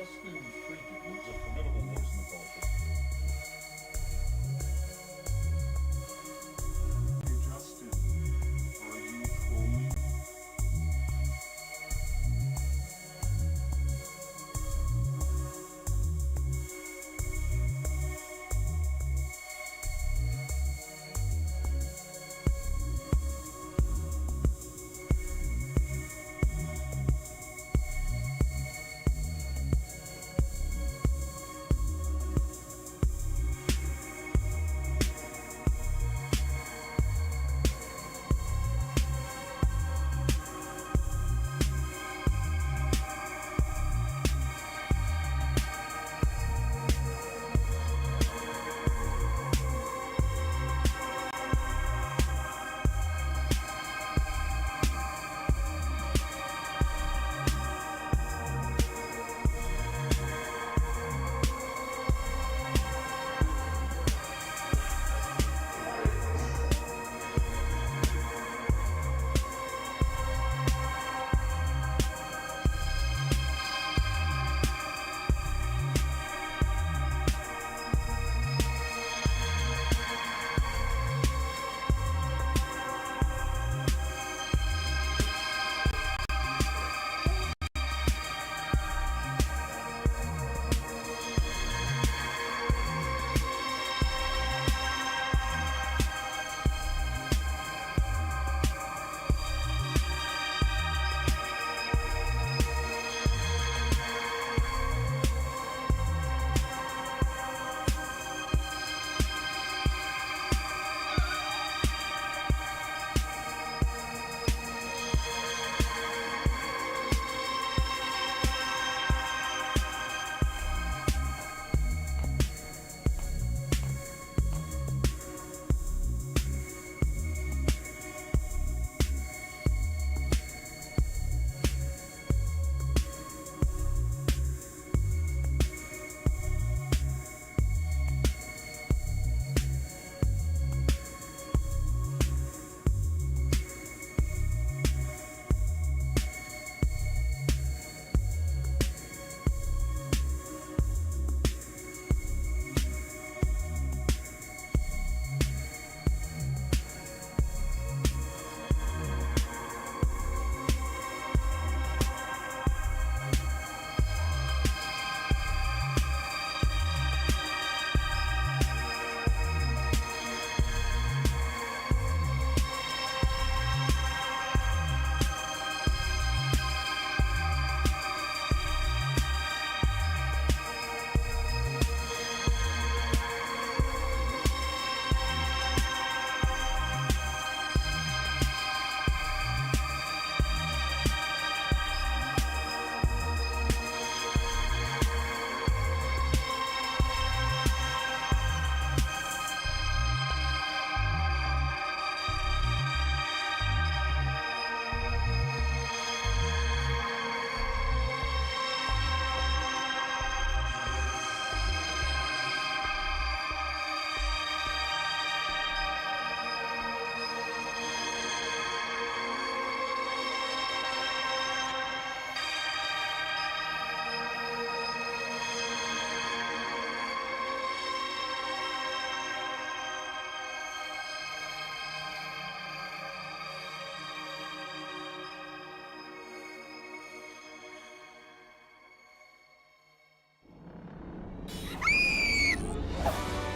Justin Freakin is a formidable voice in the culture. Hey Justin, are you trolling?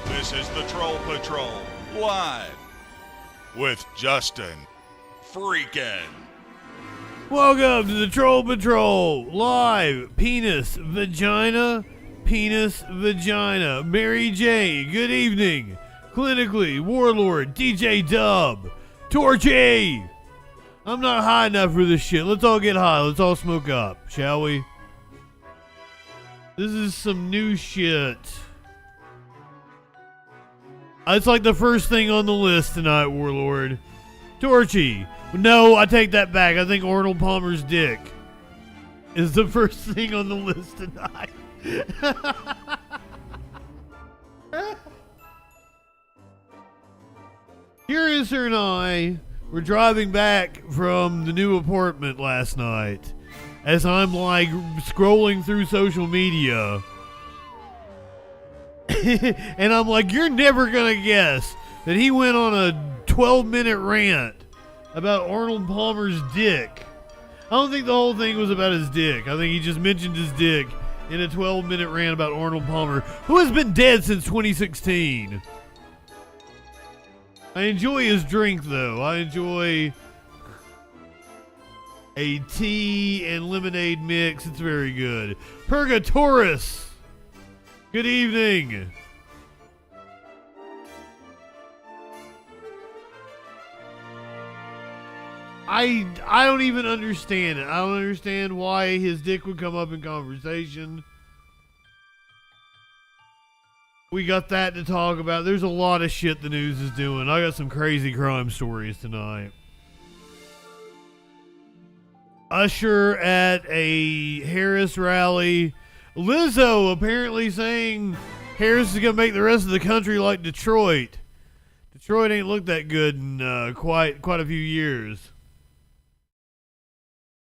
This is the Troll Patrol, live with Justin Freakin. Welcome to the Troll Patrol, live, penis, vagina, Mary J, good evening, clinically, Warlord, DJ Dub, Torchy. I'm not high enough for this shit. Let's all get high, let's all smoke up, shall we? This is some new shit. It's like the first thing on the list tonight, Warlord. Torchy. No, I take that back. I think Arnold Palmer's dick is the first thing on the list tonight. Curiouser and I were driving back from the new apartment last night, as I'm like scrolling through social media. And I'm like, you're never going to guess that he went on a 12-minute rant about Arnold Palmer's dick. I don't think the whole thing was about his dick. I think he just mentioned his dick in a 12-minute rant about Arnold Palmer, who has been dead since 2016. I enjoy his drink, though. I enjoy a tea and lemonade mix. It's very good. Purgatorus. Good evening. I don't even understand it. I don't understand why his dick would come up in conversation. We got that to talk about. There's a lot of shit the news is doing. I got some crazy crime stories tonight. Usher at a Harris rally. Lizzo apparently saying Harris is going to make the rest of the country like Detroit. Detroit ain't looked that good in quite a few years.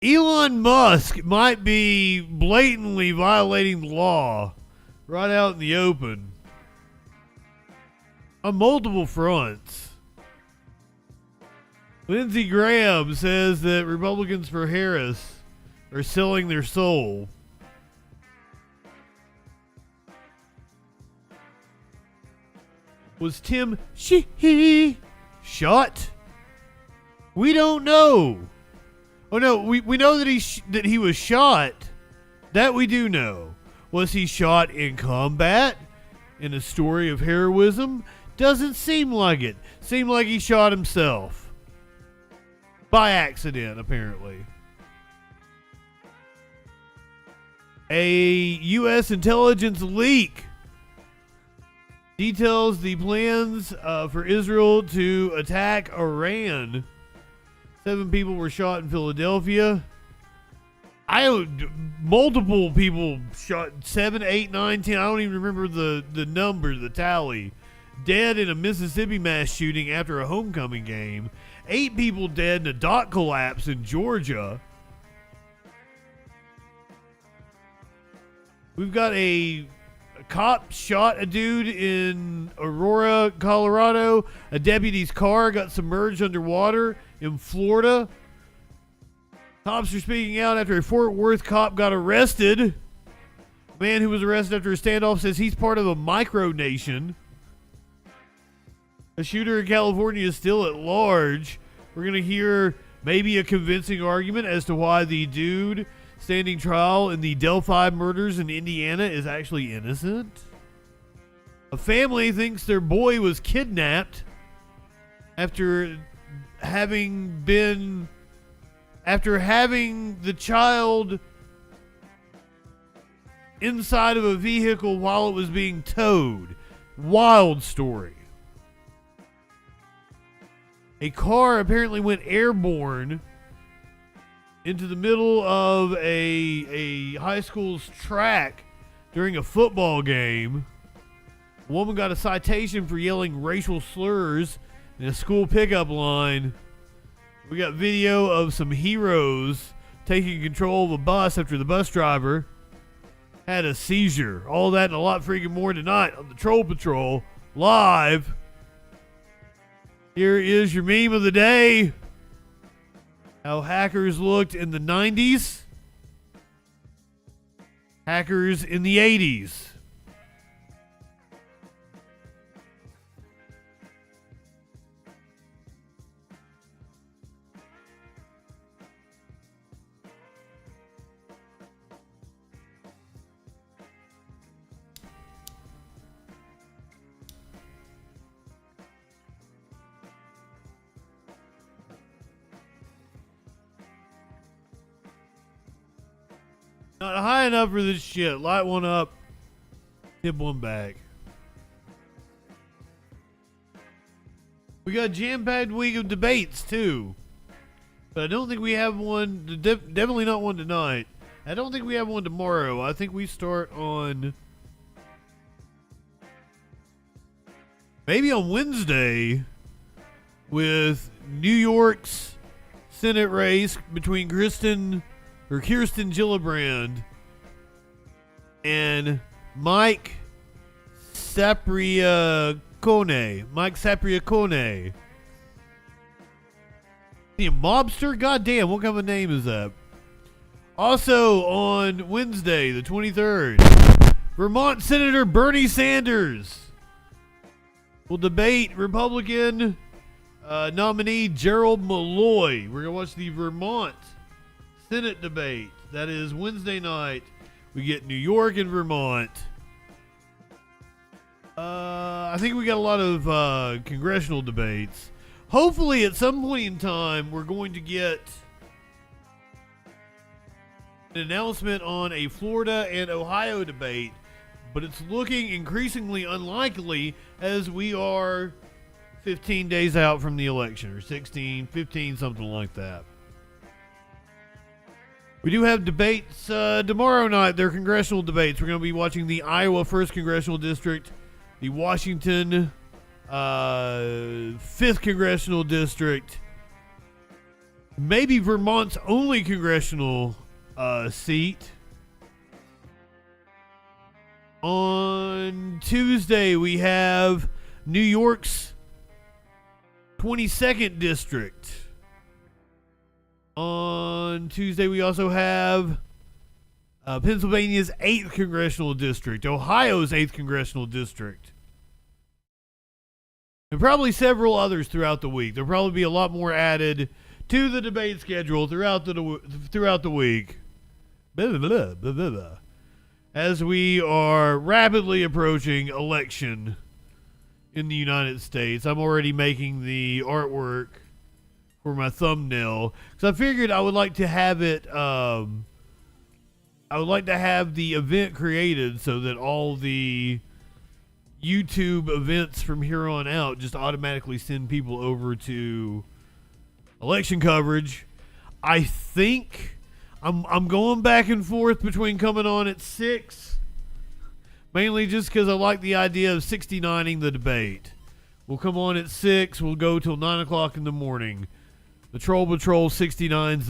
Elon Musk might be blatantly violating the law right out in the open on multiple fronts. Lindsey Graham says that Republicans for Harris are selling their soul. Was Tim Sheehy shot? We don't know. Oh no, we know that he was shot. That we do know. Was he shot in combat? In a story of heroism? Doesn't seem like it. Seemed like he shot himself. By accident, apparently. A U.S. intelligence leak details the plans for Israel to attack Iran. 7 people were shot in Philadelphia. Multiple people shot, 7, 8, 9, 10. I don't even remember the number, the tally. Dead in a Mississippi mass shooting after a homecoming game. 8 people dead in a dock collapse in Georgia. We've got a cop shot a dude in Aurora, Colorado. A deputy's car got submerged underwater in Florida. Cops are speaking out after a Fort Worth cop got arrested. A man who was arrested after a standoff says he's part of a micronation. A shooter in California is still at large. We're going to hear maybe a convincing argument as to why the dude standing trial in the Delphi murders in Indiana is actually innocent. A family thinks their boy was kidnapped after having the child inside of a vehicle while it was being towed. Wild story. A car apparently went airborne into the middle of a high school's track during a football game. A woman got a citation for yelling racial slurs in a school pickup line. We got video of some heroes taking control of a bus after the bus driver had a seizure. All that and a lot freaking more tonight on the Troll Patrol live. Here is your meme of the day. How hackers looked in the 90s. Hackers in the 80s. Not high enough for this shit. Light one up. Tip one back. We got a jam-packed week of debates, too. But I don't think we have one. Definitely not one tonight. I don't think we have one tomorrow. I think we start on... maybe on Wednesday with New York's Senate race between Kristen or Kirsten Gillibrand, and Mike Sapriacone. Mike Sapriacone. Is he a mobster? Goddamn, what kind of a name is that? Also on Wednesday, the 23rd, Vermont Senator Bernie Sanders will debate Republican nominee Gerald Malloy. We're going to watch the Vermont Senate debate. That is Wednesday night. We get New York and Vermont. I think we got a lot of congressional debates. Hopefully at some point in time we're going to get an announcement on a Florida and Ohio debate, but it's looking increasingly unlikely as we are 15 days out from the election, or 16, 15, something like that. We do have debates tomorrow night. They're congressional debates. We're going to be watching the Iowa 1st Congressional District, the Washington 5th Congressional District, maybe Vermont's only congressional seat. On Tuesday, we have New York's 22nd District. On Tuesday, we also have Pennsylvania's 8th Congressional District, Ohio's 8th Congressional District, and probably several others throughout the week. There'll probably be a lot more added to the debate schedule throughout the week. Blah, blah, blah, blah, blah. As we are rapidly approaching election in the United States. I'm already making the artwork for my thumbnail because I figured I would like to have it. I would like to have the event created so that all the YouTube events from here on out just automatically send people over to election coverage. I think I'm going back and forth between coming on at 6, mainly just because I like the idea of 69ing the debate. We'll come on at 6. We'll go till 9 o'clock in the morning. The Troll Patrol 69's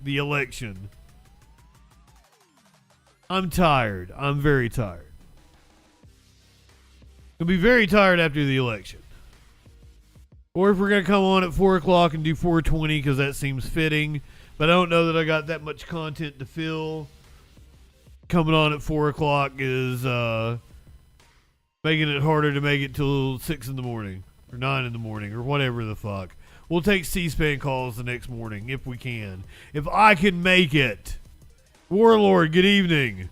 the election. I'm tired. I'm very tired. I'll be very tired after the election. Or if we're going to come on at 4 o'clock and do 4:20 because that seems fitting. But I don't know that I got that much content to fill. Coming on at 4 o'clock is making it harder to make it till 6 in the morning. Or 9 in the morning. Or whatever the fuck. We'll take C-SPAN calls the next morning if we can. If I can make it. Warlord, good evening.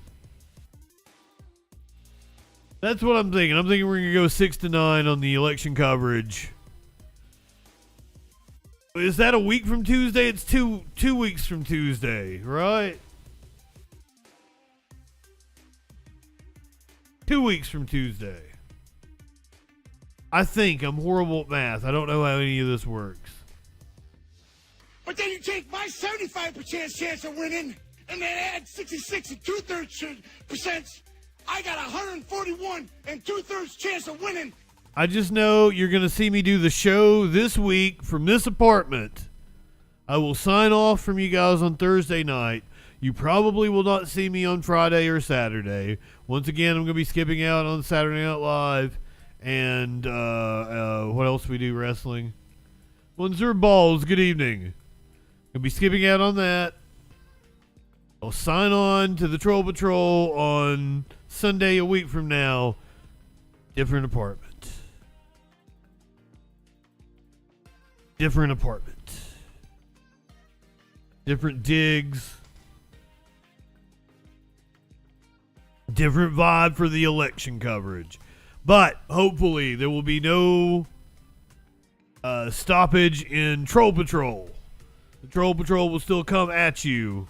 That's what I'm thinking. I'm thinking we're going to go 6 to 9 on the election coverage. Is that a week from Tuesday? It's two weeks from Tuesday, right? 2 weeks from Tuesday. I think. I'm horrible at math. I don't know how any of this works. But then you take my 75% chance of winning and then add 66 and 2/3%. I got 141 and 2/3 chance of winning. I just know you're going to see me do the show this week from this apartment. I will sign off from you guys on Thursday night. You probably will not see me on Friday or Saturday. Once again, I'm going to be skipping out on Saturday Night Live. And what else we do? Wrestling. Windsor Balls, good evening. Going to be skipping out on that. I'll sign on to the Troll Patrol on Sunday a week from now. Different apartment. Different apartment. Different digs. Different vibe for the election coverage. But hopefully there will be no stoppage in Troll Patrol. The Troll Patrol will still come at you.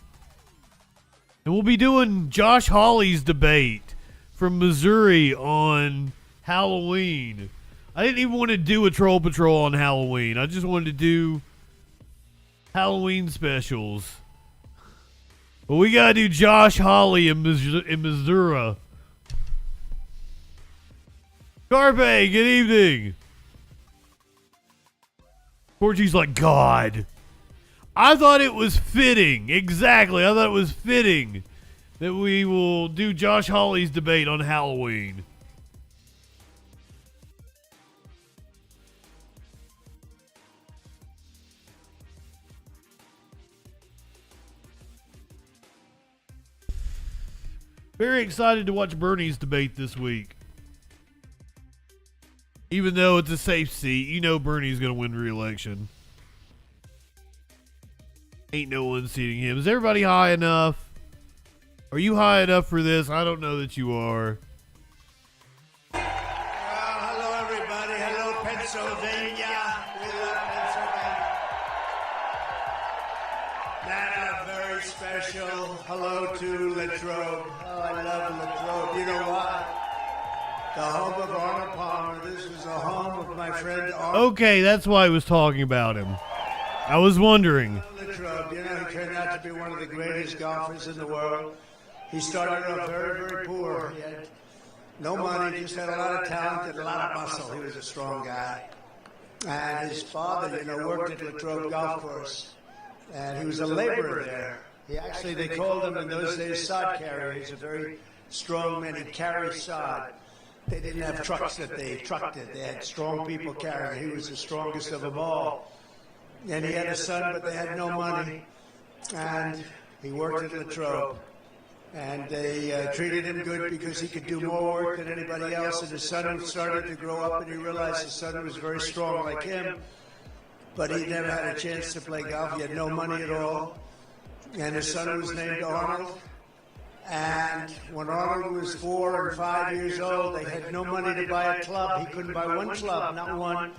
And we'll be doing Josh Hawley's debate from Missouri on Halloween. I didn't even want to do a Troll Patrol on Halloween. I just wanted to do Halloween specials. But we got to do Josh Hawley in Missouri. Carpe, good evening. Porgy's like, God, I thought it was fitting. Exactly. I thought it was fitting that we will do Josh Hawley's debate on Halloween. Very excited to watch Bernie's debate this week. Even though it's a safe seat, you know Bernie's going to win re-election. Ain't no one seating him. Is everybody high enough? Are you high enough for this? I don't know that you are. Well, hello, everybody. Hello, Pennsylvania. We love Pennsylvania. And a very special hello to Latrobe. Oh, I love Latrobe. You know why? The home of Arnold Palmer. This was the home of my friend Arnold. Okay, that's why I was talking about him. I was wondering. Latrobe, you know, he turned out to be one of the greatest golfers in the world. He started off very, very poor. He had no money, just had a lot of talent and a lot of muscle. He was a strong guy. And his father, you know, worked at Latrobe Golf Course. And he was a laborer there. They called him in those days sod carrier. He's a very strong man. He carried sod. They didn't have trucks that they trucked it. They had strong people carrying it. He was the strongest of them all. And he had a son, but they had no money. And he worked at Latrobe. And they treated him good because he could do more work than anybody else. And his son started to grow up, and he realized his son was very strong like him. But he never had a chance to play golf. He had no money at all. And his son was named Arnold. And when Arnold was 4 and 5 years old, they had no money to buy a club. He couldn't buy one club, not one.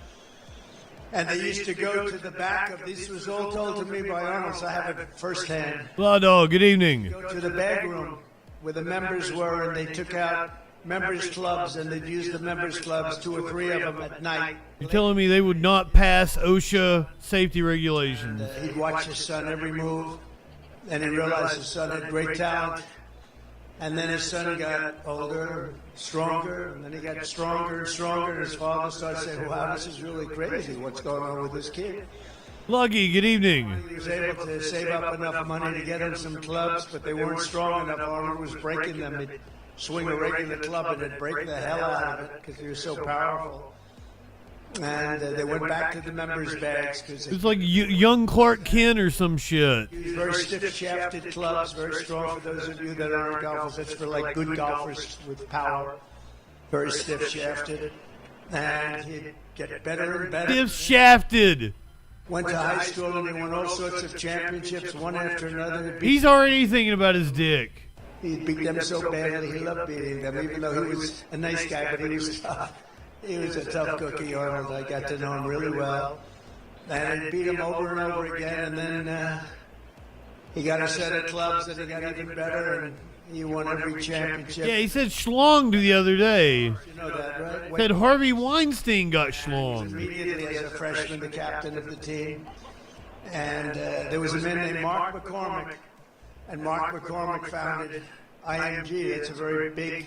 And they used to go to the back of, this was all told to me by Arnold, so I have it firsthand. Law Dog, good evening. Go to the bag room where the members were, and they took out members' clubs, and they'd use the members' clubs, 2 or 3 of them at night. You're telling me they would not pass OSHA safety regulations? And he'd watch his son every move, and he realized his son had great talent. And then his son got older, stronger, and then he got stronger and stronger, and his father started saying, wow, this is really crazy, what's going on with this kid? Lucky, good evening. He was able to save up enough money to get him some clubs, but they weren't strong enough. Arnold was breaking them. He'd swing a regular club, and it'd break the hell out of it because he was so powerful. And they went back to the members' bags. It's like young Clark Kent or some shit. Very stiff-shafted clubs, very strong for those of you that aren't golfers. That's for like good golfers with power. Very stiff-shafted. And he'd get better and better. Stiff-shafted. Went to high school and he won all sorts of championships, one after another. He's already thinking about his dick. He beat them so badly, he loved beating them, even though he was a nice guy, but he was tough. He was a tough cookie, Arnold. I got to know him really well. And I beat him over and over again, and then he got a set of clubs that he got even better, and he won every championship. Yeah, he said schlonged the other day. You know that, right? Said Harvey Weinstein got schlonged. Immediately as a freshman, the captain of the team. And there was a man named Mark McCormick, and Mark McCormick founded IMG. It's a very big,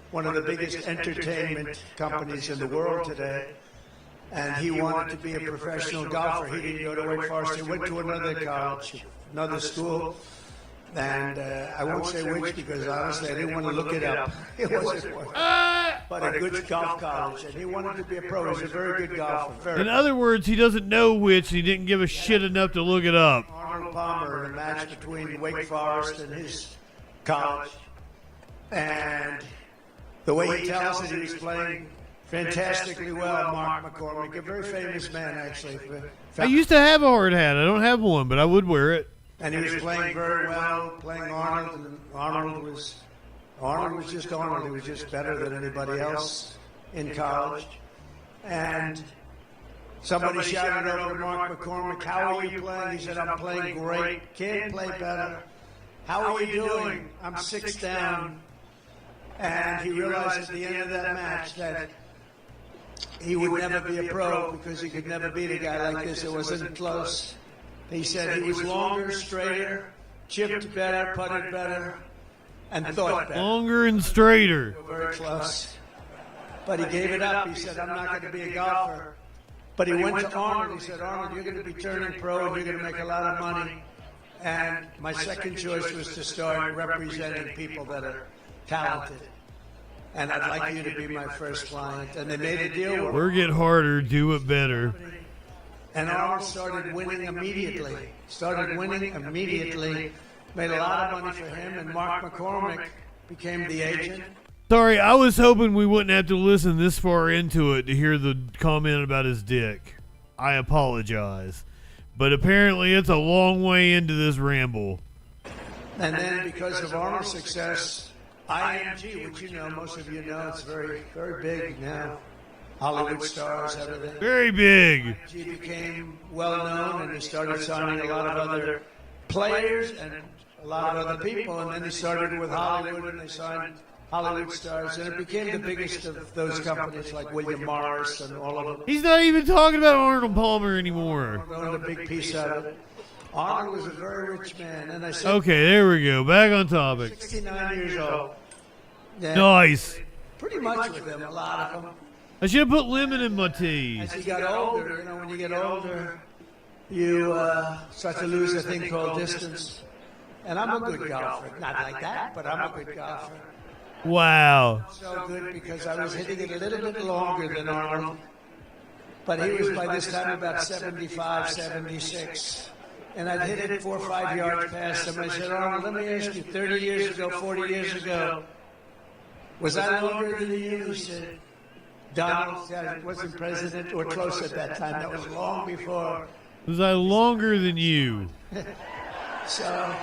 one of the biggest entertainment companies in the world today. And he wanted to be a professional golfer. He didn't go to Wake Forest. He went to another college, another school. And I won't say which because honestly I didn't want to look it up. It wasn't worth it. But a good golf college. And he wanted to be a pro. He's a very good golfer. In other words, he doesn't know which, and he didn't give a shit enough to look it up. Arnold Palmer in a match between Wake Forest and his college. And the way he tells it, he was playing fantastically well, Mark McCormick, a very famous man, actually. I used to have a hard hat. I don't have one, but I would wear it. And he was playing very well, playing Arnold, and Arnold was just Arnold. He was just better than anybody else in college. And somebody shouted over to Mark McCormick, how are you playing? He said, I'm playing great. Can't play better. How are you doing? I'm 6 down. And he realized at the end of that match that he would never be a pro because he could never beat a guy like this. It wasn't close. He said he was longer, straighter, chipped better, putted better, and thought better. Longer and straighter. Very close. But he gave it up. He said, I'm not going to be a golfer. But he went to Arnold. He said, Arnold, you're going to be turning pro and you're going to make a lot of money. And my second choice was to start representing people that are talented. And I'd like you to be my first client. And they made a deal with Work it harder, do it better. And Arnold started winning immediately. Made a lot of money for him. And Mark McCormick became the agent. Sorry, I was hoping we wouldn't have to listen this far into it to hear the comment about his dick. I apologize. But apparently it's a long way into this ramble. And then because of Arnold's success, IMG, which you know, most of you know, it's very, very big now. Hollywood stars, everything. Very big. He became well known and he started signing a lot of other players and a lot of other people. And then he started with Hollywood and they signed Hollywood stars. And it became the biggest of those companies like William Morris and all of them. He's not even talking about Arnold Palmer anymore. Owned a big piece out of it. Arnold was a very rich man. And I said, Okay, there we go. Back on topic. 69 years old. Yeah, Nice. pretty much with them, a lot of them. I should have put lemon in my tea. As he got older, you know, when you get older, you start to lose a thing called distance. And I'm a good golfer. Not like that, but I'm a good golfer. Wow. So good because I was hitting it a little bit longer than Arnold. But he was by this time about 75, 76. And I'd hit it 4 or 5 yards past him. I said, Arnold, let me ask you, 30 years ago, 40 years ago, was I longer than you? He said, Donald wasn't president or close at that time. That was long before. Was I longer than you? So,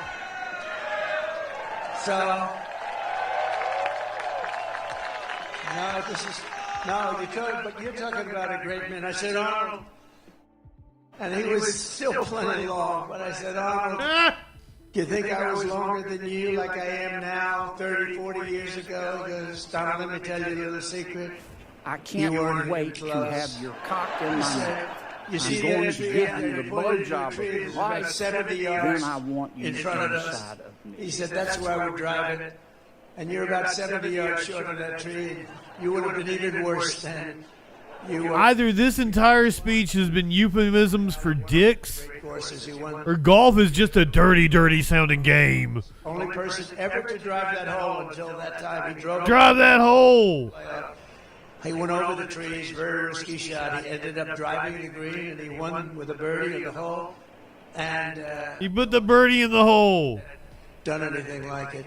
no, this is, no, you're talking about a great man. I said, Arnold, and he was still plenty long, but I said, Arnold, do you think I was longer than you like I am now, 30, 40 years ago? He goes, Donald, let me tell you a little secret. I can't wait to have your cock in my mouth. You see, I'm going to give you the blowjob of your life. 70 yards Then I want you in front of us. inside of me. He said, that's where we're driving. And you're about 70 yards short of that tree. You would have been even worse then. You were Either this entire speech has been euphemisms for dicks, courses. He won. or golf is just a dirty, dirty sounding game. Only person ever to drive that hole until that time. He drove. Drive that hole! He went over the trees, very risky shot. He ended up driving the green, and he won with a birdie in the hole. And He put the birdie in the hole. done anything like it.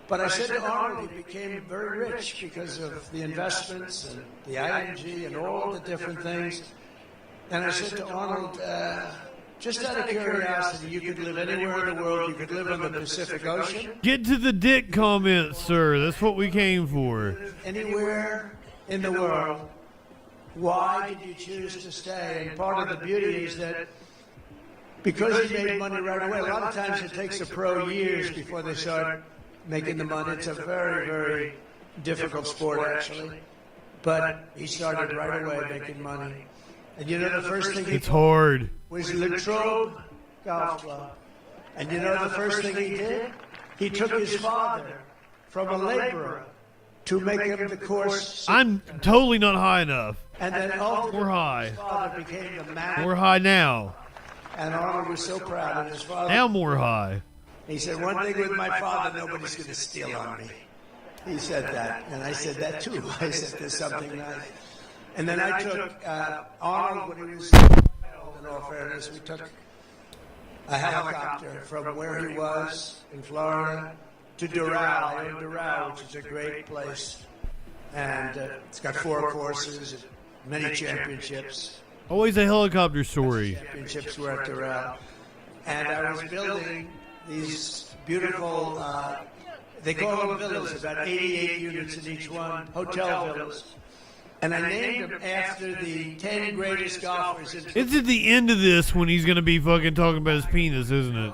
But I said to Arnold, he became very rich because of the investments and the IMG and all the different things. And I said to Arnold, just out of curiosity, you could live anywhere in the world. You could live on the Pacific Ocean. Get to the dick comments, sir. That's what we came for. Anywhere in the world. Why did you choose to stay? And part of the beauty is that because he made money right away, a lot of times it takes a pro years before they start making the money. It's a very, very difficult sport, actually. But he started right away making money. And you know the first thing he It's hard. was Latrobe Golf Club. And you know the first thing he did? He took his father from a laborer to make him the course. I'm totally not high enough. And then ultimately, We're high. his father became the man. We're high now. And Arnold was so proud of his father. Now more high. He said, one thing with my father, nobody's going to steal on me. He said that. And I said that too. I said, there's something nice. And then I took Arnold, when he was, in all fairness, we took a helicopter from where he was in Florida to Doral. I own Doral, which is a great place. And it's got 4 courses, many championships. Always a helicopter story. Championships were at Doral. And I was building these beautiful, they call them villas, about 88 units in each one, hotel villas. And I named them after the 10 greatest golfers. It's at the end of this when he's going to be fucking talking about his penis, isn't it?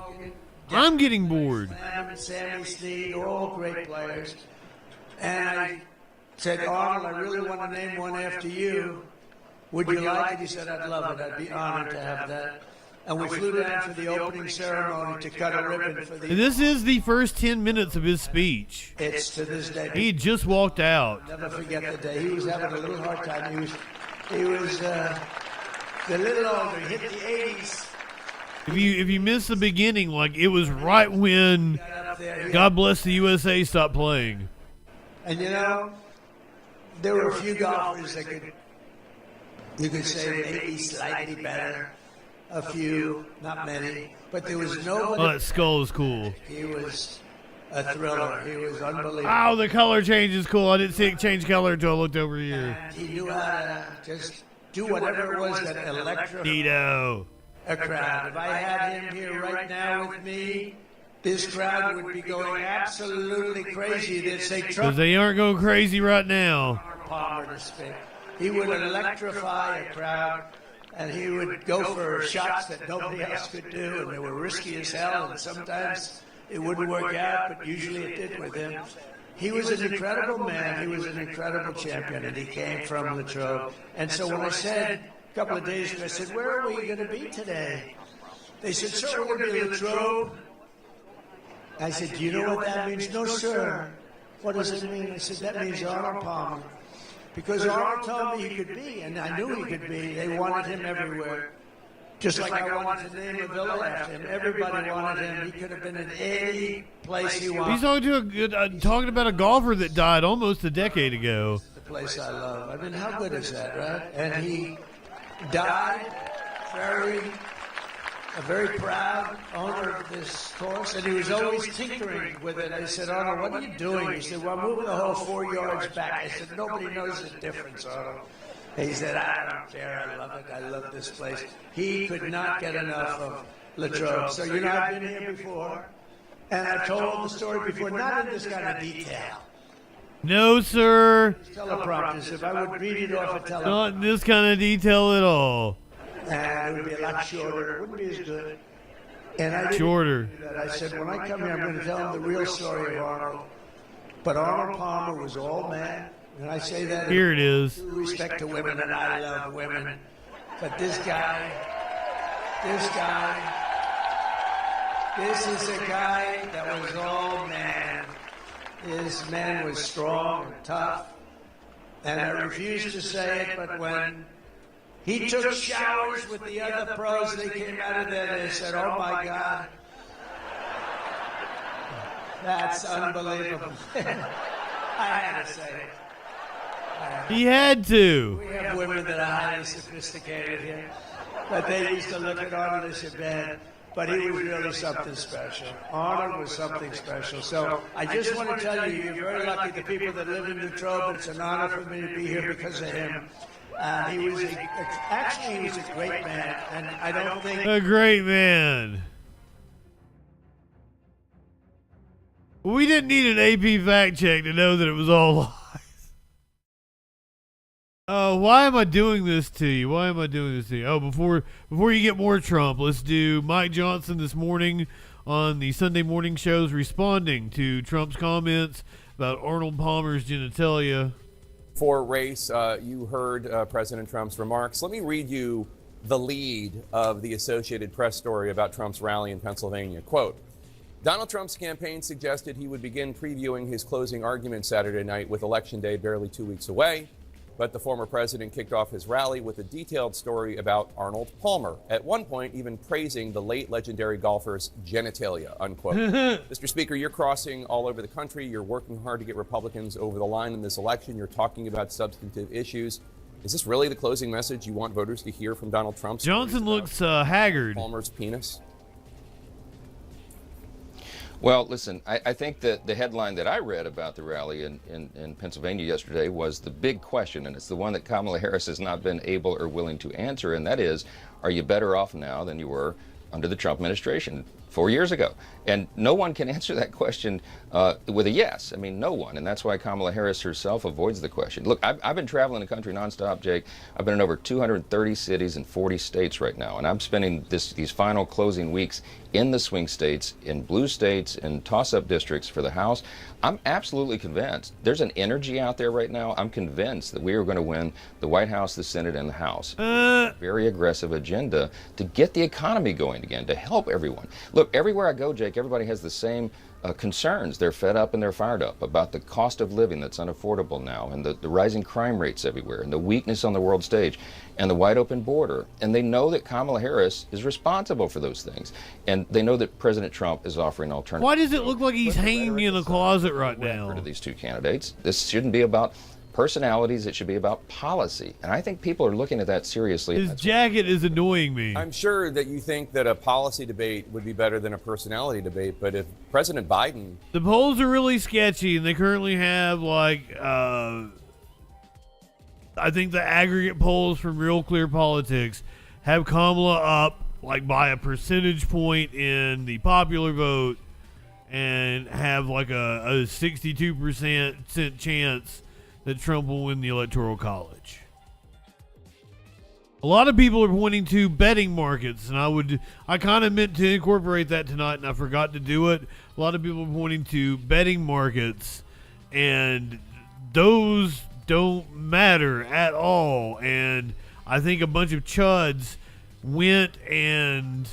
I'm getting bored. Sammy Snead, all great players. And I said, Arnold, I really want to name one after you. Would you like it? He said, I'd love it. I'd be honored to have that. And we flew down for the opening ceremony to cut a ribbon for the... This is the first 10 minutes of his speech. It's to this day. He just walked out. Never forget the day. He was having a little hard time. a little older. He hit the 80s. If you miss the beginning, like it was right when Got up there. God Bless the USA stopped playing. And you know, there were a few golfers that you could say maybe slightly better. A few, not many. But there was nobody. Oh, that skull is cool. He was a thriller. He was unbelievable. Oh, the color change is cool. I didn't see it change color until I looked over here. And he knew how to just do whatever it was that electrified Tito. a crowd. If I had him here right now with me, this crowd would be going absolutely crazy. They'd say, Because Trump they aren't going crazy right now. Palmer to speak. He would electrify a crowd, and he would go for shots that nobody else could do, and they were risky as hell, and sometimes it wouldn't work out, but usually it did with him. He was an incredible man. He was an incredible champion, and he came from Latrobe. And so when I said a couple of days ago, I said, where are we going to be today? They said, sir, we're going to be in Latrobe. I said, do you know what that means? No, sir. What does it mean? I said, that means Arnold Palmer. Because Arnold told me he could be, and I knew he could be. They wanted him everywhere. Just like I wanted to name a villa after him. Everybody wanted him. He could have been in any place he wanted. He's talking about a golfer that died almost a decade ago. The place I love. I mean, how good is that, right? And he died a very proud owner of this course, and he was always tinkering with it. I said, Arnold, what are you doing? He said, well, I'm moving the hole 4 yards back. I said, nobody knows the difference, Arnold. He said, I don't care. I love it. I love this place. He could not get enough of Latrobe. So, you know, I've been here before, and I've told the story before, not in this kind of detail. No, sir. Teleprompters, if I would read it off a teleprompter. Not in this kind of detail at all. And it would be a lot shorter. It wouldn't be as good. And I didn't Shorter. do that. I said, when I come here, I'm going to tell them the real story of Arnold. But Arnold Palmer was all man. And I say that Here it is. in due respect to women, and I love women. But this is a guy that was all man. This man was strong and tough. And I refuse to say it, but when he took showers with the other pros, they came out of there, they said, oh my God. That's unbelievable. I had to say it. He had to. We have women that are highly sophisticated here, but they used to look at Arnold and say, man, but he was really something special. Arnold was something special. So I just want to tell you, you're very lucky, the people that live in Latrobe. It's an honor for me to be here because of him. He was a great man, and I don't think A great man. We didn't need an AP fact check to know that it was all lies. Why am I doing this to you? Why am I doing this to you? Oh, before you get more Trump, let's do Mike Johnson this morning on the Sunday morning shows responding to Trump's comments about Arnold Palmer's genitalia. For race, you heard President Trump's remarks. Let me read you the lead of the Associated Press story about Trump's rally in Pennsylvania. Quote, Donald Trump's campaign suggested he would begin previewing his closing argument Saturday night with Election Day barely 2 weeks away. But the former president kicked off his rally with a detailed story about Arnold Palmer, at one point even praising the late legendary golfer's genitalia, unquote. Mr. Speaker, you're crossing all over the country. You're working hard to get Republicans over the line in this election. You're talking about substantive issues. Is this really the closing message you want voters to hear from Donald Trump? Johnson looks haggard. Palmer's penis? Well, listen, I think that the headline that I read about the rally in Pennsylvania yesterday was the big question, and it's the one that Kamala Harris has not been able or willing to answer, and that is, are you better off now than you were under the Trump administration 4 years ago? And no one can answer that question with a yes. I mean, no one. And that's why Kamala Harris herself avoids the question. Look, I've been traveling the country nonstop, Jake. I've been in over 230 cities in 40 states right now. And I'm spending these final closing weeks in the swing states, in blue states, in toss-up districts for the House. I'm absolutely convinced. There's an energy out there right now. I'm convinced that we are going to win the White House, the Senate, and the House. Very aggressive agenda to get the economy going. point again to help everyone. Look, everywhere I go, Jake, everybody has the same concerns. They're fed up and they're fired up about the cost of living that's unaffordable now, and the rising crime rates everywhere, and the weakness on the world stage, and the wide open border. And they know that Kamala Harris is responsible for those things. And they know that President Trump is offering alternatives. Why does it look like he's hanging in a closet right now? To these two candidates. This shouldn't be about personalities, it should be about policy. And I think people are looking at that seriously. His jacket is annoying me. I'm sure that you think that a policy debate would be better than a personality debate, but if President Biden... The polls are really sketchy, and they currently have, like, I think the aggregate polls from Real Clear Politics have Kamala up, like, by a percentage point in the popular vote, and have, like, a 62% chance that Trump will win the Electoral College. A lot of people are pointing to betting markets, and I kind of meant to incorporate that tonight, and I forgot to do it. A lot of people are pointing to betting markets, and those don't matter at all. And I think a bunch of chuds went and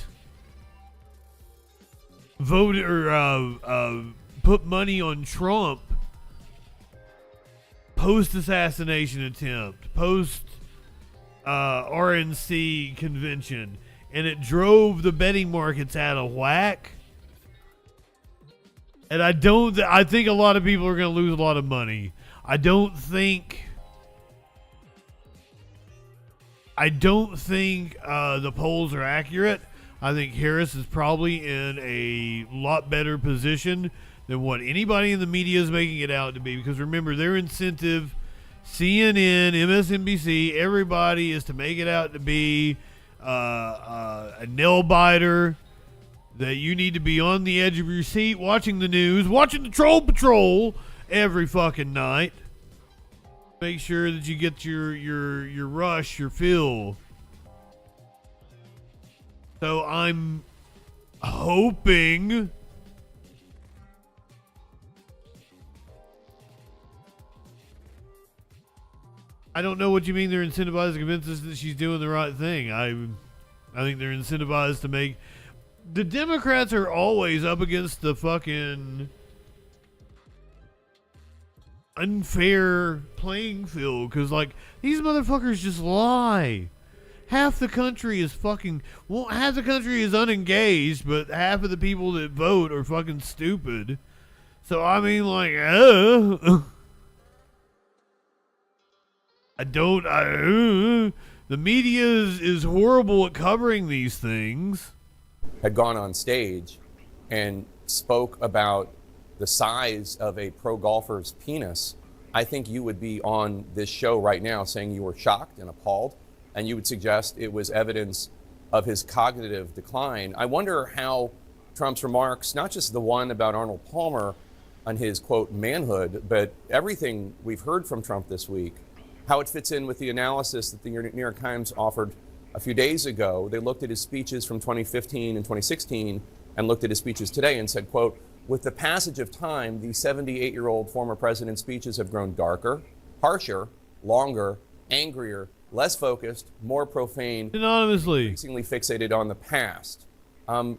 voted or put money on Trump post-assassination attempt, post-RNC convention, and it drove the betting markets out of whack. And I think a lot of people are going to lose a lot of money. I don't think the polls are accurate. I think Harris is probably in a lot better position than what anybody in the media is making it out to be. Because remember, their incentive, CNN, MSNBC, everybody is to make it out to be a nail biter, that you need to be on the edge of your seat watching the news, watching the Troll Patrol every fucking night. Make sure that you get your rush, your fill. So I'm hoping I don't know what you mean they're incentivized to convince us that she's doing the right thing. I think they're incentivized to make... The Democrats are always up against the fucking unfair playing field, because, like, these motherfuckers just lie. Half the country is fucking... Well, half the country is unengaged, but half of the people that vote are fucking stupid. So, I mean, like, the media is horrible at covering these things. Had gone on stage and spoke about the size of a pro golfer's penis, I think you would be on this show right now saying you were shocked and appalled, and you would suggest it was evidence of his cognitive decline. I wonder how Trump's remarks, not just the one about Arnold Palmer on his, quote, manhood, but everything we've heard from Trump this week, how it fits in with the analysis that the New York Times offered a few days ago. They looked at his speeches from 2015 and 2016 and looked at his speeches today and said, quote, with the passage of time, the 78-year-old former president's speeches have grown darker, harsher, longer, angrier, less focused, more profane, anonymously, increasingly fixated on the past. I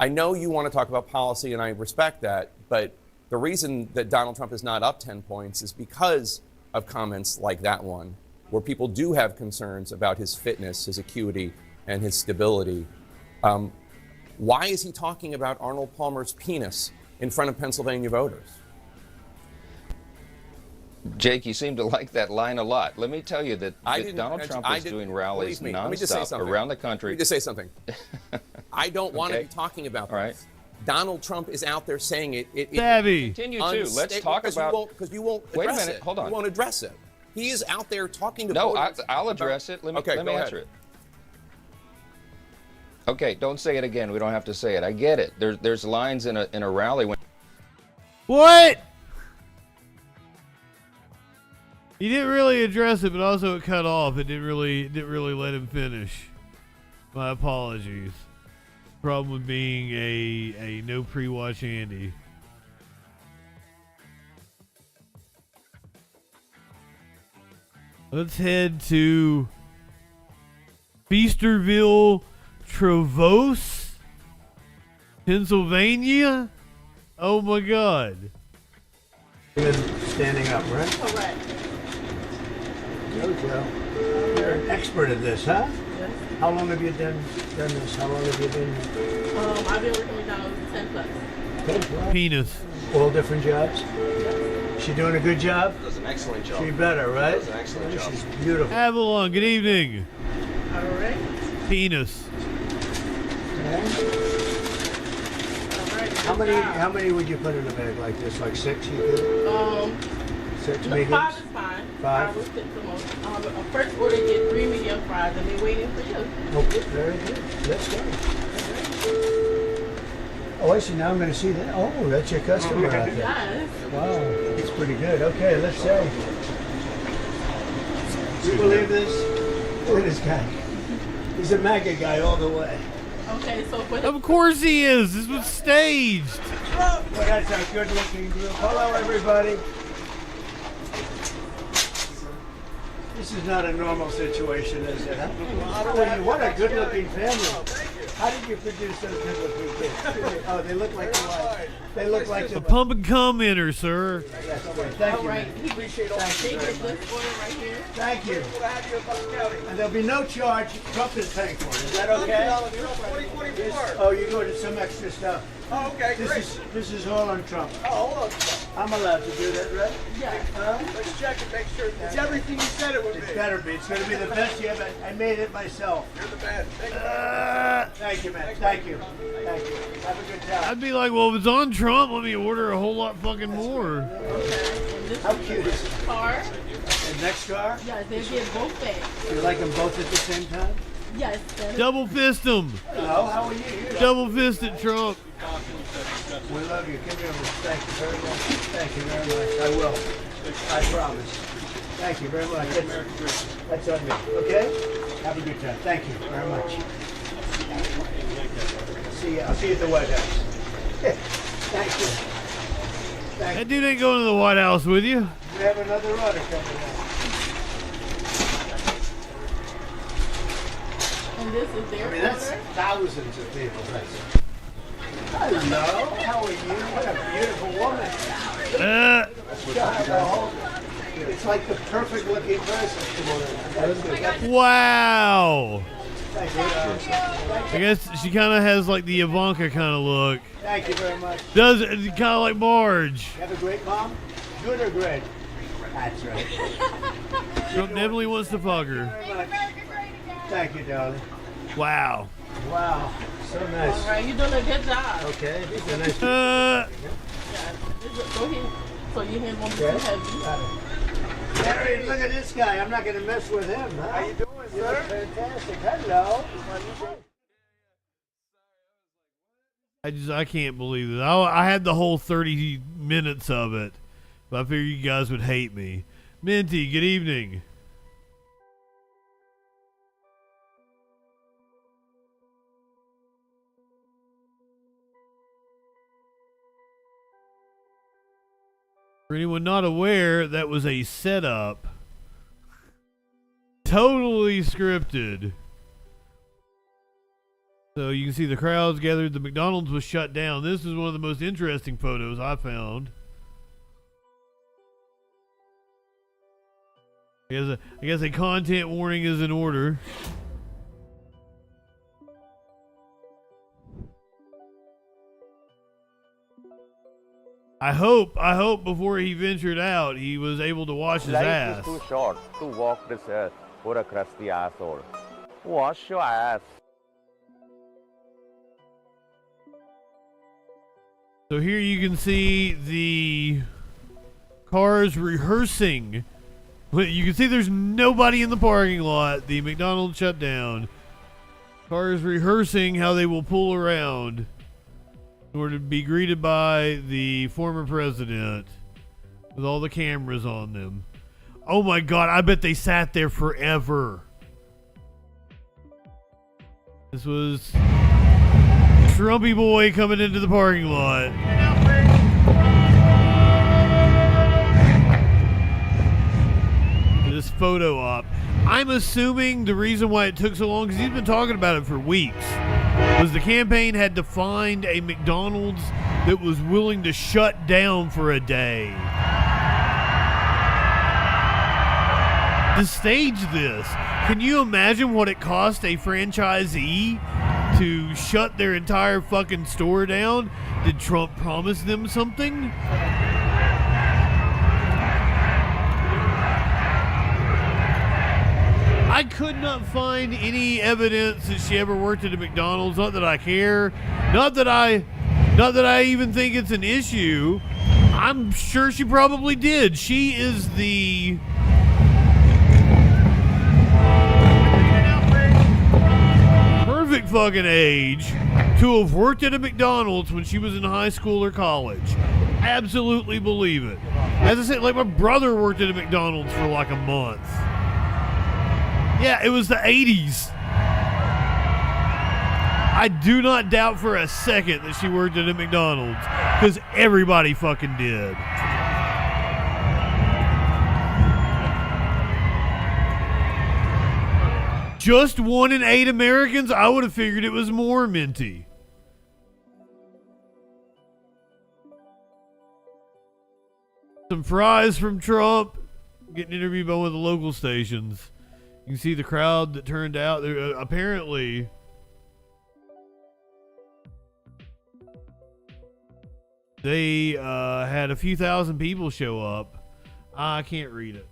know you want to talk about policy, and I respect that, but the reason that Donald Trump is not up 10 points is because of comments like that one, where people do have concerns about his fitness, his acuity, and his stability. Why is he talking about Arnold Palmer's penis in front of Pennsylvania voters? Jake, you seem to like that line a lot. Let me tell you that Donald Trump is doing rallies nonstop around the country. Let me just say something. I don't want to be talking about this. All right. Donald Trump is out there saying it. Continue to. Let's talk about... Because you won't Wait a address minute. it. Hold on. You won't address it. He is out there talking to voters. No, I'll address it. Let me answer it. Okay, don't say it again. We don't have to say it. I get it. There's lines in a rally when... What? He didn't really address it, but also it cut off. It didn't really let him finish. My apologies. Problem with being a no pre-watch Andy. Let's head to Feasterville, Travos, Pennsylvania. Oh my God. Standing up, right? Correct. Jojo, you're an expert at this, huh? Yes. How long have you done this? How long have you been here? I've been working with McDonald's 10 plus. 10 plus. Penis. All different jobs? She doing a good job? Does an excellent job. She better, right? Does an excellent job. She's beautiful. Avalon, good evening. All right. Penis. How many would you put in a bag like this? Like 6 you could? 6 mediums? 5 is fine. 5? 5 would fit the most. First order, get 3 medium fries, and they're waiting for you. Okay, very good. Let's go. Oh, I see. Now I'm going to see that. Oh, that's your customer out there. Yes. Wow, it's pretty good. Okay, let's say. Do you believe this? Look at this guy. He's a MAGA guy all the way. Okay, so for the Of course he is. This was staged. Well, that's a good-looking group. Hello, everybody. This is not a normal situation, is it? Huh? What a good-looking family. How did you produce those good-looking kids? Oh, they look like the wife. They look like the A pump and cum in her, sir. Yes, okay. Thank all you. right, man. he appreciate all Thank you they very get much. this order right here. Thank you. And there'll be no charge. Trump is paying for it. Is that okay? Yes. Oh, you're going to some extra stuff. Oh, okay, This is all on Trump. Oh, hold on. I'm allowed to do that, right? Yeah. Let's check and make sure it's everything you said it would be. It better be. It's going to be the best you ever. I made it myself. You're the best. Thank you. Thank you, man. Thank you. Thank you. Have a good time. I'd be like, well, if it's on Trump, let me order a whole lot fucking more. Okay. And this How is cute is the car. And next car? Yes, they get both bags. You like them both at the same time? Yes. that is- Double fist him. Hello, how are you? Double fisted Trump. We love you. Give me a thank you very much. Thank you very much. I will. I promise. Thank you very much. That's on me. Okay? Have a good time. Thank you very much. I'll see you at the White House. Thank you. Thank That dude ain't going to the White House with you. you. We have another order coming in. And this is their I mean, that's order. thousands of people. Hello. How are you? What a beautiful woman. It's like the perfect looking person. Wow. Thank you. I guess she kind of has like the Ivanka kind of look. Thank you very much. Does it kind of like Marge. You have a great mom? Good or great? That's right. Trump definitely wants to fuck her. Very much. Thank you, darling. Wow. Wow. So All nice. right, you're doing a good job. Okay. These are nice. Go ahead. So your hands won't be too heavy. Harry, look at this guy. I'm not going to mess with him. Huh? How you doing, sir? You look fantastic. Hello. I can't believe it. I had the whole 30 minutes of it, but I figured you guys would hate me. Minty, good evening. For anyone not aware, that was a setup. Totally scripted. So you can see the crowds gathered. The McDonald's was shut down. This is one of the most interesting photos I found. I guess a content warning is in order. I hope before he ventured out, he was able to wash his ass. Life is too short to walk this earth for a crusty asshole. Wash your ass. So here you can see the cars rehearsing. You can see there's nobody in the parking lot. The McDonald's shut down. Cars rehearsing how they will pull around in order to be greeted by the former president with all the cameras on them. Oh my God, I bet they sat there forever. This was Trumpy boy coming into the parking lot. This photo op. I'm assuming the reason why it took so long, because he's been talking about it for weeks, was the campaign had to find a McDonald's that was willing to shut down for a day to stage this. Can you imagine what it cost a franchisee to shut their entire fucking store down? Did Trump promise them something? I could not find any evidence that she ever worked at a McDonald's. Not that I care. Not that I even think it's an issue. I'm sure she probably did. She is the perfect fucking age to have worked at a McDonald's when she was in high school or college. Absolutely believe it. As I said, like my brother worked at a McDonald's for like a month. Yeah, it was the 80s. I do not doubt for a second that she worked at a McDonald's, because everybody fucking did. Just 1 in 8 Americans? I would have figured it was more, Minty. Some fries from Trump. Getting interviewed by one of the local stations. You can see the crowd that turned out. Apparently, they had a few thousand people show up. I can't read it.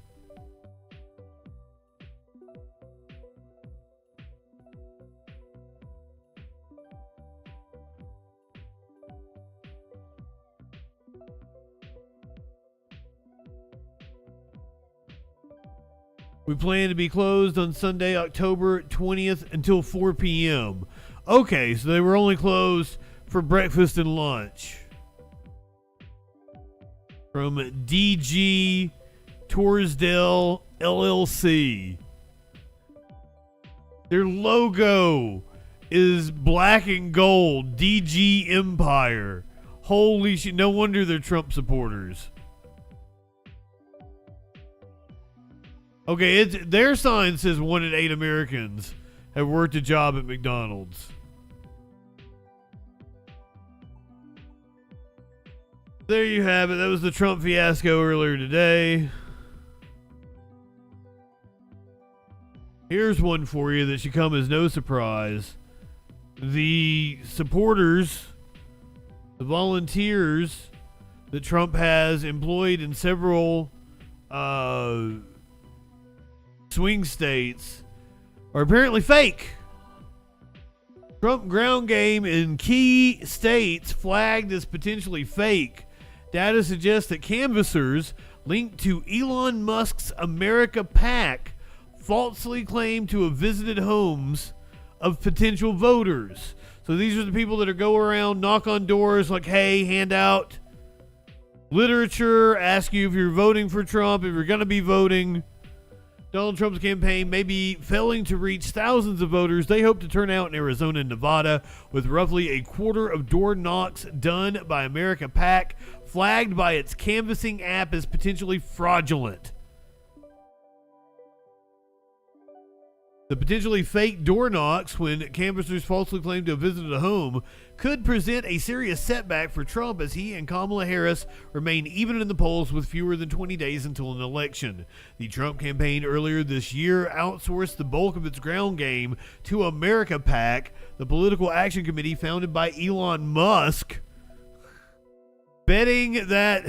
We plan to be closed on Sunday, October 20th until 4 p.m. Okay, so they were only closed for breakfast and lunch. From DG Torresdale LLC. Their logo is black and gold. DG Empire. Holy shit, no wonder they're Trump supporters. Okay, their sign says 1 in 8 Americans have worked a job at McDonald's. There you have it. That was the Trump fiasco earlier today. Here's one for you that should come as no surprise. The supporters, the volunteers that Trump has employed in several swing states are apparently fake. Trump ground game in key states flagged as potentially fake. Data suggests that canvassers linked to Elon Musk's America PAC falsely claimed to have visited homes of potential voters. So these are the people that are go around, knock on doors like, hey, hand out literature, ask you if you're voting for Trump, if you're going to be voting. Donald Trump's campaign may be failing to reach thousands of voters they hope to turn out in Arizona and Nevada, with roughly a quarter of door knocks done by America PAC flagged by its canvassing app as potentially fraudulent. The potentially fake door knocks, when canvassers falsely claim to have visited a home, could present a serious setback for Trump as he and Kamala Harris remain even in the polls with fewer than 20 days until an election. The Trump campaign earlier this year outsourced the bulk of its ground game to America PAC, the political action committee founded by Elon Musk, betting that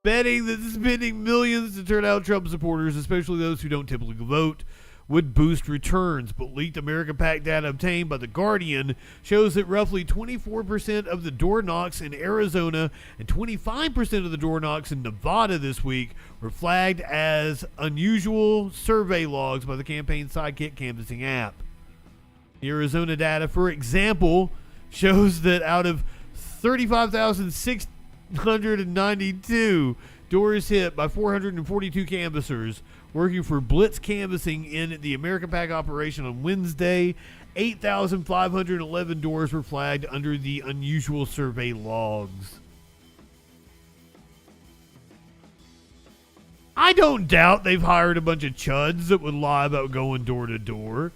spending millions to turn out Trump supporters, especially those who don't typically vote, would boost returns. But leaked America PAC data obtained by The Guardian shows that roughly 24% of the door knocks in Arizona and 25% of the door knocks in Nevada this week were flagged as unusual survey logs by the campaign Sidekick canvassing app. The Arizona data, for example, shows that out of 35,692 doors hit by 442 canvassers working for Blitz Canvassing in the America PAC operation on Wednesday, 8,511 doors were flagged under the unusual survey logs. I don't doubt they've hired a bunch of chuds that would lie about going door to door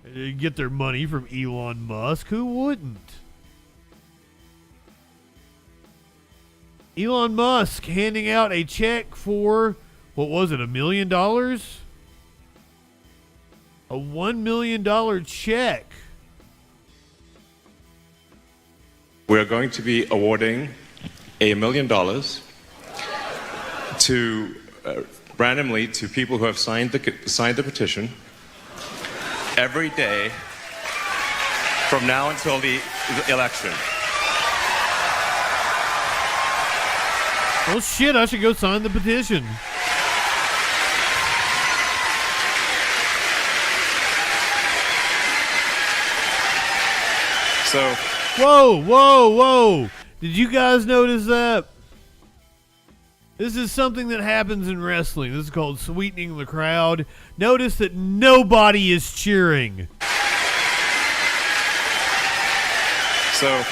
and get their money from Elon Musk. Who wouldn't? Elon Musk handing out a check for, what was it, $1 million? A $1 million check. We're going to be awarding $1 million to randomly to people who have signed the petition every day from now until the election. Well, shit, I should go sign the petition. So, whoa. Did you guys notice that? This is something that happens in wrestling. This is called sweetening the crowd. Notice that nobody is cheering. So,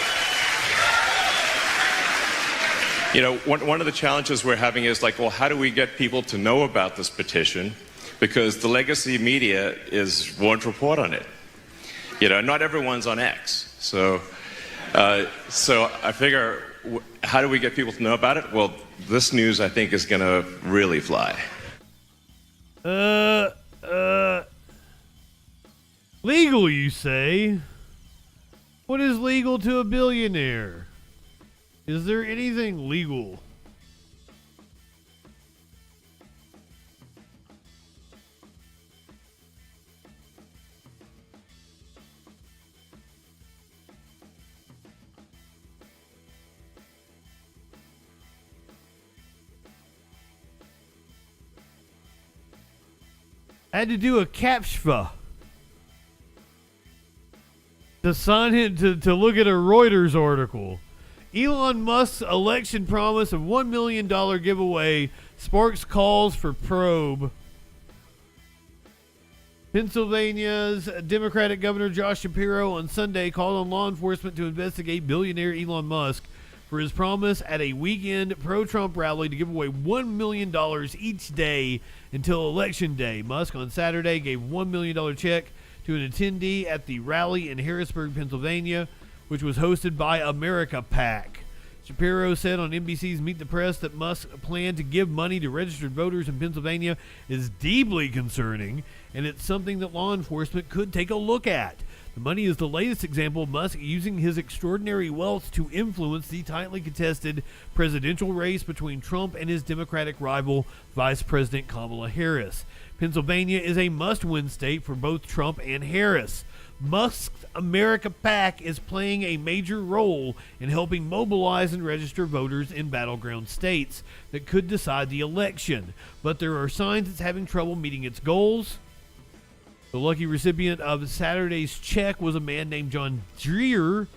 you know, one of the challenges we're having is like, well, how do we get people to know about this petition? Because the legacy media won't report on it. You know, not everyone's on X. So I figure, how do we get people to know about it? Well, this news, I think, is going to really fly. Legal, you say? What is legal to a billionaire? Is there anything legal? I had to do a CAPTCHA to sign in to look at a Reuters article. Elon Musk's election promise of $1 million giveaway sparks calls for probe. Pennsylvania's Democratic Governor Josh Shapiro on Sunday called on law enforcement to investigate billionaire Elon Musk for his promise at a weekend pro-Trump rally to give away $1 million each day until Election Day. Musk on Saturday gave a $1 million check to an attendee at the rally in Harrisburg, Pennsylvania, which was hosted by America PAC. Shapiro said on NBC's Meet the Press that Musk's plan to give money to registered voters in Pennsylvania is deeply concerning, and it's something that law enforcement could take a look at. The money is the latest example of Musk using his extraordinary wealth to influence the tightly contested presidential race between Trump and his Democratic rival, Vice President Kamala Harris. Pennsylvania is a must-win state for both Trump and Harris. Musk's America PAC is playing a major role in helping mobilize and register voters in battleground states that could decide the election, but there are signs it's having trouble meeting its goals. The lucky recipient of Saturday's check was a man named John Dreer.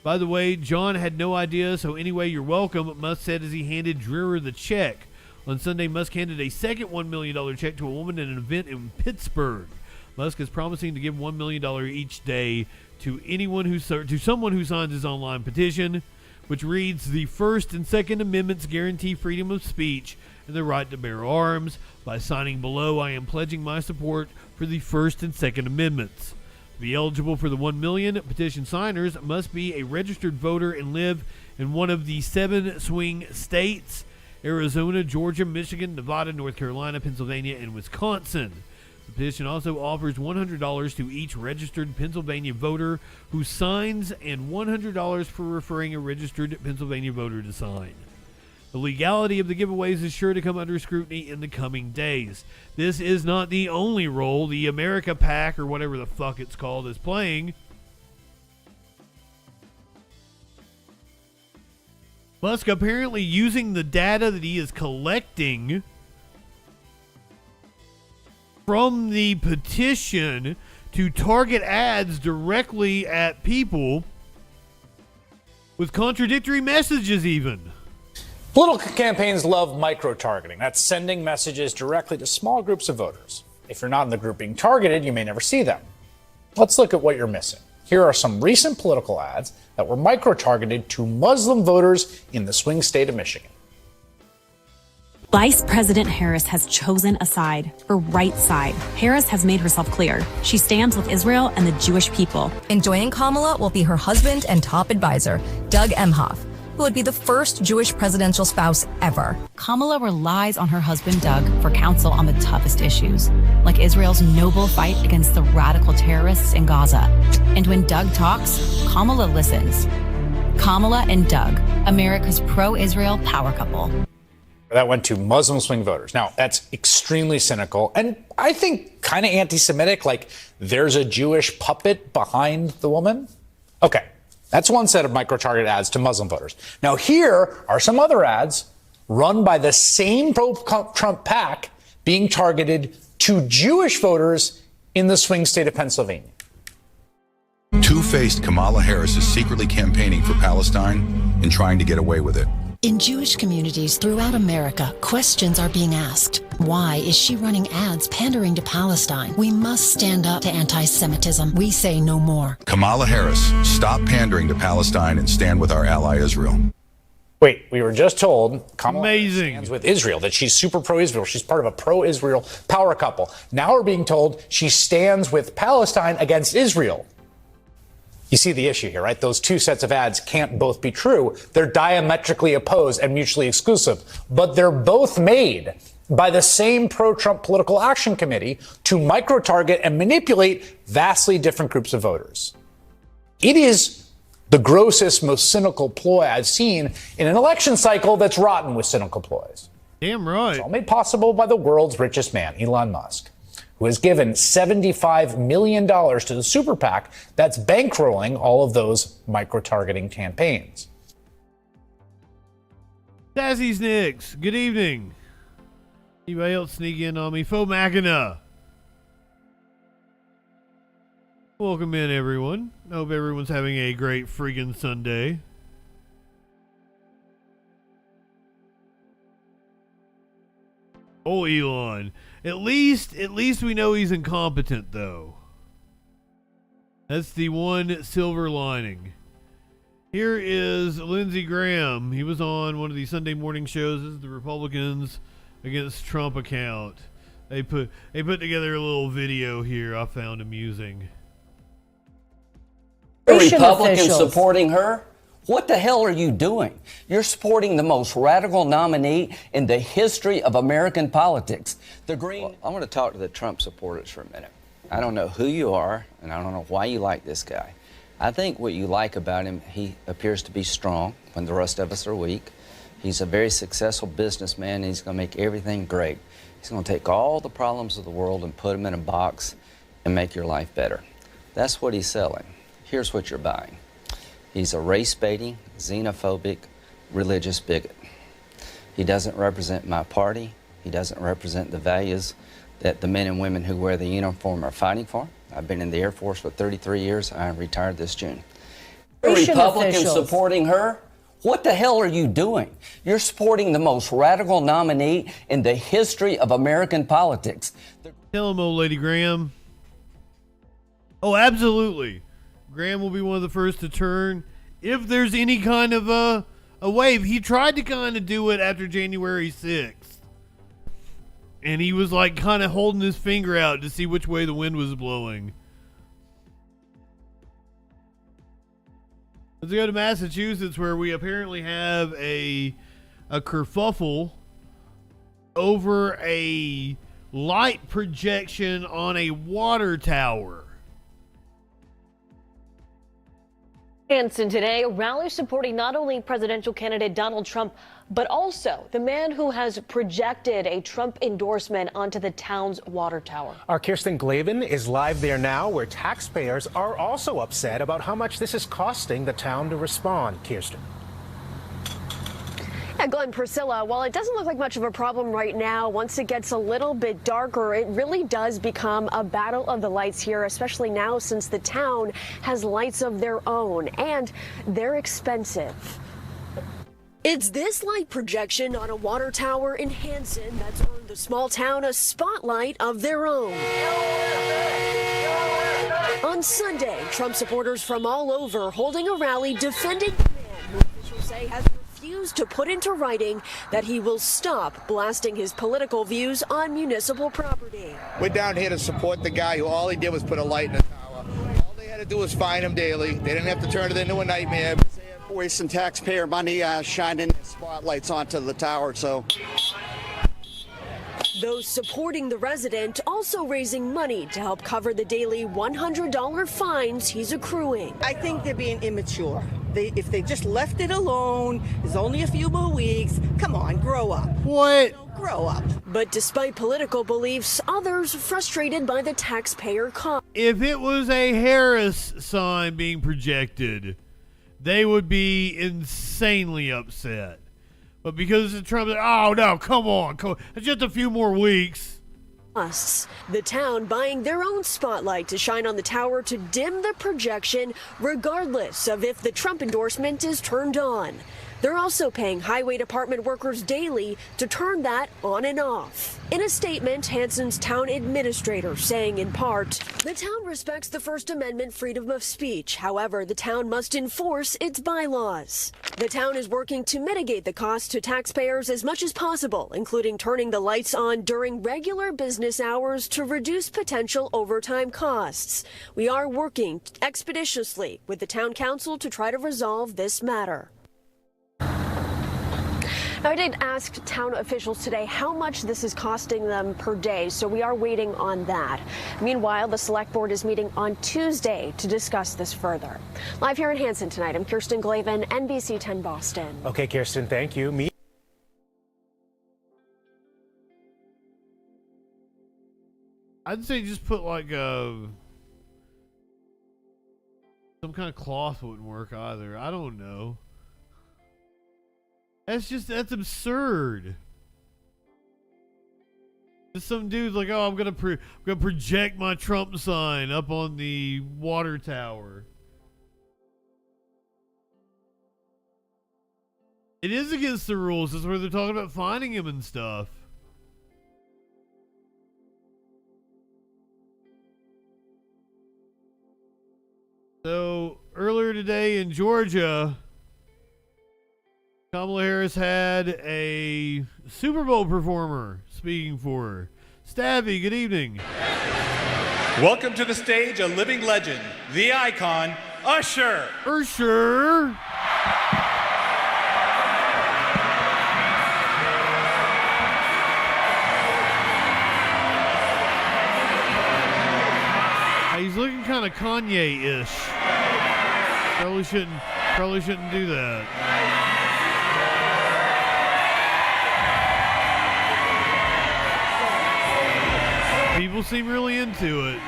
By the way, John had no idea, so anyway, you're welcome, Musk said as he handed Dreer the check. On Sunday, Musk handed a second $1 million check to a woman at an event in Pittsburgh. Musk is promising to give $1 million each day to someone who signs his online petition, which reads, "The First and Second Amendments guarantee freedom of speech and the right to bear arms. By signing below, I am pledging my support for the First and Second Amendments." To be eligible for the $1 million, petition signers must be a registered voter and live in one of the 7 swing states: Arizona, Georgia, Michigan, Nevada, North Carolina, Pennsylvania, and Wisconsin. The petition also offers $100 to each registered Pennsylvania voter who signs and $100 for referring a registered Pennsylvania voter to sign. The legality of the giveaways is sure to come under scrutiny in the coming days. This is not the only role the America PAC, or whatever the fuck it's called, is playing. Musk apparently using the data that he is collecting from the petition to target ads directly at people with contradictory messages even. Political campaigns love micro-targeting. That's sending messages directly to small groups of voters. If you're not in the group being targeted, you may never see them. Let's look at what you're missing. Here are some recent political ads that were micro-targeted to Muslim voters in the swing state of Michigan. Vice President Harris has chosen a side, her right side. Harris has made herself clear. She stands with Israel and the Jewish people. And joining Kamala will be her husband and top advisor, Doug Emhoff, who would be the first Jewish presidential spouse ever. Kamala relies on her husband, Doug, for counsel on the toughest issues, like Israel's noble fight against the radical terrorists in Gaza. And when Doug talks, Kamala listens. Kamala and Doug, America's pro-Israel power couple. That went to Muslim swing voters. Now, that's extremely cynical and I think kind of anti-Semitic, like there's a Jewish puppet behind the woman. Okay, that's one set of micro-targeted ads to Muslim voters. Now, here are some other ads run by the same pro-Trump PAC being targeted to Jewish voters in the swing state of Pennsylvania. Two-faced Kamala Harris is secretly campaigning for Palestine and trying to get away with it. In Jewish communities throughout America, questions are being asked. Why is she running ads pandering to Palestine? We must stand up to anti-Semitism. We say no more. Kamala Harris, stop pandering to Palestine and stand with our ally Israel. Wait, we were just told Kamala stands with Israel, that she's super pro-Israel. She's part of a pro-Israel power couple. Now we're being told she stands with Palestine against Israel. You see the issue here, right? Those two sets of ads can't both be true. They're diametrically opposed and mutually exclusive, but they're both made by the same pro-Trump political action committee to micro-target and manipulate vastly different groups of voters. It is the grossest, most cynical ploy I've seen in an election cycle that's rotten with cynical ploys. Damn right. It's all made possible by the world's richest man, Elon Musk, who has given $75 million to the super PAC that's bankrolling all of those micro-targeting campaigns. Dazzy's Nicks, good evening. Anybody else sneak in on me? Faux Machina. Welcome in, everyone. Hope everyone's having a great freaking Sunday. Oh, Elon. At least we know he's incompetent, though. That's the one silver lining. Here is Lindsey Graham. He was on one of the Sunday morning shows. This is the Republicans Against Trump account. They put together a little video here I found amusing. Republicans supporting her? What the hell are you doing? You're supporting the most radical nominee in the history of American politics. The Green. Well, I want to talk to the Trump supporters for a minute. I don't know who you are, and I don't know why you like this guy. I think what you like about him, he appears to be strong when the rest of us are weak. He's a very successful businessman, and he's going to make everything great. He's going to take all the problems of the world and put them in a box and make your life better. That's what he's selling. Here's what you're buying. He's a race-baiting, xenophobic, religious bigot. He doesn't represent my party. He doesn't represent the values that the men and women who wear the uniform are fighting for. I've been in the Air Force for 33 years. I retired this June. Republicans supporting her? What the hell are you doing? You're supporting the most radical nominee in the history of American politics. Tell him, old lady Graham. Oh, absolutely. Graham will be one of the first to turn if there's any kind of a wave. He tried to kind of do it after January 6th. And he was like kind of holding his finger out to see which way the wind was blowing. Let's go to Massachusetts, where we apparently have a kerfuffle over a light projection on a water tower. Hanson today, a rally supporting not only presidential candidate Donald Trump, but also the man who has projected a Trump endorsement onto the town's water tower. Our Kirsten Glavin is live there now, where taxpayers are also upset about how much this is costing the town to respond. Kirsten. Yeah, Glenn, Priscilla, while it doesn't look like much of a problem right now, once it gets a little bit darker, it really does become a battle of the lights here, especially now since the town has lights of their own, and they're expensive. It's this light projection on a water tower in Hanson that's earned the small town a spotlight of their own. On Sunday, Trump supporters from all over holding a rally defending the man who officials say has refused refused to put into writing that he will stop blasting his political views on municipal property. We're down here to support the guy who all he did was put a light in the tower. All they had to do was fine him daily. They didn't have to turn it into a nightmare. Wasting taxpayer money shining spotlights onto the tower, so. Those supporting the resident also raising money to help cover the daily $100 fines he's accruing. I think they're being immature. If they just left it alone, there's only a few more weeks. Come on, grow up. What? Grow up. But despite political beliefs, others frustrated by the taxpayer cost. If it was a Harris sign being projected, they would be insanely upset. But because of Trump, oh no, come on. It's just a few more weeks. The town buying their own spotlight to shine on the tower to dim the projection, regardless of if the Trump endorsement is turned on. They're also paying highway department workers daily to turn that on and off. In a statement, Hanson's town administrator saying in part, the town respects the First Amendment freedom of speech. However, the town must enforce its bylaws. The town is working to mitigate the cost to taxpayers as much as possible, including turning the lights on during regular business hours to reduce potential overtime costs. We are working expeditiously with the town council to try to resolve this matter. I did ask town officials today how much this is costing them per day, so we are waiting on that. Meanwhile, the select board is meeting on Tuesday to discuss this further. Live here in Hanson tonight, I'm Kirsten Glavin, NBC 10 Boston. Okay, Kirsten, thank you. I'd say just put like some kind of cloth wouldn't work either. I don't know. That's absurd. Just some dude's like, oh, I'm gonna project my Trump sign up on the water tower. It is against the rules. That's where they're talking about fining him and stuff. So earlier today in Georgia, Kamala Harris had a Super Bowl performer speaking for her. Stabby, good evening. Welcome to the stage, a living legend, the icon, Usher. Usher. He's looking kind of Kanye-ish. Probably shouldn't do that. People seem really into it.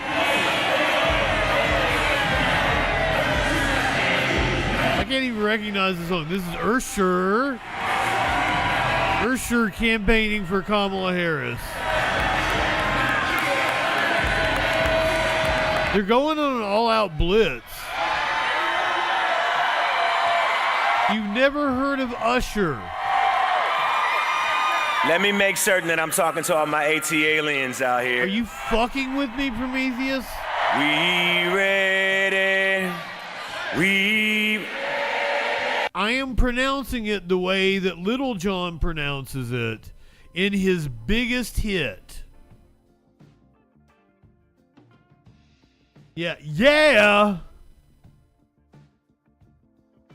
I can't even recognize the song. This is Usher. Usher campaigning for Kamala Harris. They're going on an all-out blitz. You've never heard of Usher. Let me make certain that I'm talking to all my AT aliens out here. Are you fucking with me, Prometheus? We ready. I am pronouncing it the way that Little John pronounces it in his biggest hit. Yeah.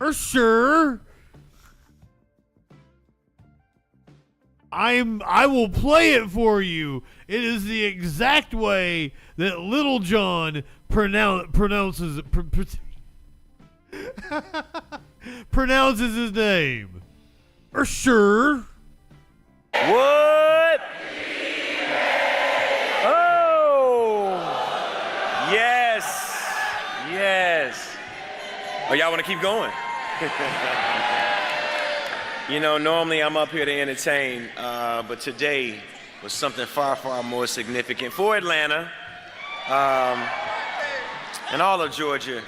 Usher. I will play it for you. It is the exact way that Little John pronounces his name. Usher. What? Oh. Yes. Oh, y'all want to keep going? You know, normally I'm up here to entertain, but today was something far, far more significant for Atlanta and all of Georgia.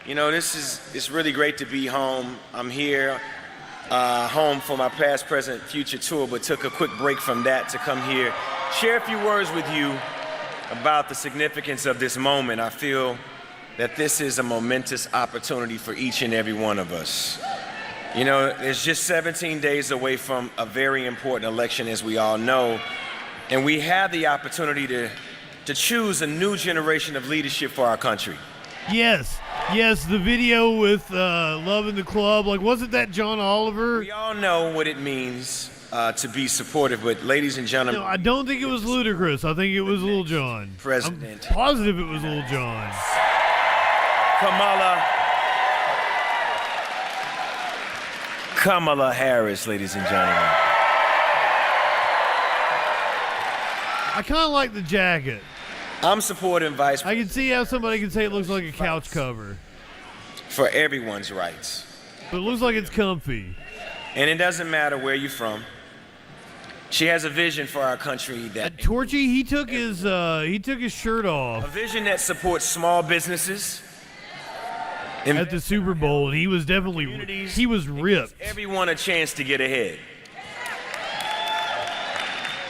You know, it's really great to be home. I'm here, home for my past, present, future tour, but took a quick break from that to come here, share a few words with you about the significance of this moment. I feel that this is a momentous opportunity for each and every one of us. You know, it's just 17 days away from a very important election, as we all know, and we have the opportunity to choose a new generation of leadership for our country. Yes, the video with Love in the Club, like, wasn't that John Oliver? We all know what it means to be supportive, but ladies and gentlemen... No, I don't think it was Ludacris. I think it was Lil Jon. President. I'm positive it was Lil Jon. Kamala Harris, ladies and gentlemen. I kind of like the jacket. I'm supporting Vice I can see how somebody can say it looks like a couch cover. For everyone's rights. But it looks like it's comfy. And it doesn't matter where you're from. She has a vision for our country that... Torchy, he took his shirt off. A vision that supports small businesses. At the Super Bowl, and he was ripped. Everyone a chance to get ahead.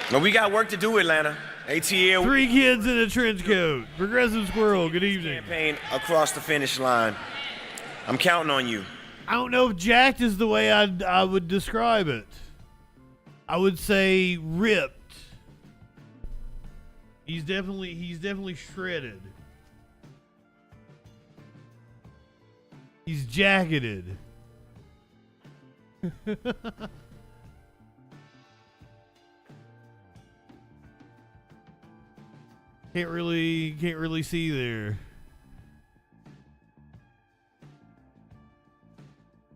But we got work to do, Atlanta. ATL. 3 kids in a trench coat. Progressive Squirrel, good evening. Campaign across the finish line. I'm counting on you. I don't know if jacked is the way I would describe it. I would say ripped. He's definitely shredded. He's jacketed. Can't really see there.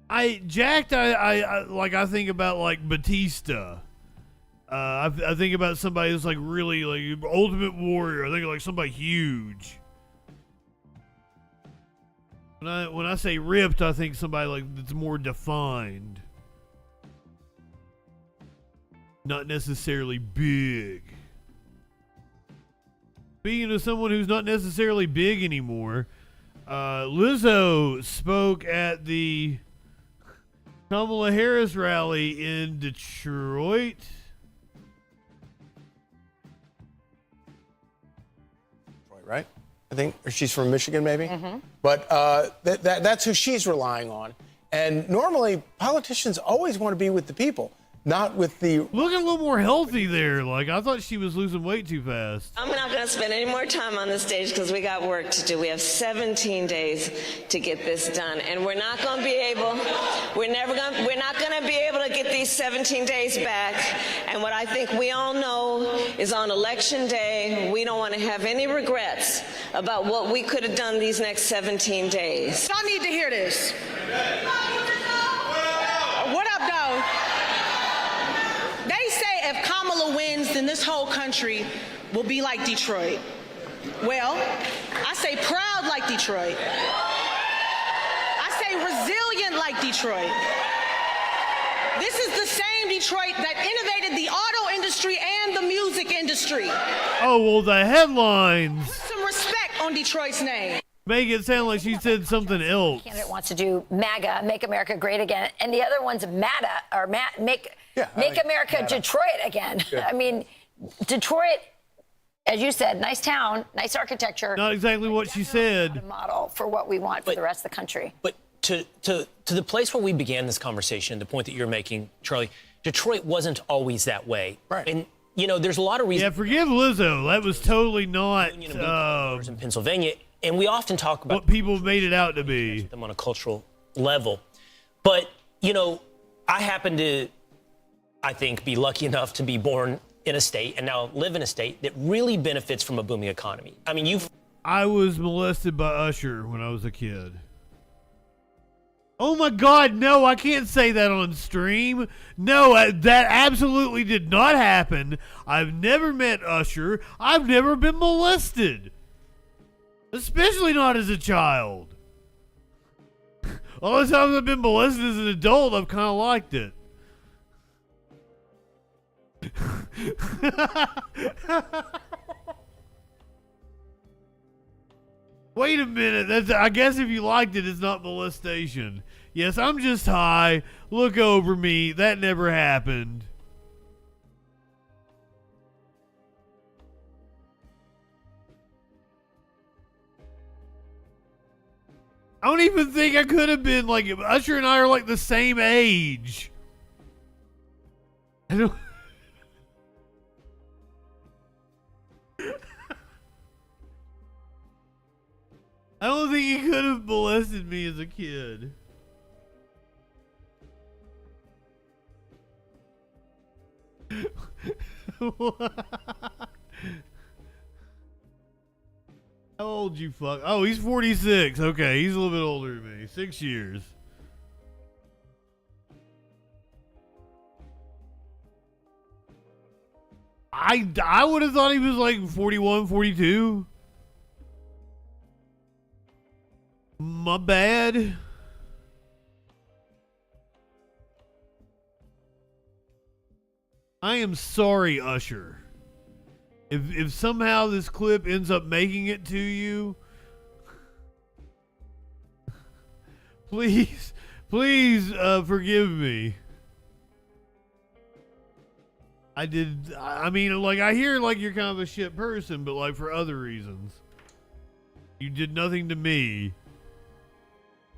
I think about like Batista. I think about somebody that's like really like Ultimate Warrior. I think of like somebody huge. When I say ripped, I think somebody like that's more defined. Not necessarily big. Speaking of someone who's not necessarily big anymore, Lizzo spoke at the Kamala Harris rally in Detroit. Right? I think, or she's from Michigan, maybe. Mm-hmm. But that's who she's relying on. And normally, politicians always want to be with the people, not with the... Looking a little more healthy there. Like, I thought she was losing weight too fast. I'm not going to spend any more time on the stage because we got work to do. We have 17 days to get this done, and we're not going to be able. We're not going to be able to get these 17 days back. And what I think we all know is on Election Day, we don't want to have any regrets about what we could have done these next 17 days. I need to hear this. What up, though? They say if Kamala wins, then this whole country will be like Detroit. Well, I say proud like Detroit. I say resilient like Detroit. This is the same Detroit that innovated the auto industry and the music industry. Oh, well, the headlines. Put some respect on Detroit's name. Make it sound like she said something else. Candidate wants to do MAGA, Make America Great Again, and the other one's MATA, or Make America MATA. Detroit again. Yeah. I mean, Detroit, as you said, nice town, nice architecture. Not exactly what she said. A model for what we want for the rest of the country. But to the place where we began this conversation, the point that you're making, Charlie, Detroit wasn't always that way. Right. And, you know, there's a lot of reasons. Yeah, forgive Lizzo. That was totally not in Pennsylvania. And we often talk about what people made it out to be. Them on a cultural level. But, you know, I happen to, I think, be lucky enough to be born in a state and now live in a state that really benefits from a booming economy. I mean, I was molested by Usher when I was a kid. Oh my God, no, I can't say that on stream. No, that absolutely did not happen. I've never met Usher. I've never been molested. Especially not as a child. All the times I've been molested as an adult, I've kind of liked it. Wait a minute. I guess if you liked it, it's not molestation. Yes, I'm just high. Look over me. That never happened. I don't even think I could have been like Usher and I are like the same age. I don't. I don't think he could have molested me as a kid. How old you fuck? Oh, he's 46. Okay, he's a little bit older than me. 6 years. I would have thought he was like 41, 42. My bad. I am sorry, Usher. If somehow this clip ends up making it to you, please forgive me. I mean, like, I hear like you're kind of a shit person, but like for other reasons. You did nothing to me.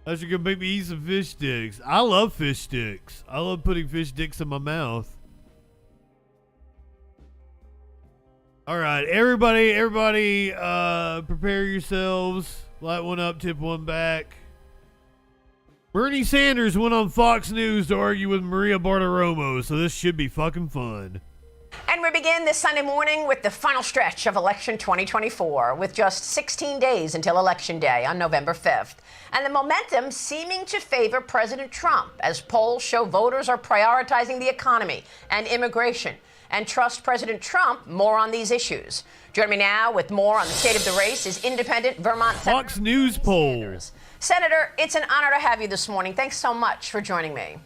Usher gonna make me eat some fish sticks. I love fish sticks. I love putting fish sticks in my mouth. All right, everybody, prepare yourselves. Light one up, tip one back. Bernie Sanders went on Fox News to argue with Maria Bartiromo, so this should be fucking fun. And we begin this Sunday morning with the final stretch of election 2024, with just 16 days until Election Day on November 5th. And the momentum seeming to favor President Trump, as polls show voters are prioritizing the economy and immigration and trust President Trump more on these issues. Joining me now with more on the state of the race is independent Vermont Senator Fox News poll. Senator, it's an honor to have you this morning. Thanks so much for joining me.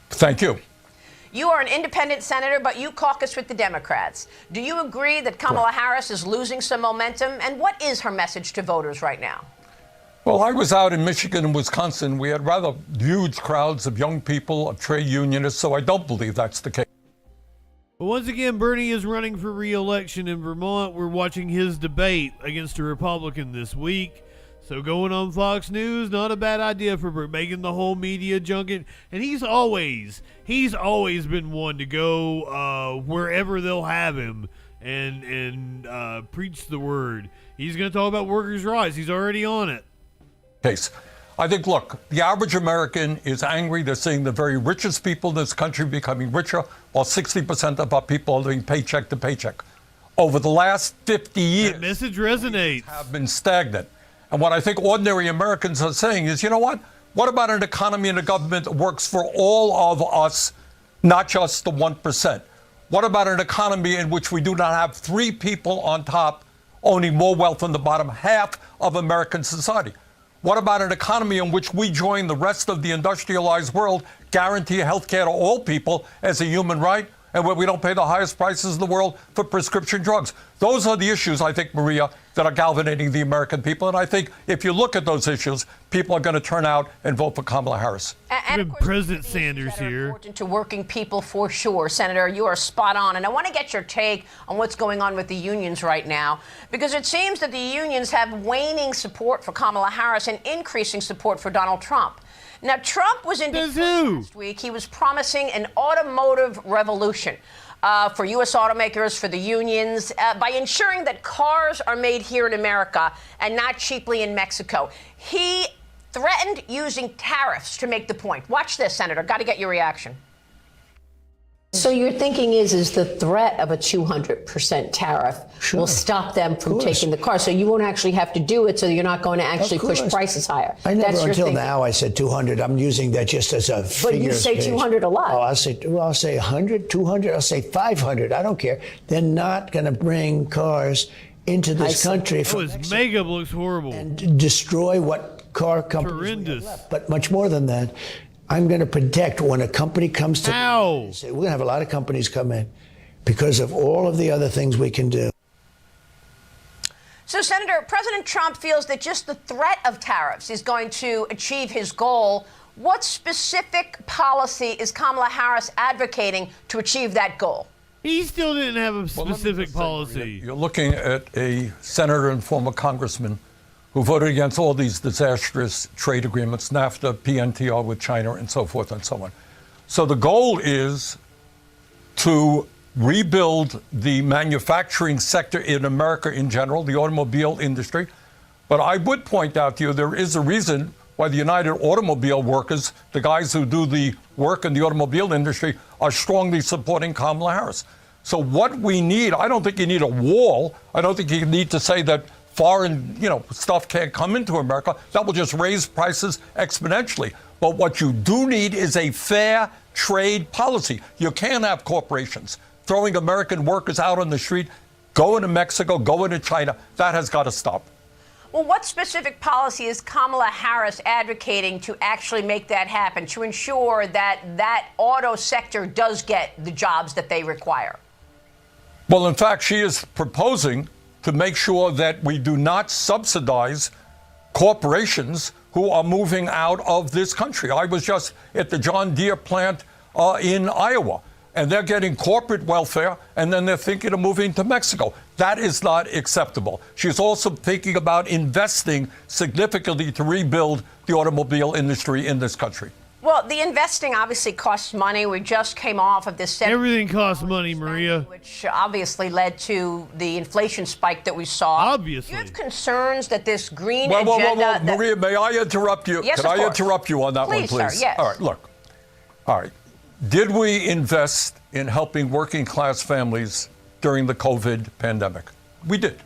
Thank you. You are an independent senator, but you caucus with the Democrats. Do you agree that Kamala Harris is losing some momentum? And what is her message to voters right now? Well, I was out in Michigan and Wisconsin. We had rather huge crowds of young people, of trade unionists, so I don't believe that's the case. But once again, Bernie is running for re-election in Vermont. We're watching his debate against a Republican this week. So going on Fox News, not a bad idea for making the whole media junket. And he's always been one to go wherever they'll have him and preach the word. He's going to talk about workers' rights. He's already on it. Case. I think, look, the average American is angry. They're seeing the very richest people in this country becoming richer, while 60% of our people are living paycheck to paycheck. Over the last 50 years, that message resonates. Have been stagnant. And what I think ordinary Americans are saying is, you know what? What about an economy and a government that works for all of us, not just the 1%? What about an economy in which we do not have three people on top owning more wealth than the bottom half of American society? What about an economy in which we join the rest of the industrialized world, guarantee health care to all people as a human right, and where we don't pay the highest prices in the world for prescription drugs? Those are the issues, I think, Maria, that are galvanizing the American people. And I think if you look at those issues, people are going to turn out and vote for Kamala Harris. And of course, President Sanders here. Important to working people for sure. Senator, you are spot on. And I want to get your take on what's going on with the unions right now, because it seems that the unions have waning support for Kamala Harris and increasing support for Donald Trump. Now, Trump was in Detroit last week. He was promising an automotive revolution for U.S. automakers, for the unions, by ensuring that cars are made here in America and not cheaply in Mexico. He threatened using tariffs to make the point. Watch this, Senator. Got to get your reaction. So your thinking is the threat of a 200% tariff will stop them from taking the car. So you won't actually have to do it, so you're not going to actually push prices higher. I never That's your until thinking. now I said 200. I'm using that just as a But you say 200 a lot. Oh, I'll say 100, 200, I'll say 500. I don't care. They're not going to bring cars into this country from his makeup looks horrible and destroy what car companies horrendous. We have left. But much more than that, I'm going to protect when a company comes to we're going to have a lot of companies come in because of all of the other things we can do. So, Senator, President Trump feels that just the threat of tariffs is going to achieve his goal. What specific policy is Kamala Harris advocating to achieve that goal? He still didn't have a specific policy. You're looking at a senator and former congressman who voted against all these disastrous trade agreements, NAFTA, PNTR with China, and so forth and so on. So the goal is to rebuild the manufacturing sector in America in general, the automobile industry. But I would point out to you, there is a reason why the United Automobile Workers, the guys who do the work in the automobile industry, are strongly supporting Kamala Harris. So what we need, I don't think you need a wall. I don't think you need to say that foreign, stuff can't come into America. That will just raise prices exponentially. But what you do need is a fair trade policy. You can't have corporations throwing American workers out on the street, going to Mexico, going to China. That has got to stop. Well, what specific policy is Kamala Harris advocating to actually make that happen, to ensure that that auto sector does get the jobs that they require? Well, in fact, she is proposing to make sure that we do not subsidize corporations who are moving out of this country. I was just at the John Deere plant in Iowa, and they're getting corporate welfare, and then they're thinking of moving to Mexico. That is not acceptable. She's also thinking about investing significantly to rebuild the automobile industry in this country. Well, the investing obviously costs money. We just came off of this. Everything costs money, Maria. Which obviously led to the inflation spike that we saw. Obviously. You have concerns that this green agenda... Well, Maria, may I interrupt you? Yes, Can I interrupt you on that one, please? Sir, yes. All right, look. All right. Did we invest in helping working class families during the COVID pandemic? We did.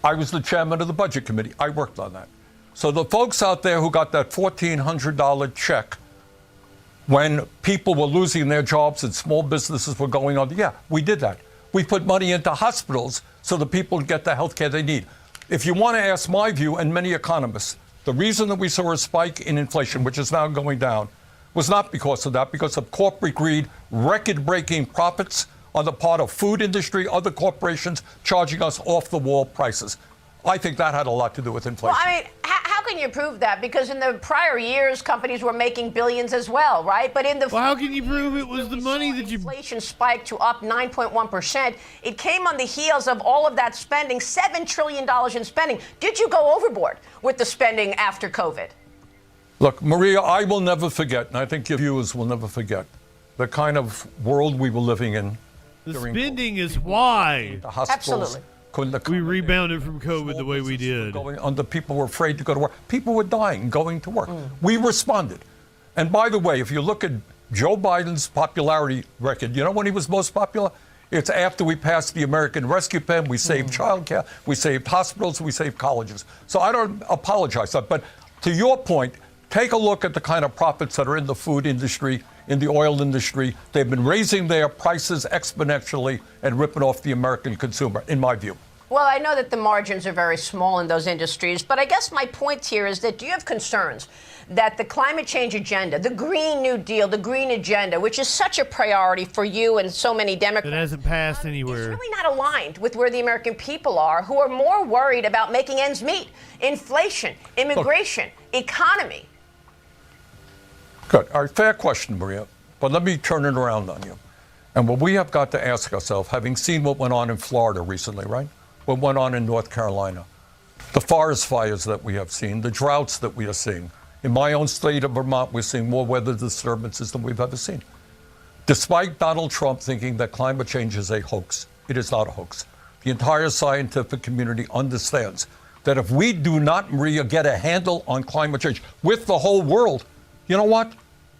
I was the chairman of the budget committee. I worked on that. So the folks out there who got that $1,400 check when people were losing their jobs and small businesses were going under, yeah, we did that. We put money into hospitals so that people get the health care they need. If you want to ask my view, and many economists, the reason that we saw a spike in inflation, which is now going down, was not because of that, because of corporate greed, record-breaking profits on the part of food industry, other corporations charging us off-the-wall prices. I think that had a lot to do with inflation. Well, I mean, how can you prove that? Because in the prior years, companies were making billions as well, right? But in the how can you prove it was the money that you... Inflation spiked to up 9.1%. It came on the heels of all of that spending, $7 trillion in spending. Did you go overboard with the spending after COVID? Look, Maria, I will never forget, and I think your viewers will never forget, the kind of world we were living in. The spending is why. The hospitals. Absolutely. We rebounded from COVID the way we did. Going under, people were afraid to go to work. People were dying going to work. We responded. And by the way, if you look at Joe Biden's popularity record, you know when he was most popular? It's after we passed the American Rescue Plan. We saved childcare. We saved hospitals. We saved colleges. So I don't apologize. But to your point, take a look at the kind of profits that are in the food industry, in the oil industry. They've been raising their prices exponentially and ripping off the American consumer, in my view. Well, I know that the margins are very small in those industries, but I guess my point here is that do you have concerns that the climate change agenda, the Green New Deal, the green agenda, which is such a priority for you and so many Democrats, it hasn't passed anywhere. It's really not aligned with where the American people are, who are more worried about making ends meet, inflation, immigration, economy. Good. All right, fair question, Maria. But let me turn it around on you. And what we have got to ask ourselves, having seen what went on in Florida recently, right? What went on in North Carolina, the forest fires that we have seen, the droughts that we are seeing. In my own state of Vermont, we're seeing more weather disturbances than we've ever seen. Despite Donald Trump thinking that climate change is a hoax, it is not a hoax. The entire scientific community understands that if we do not, Maria, get a handle on climate change with the whole world, you know what?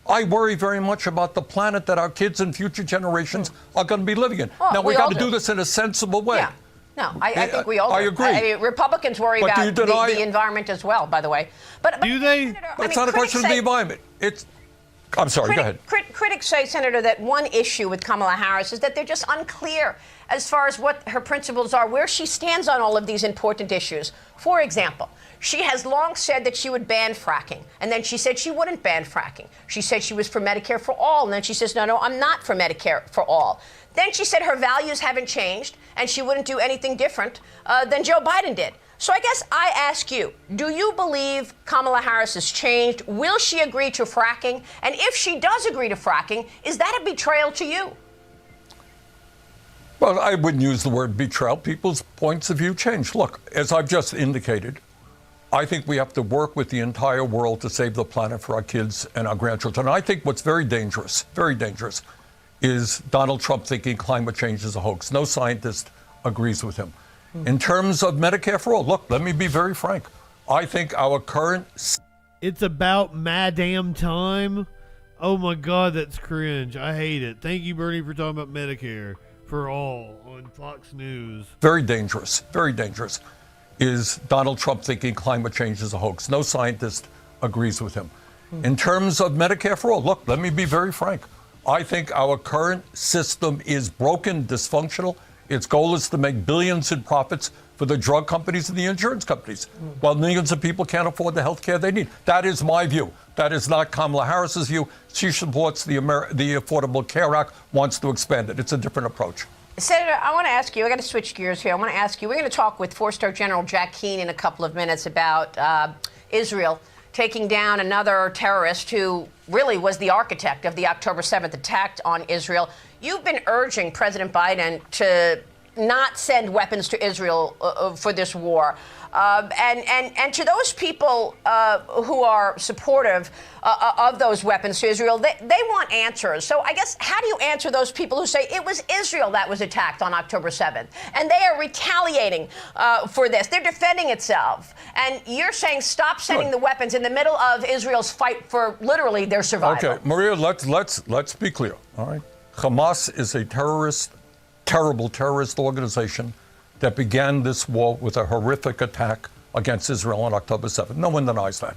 I worry very much about the planet that our kids and future generations are going to be living in. Well, now, we got to do this in a sensible way. Yeah. No, I think we all do. I agree. I mean, Republicans worry But about the environment as well, by the way. But do they? Senator, It's not a question of the environment. I'm sorry, go ahead. Critics say, Senator, that one issue with Kamala Harris is that they're just unclear as far as what her principles are, where she stands on all of these important issues. For example, she has long said that she would ban fracking, and then she said she wouldn't ban fracking. She said she was for Medicare for all, and then she says, no, I'm not for Medicare for all. Then she said her values haven't changed, and she wouldn't do anything different than Joe Biden did. So I guess I ask you, do you believe Kamala Harris has changed? Will she agree to fracking? And if she does agree to fracking, is that a betrayal to you? Well, I wouldn't use the word betrayal. People's points of view change. Look, as I've just indicated, I think we have to work with the entire world to save the planet for our kids and our grandchildren. And I think what's very dangerous, is Donald Trump thinking climate change is a hoax. No scientist agrees with him. In terms of Medicare for all, look, let me be very frank. I think our current... It's about my damn time. Oh my God, that's cringe. I hate it. Thank you, Bernie, for talking about Medicare for all on Fox News. Very dangerous, is Donald Trump thinking climate change is a hoax. No scientist agrees with him. In terms of Medicare for all, look, let me be very frank. I think our current system is broken, dysfunctional. Its goal is to make billions in profits for the drug companies and the insurance companies, while millions of people can't afford the health care they need. That is my view. That is not Kamala Harris's view. She supports the Affordable Care Act, wants to expand it. It's a different approach. Senator, I want to ask you, I got to switch gears here. I want to ask you, we're going to talk with four-star General Jack Keane in a couple of minutes about Israel taking down another terrorist who really was the architect of the October 7th attack on Israel. You've been urging President Biden to not send weapons to Israel for this war. And to those people who are supportive of those weapons to Israel, they want answers. So I guess, how do you answer those people who say it was Israel that was attacked on October 7th? And they are retaliating for this. They're defending itself. And you're saying stop sending the weapons in the middle of Israel's fight for literally their survival. Okay, Maria, let's be clear, all right? Hamas is a terrible terrorist organization that began this war with a horrific attack against Israel on October 7th. No one denies that.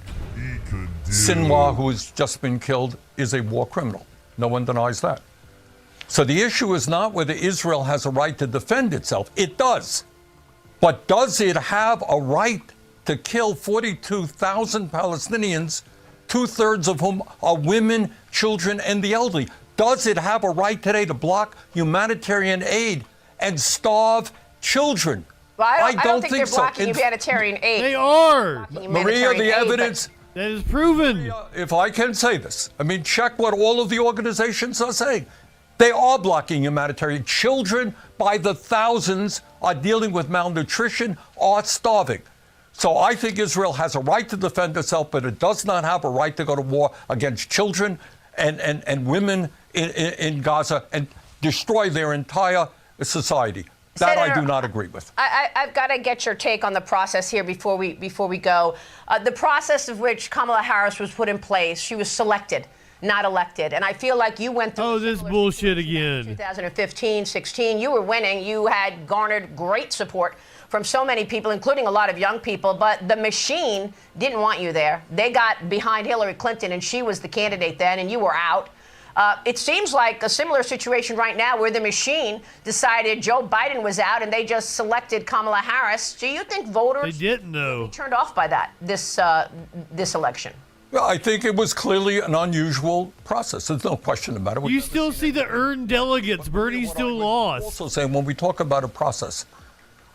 Sinwar, who has just been killed, is a war criminal. No one denies that. So the issue is not whether Israel has a right to defend itself. It does. But does it have a right to kill 42,000 Palestinians, 2/3 of whom are women, children, and the elderly? Does it have a right today to block humanitarian aid and starve children? Well, I don't think they're blocking humanitarian aid. They are. Maria, the evidence... That is proven. Maria, if I can say this, I mean, check what all of the organizations are saying. They are blocking humanitarian. Children by the thousands are dealing with malnutrition, are starving. So I think Israel has a right to defend itself, but it does not have a right to go to war against children and women in Gaza and destroy their entire society. That Senator, I do not agree with. I've got to get your take on the process here before we go. The process of which Kamala Harris was put in place, she was selected, not elected. And I feel like you went through... Oh, this bullshit again. 2015, 16, you were winning. You had garnered great support from so many people, including a lot of young people. But the machine didn't want you there. They got behind Hillary Clinton, and she was the candidate then, and you were out. It seems like a similar situation right now where the machine decided Joe Biden was out and they just selected Kamala Harris. Do you think voters will be turned off by that, this election? Well, I think it was clearly an unusual process. There's no question about it. You still see the earned delegates. Bernie still lost. Also saying when we talk about a process,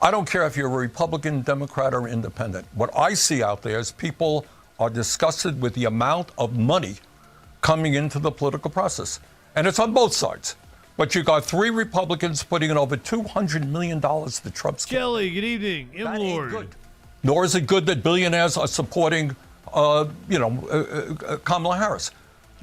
I don't care if you're a Republican, Democrat, or independent. What I see out there is people are disgusted with the amount of money coming into the political process. And it's on both sides. But you got 3 Republicans putting in over $200 million to Trump's... Kelly, good evening. M-Lord. Nor is it good that billionaires are supporting, Kamala Harris.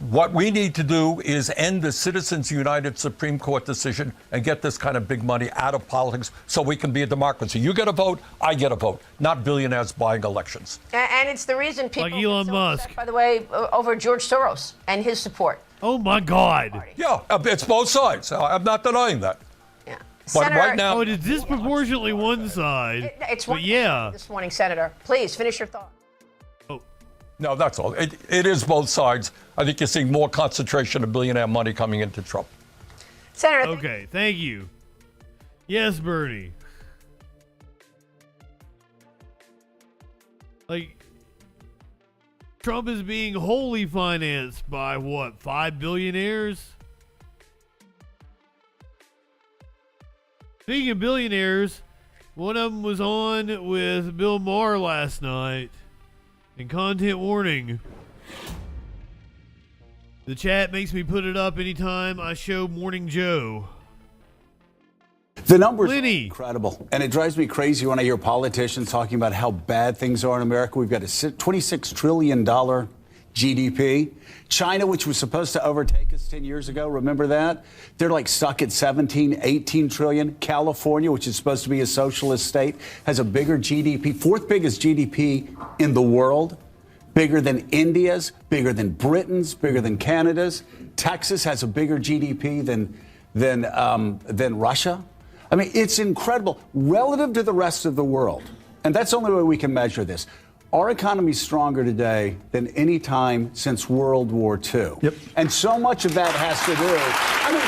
What we need to do is end the Citizens United Supreme Court decision and get this kind of big money out of politics so we can be a democracy. You get a vote, I get a vote, not billionaires buying elections. And it's the reason people... Like Elon Musk. Upset, by the way, over George Soros and his support. Oh, my God. Yeah, it's both sides. I'm not denying that. Yeah. But Senator, right now... Oh, it is disproportionately one side. It's but yeah. This morning, Senator. Please, finish your thought. No, that's all. It is both sides. I think you're seeing more concentration of billionaire money coming into Trump. Senator. Okay, thank you. Yes, Bernie. Like, Trump is being wholly financed by what, 5 billionaires? Speaking of billionaires, one of them was on with Bill Maher last night. And content warning. The chat makes me put it up anytime I show Morning Joe. The numbers are incredible, and it drives me crazy when I hear politicians talking about how bad things are in America. We've got a $26 trillion GDP. China, which was supposed to overtake us 10 years ago, remember that? They're like stuck at 17, 18 trillion. California, which is supposed to be a socialist state, has a bigger GDP, fourth biggest GDP in the world, bigger than India's, bigger than Britain's, bigger than Canada's. Texas has a bigger GDP than Russia. I mean, it's incredible relative to the rest of the world. And that's the only way we can measure this. Our economy is stronger today than any time since World War II. Yep. And so much of that has to do, I mean,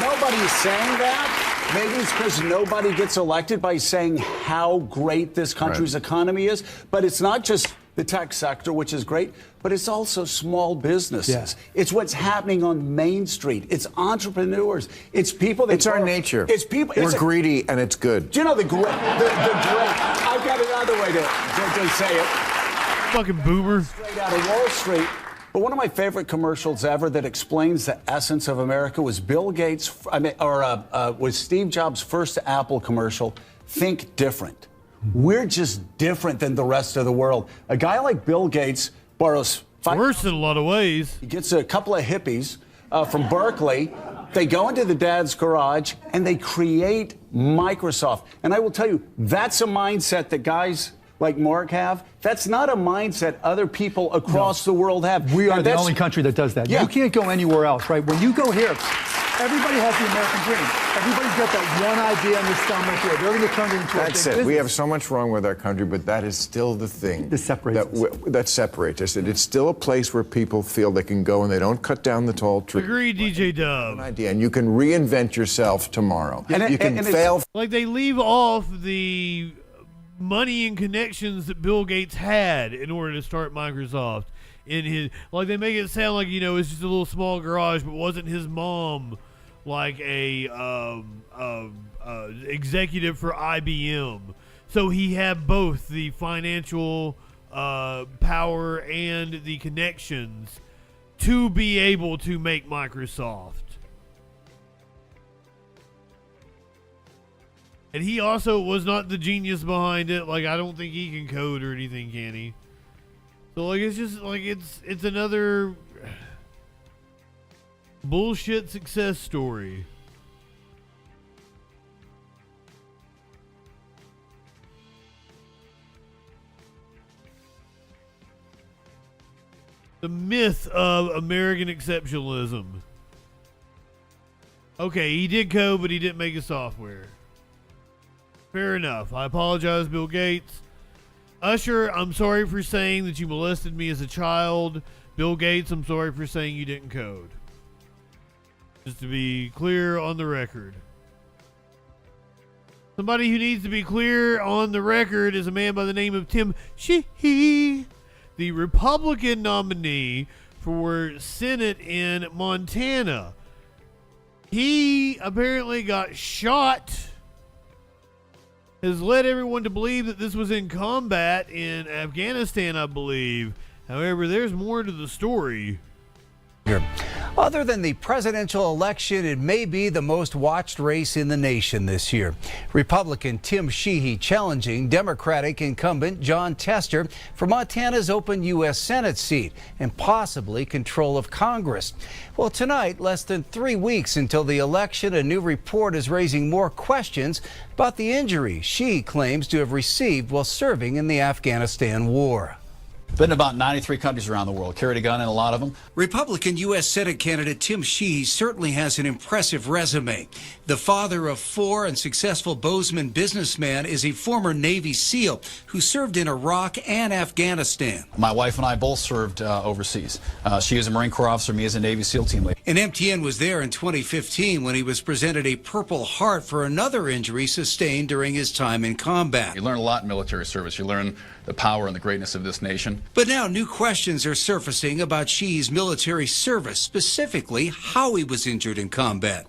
nobody is saying that. Maybe it's because nobody gets elected by saying how great this country's economy is. But it's not just the tech sector, which is great, but it's also small businesses. Yeah. It's what's happening on Main Street. It's entrepreneurs. It's people that... It's our nature. It's people... We're greedy, and it's good. Do you know the great... I've got another way to say it. Fucking boomer. Straight out of Wall Street. But one of my favorite commercials ever that explains the essence of America was Bill Gates, was Steve Jobs' first Apple commercial, Think Different. We're just different than the rest of the world. A guy like Bill Gates borrows... Worse in a lot of ways. He gets a couple of hippies from Berkeley. They go into the dad's garage and they create Microsoft. And I will tell you, that's a mindset that guys like Mark have. That's not a mindset other people across the world have. We are the only country that does that. Yeah. You can't go anywhere else, right? When you go here, everybody has the American dream. Everybody's got that one idea in their stomach here. They're going to turn it into a big business. We have so much wrong with our country, but that is still the thing that separates us. It's still a place where people feel they can go and they don't cut down the tall tree. Agree, DJ Dub. An idea, and you can reinvent yourself tomorrow. You can fail. Like they leave off the money and connections that Bill Gates had in order to start Microsoft. In his, like they make it sound like, you know, it's just a little small garage, but wasn't his mom like a executive for IBM? So he had both the financial power and the connections to be able to make Microsoft. And he also was not the genius behind it. Like, I don't think he can code or anything, can he? So, like, it's just, like, it's another bullshit success story. The myth of American exceptionalism. Okay, he did code, but he didn't make a software. Fair enough. I apologize, Bill Gates. Usher, I'm sorry for saying that you molested me as a child. Bill Gates, I'm sorry for saying you didn't code. Just to be clear on the record. Somebody who needs to be clear on the record is a man by the name of Tim Sheehy, the Republican nominee for Senate in Montana. He apparently got shot. Has led everyone to believe that this was in combat in Afghanistan, I believe. However, there's more to the story. Other than the presidential election, it may be the most watched race in the nation this year. Republican Tim Sheehy challenging Democratic incumbent John Tester for Montana's open U.S. Senate seat and possibly control of Congress. Well, tonight, less than 3 weeks until the election, a new report is raising more questions about the injury Sheehy claims to have received while serving in the Afghanistan war. Been in about 93 countries around the world, carried a gun in a lot of them. Republican U.S. Senate candidate Tim Sheehy certainly has an impressive resume. The father of 4 and successful Bozeman businessman is a former Navy SEAL who served in Iraq and Afghanistan. My wife and I both served overseas. She was a Marine Corps officer, me as a Navy SEAL team leader. And MTN was there in 2015 when he was presented a Purple Heart for another injury sustained during his time in combat. You learn a lot in military service. You learn the power and the greatness of this nation. But now new questions are surfacing about Xi's military service, specifically how he was injured in combat.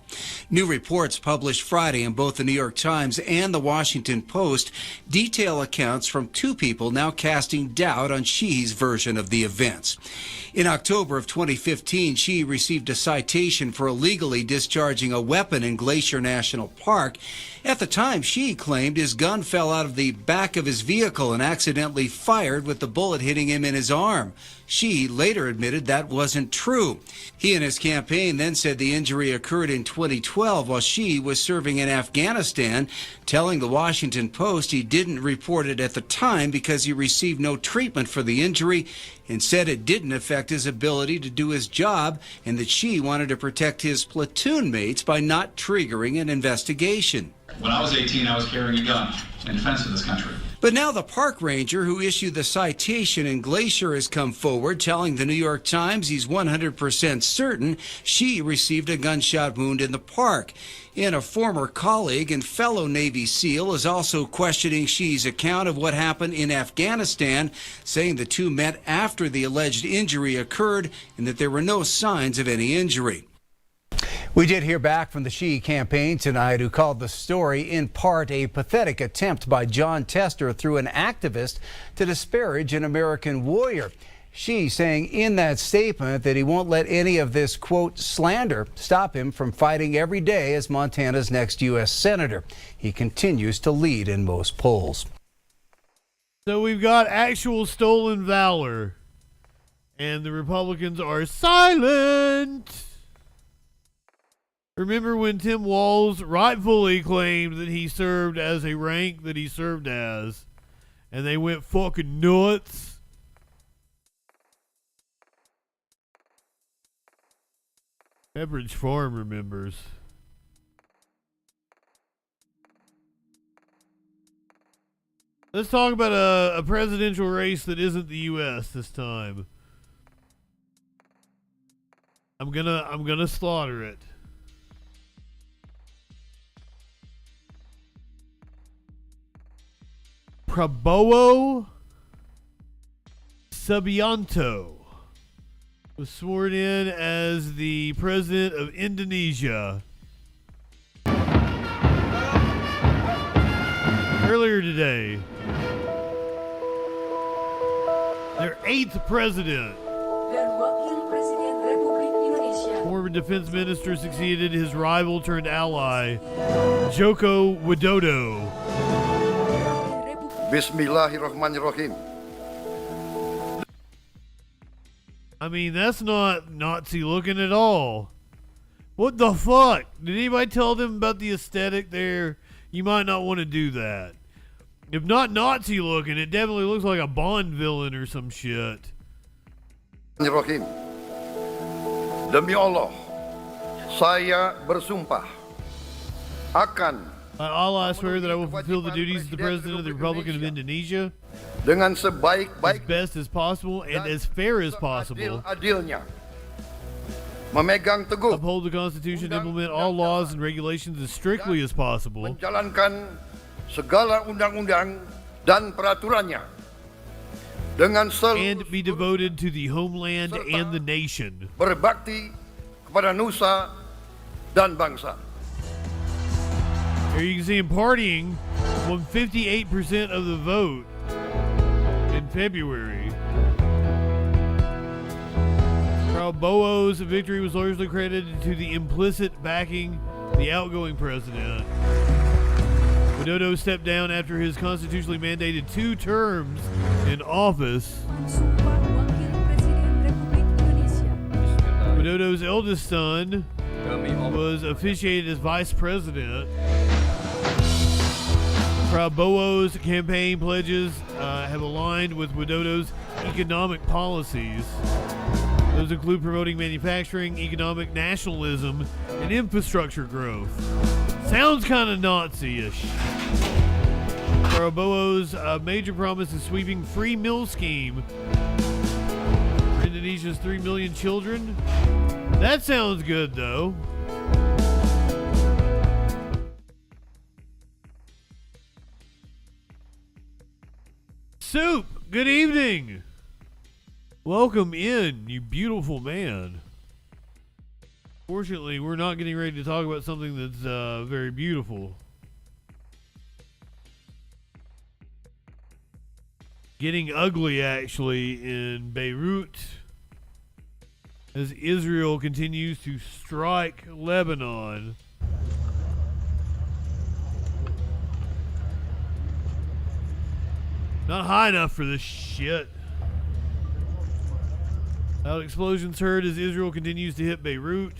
New reports published Friday in both the New York Times and the Washington Post detail accounts from two people now casting doubt on Xi's version of the events. In October of 2015, Xi received a citation for illegally discharging a weapon in Glacier National Park. At the time, Xi claimed his gun fell out of the back of his vehicle and accidentally fired with the bullet hitting him in his arm. Xi later admitted that wasn't true. He and his campaign then said the injury occurred in 2012 while Xi was serving in Afghanistan, telling the Washington Post he didn't report it at the time because he received no treatment for the injury and said it didn't affect his ability to do his job and that Xi wanted to protect his platoon mates by not triggering an investigation. When I was 18, I was carrying a gun in defense of this country. But now the park ranger who issued the citation in Glacier has come forward telling the New York Times he's 100% certain Xi received a gunshot wound in the park. And a former colleague and fellow Navy SEAL is also questioning Xi's account of what happened in Afghanistan, saying the two met after the alleged injury occurred and that there were no signs of any injury. We did hear back from the Xi campaign tonight, who called the story in part a pathetic attempt by Jon Tester through an activist to disparage an American warrior. Xi saying in that statement that he won't let any of this, quote, slander stop him from fighting every day as Montana's next U.S. Senator. He continues to lead in most polls. So we've got actual stolen valor, and the Republicans are silent. Remember when Tim Walz rightfully claimed that he served as a rank that he served as, and they went fucking nuts? Pepperidge Farm remembers. Let's talk about a presidential race that isn't the U.S. this time. I'm gonna slaughter it. Prabowo Subianto was sworn in as the president of Indonesia earlier today. Their 8th president. Former defense minister succeeded his rival turned ally, Joko Widodo. Bismillahirrahmanirrahim. I mean, that's not Nazi looking at all. What the fuck? Did anybody tell them about the aesthetic there? You might not want to do that. If not Nazi looking, it definitely looks like a Bond villain or some shit. Bismillahirrahmanirrahim. Demi Allah, saya bersumpah akan By Allah, I swear that I will fulfill the duties of the President of the Republic of Indonesia dengan as sebaik-baik best as possible and as fair as possible. adilnya. Memegang teguh Uphold the Constitution and implement all laws and regulations as strictly as possible. menjalankan segala undang-undang dan peraturannya dengan And be devoted to the homeland and the nation. berbakti kepada nusa dan bangsa. Here you can see him partying, won 58% of the vote in February. Prabowo's victory was largely credited to the implicit backing of the outgoing president. Widodo stepped down after his constitutionally mandated 2 terms in office. Widodo's eldest son was officiated as vice president. Prabowo's campaign pledges have aligned with Widodo's economic policies. Those include promoting manufacturing, economic nationalism, and infrastructure growth. Sounds kind of Nazi-ish. Prabowo's major promise is sweeping free meal scheme for Indonesia's 3 million children. That sounds good, though. Soup, good evening. Welcome in, you beautiful man. Fortunately, we're not getting ready to talk about something that's very beautiful. Getting ugly, actually, in Beirut as Israel continues to strike Lebanon. Not high enough for this shit. Loud explosions heard as Israel continues to hit Beirut.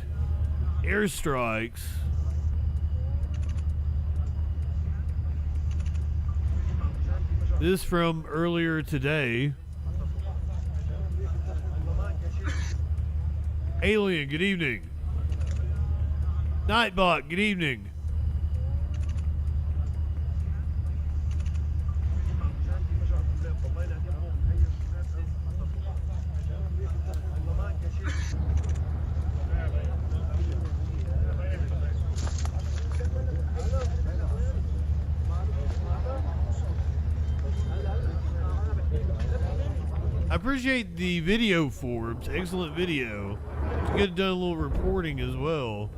Airstrikes. This from earlier today. Alien, good evening. Nightbot, good evening. I appreciate the video, Forbes. Excellent video. You could have done a little reporting as well.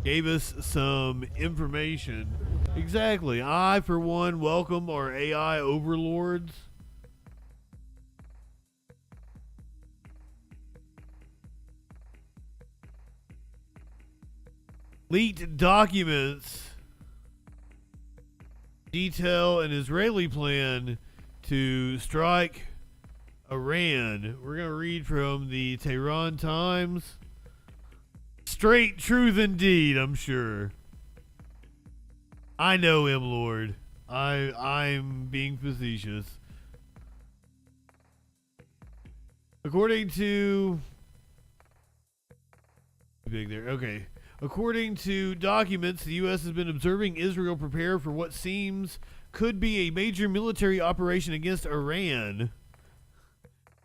Gave us some information. Exactly. I, for one, welcome our AI overlords. Leaked documents detail an Israeli plan to strike Iran. We're going to read from the Tehran Times. Straight truth indeed, I'm sure. I know him, Lord. I'm being facetious. According to... Big there. Okay. According to documents, the U.S. has been observing Israel prepare for what seems could be a major military operation against Iran.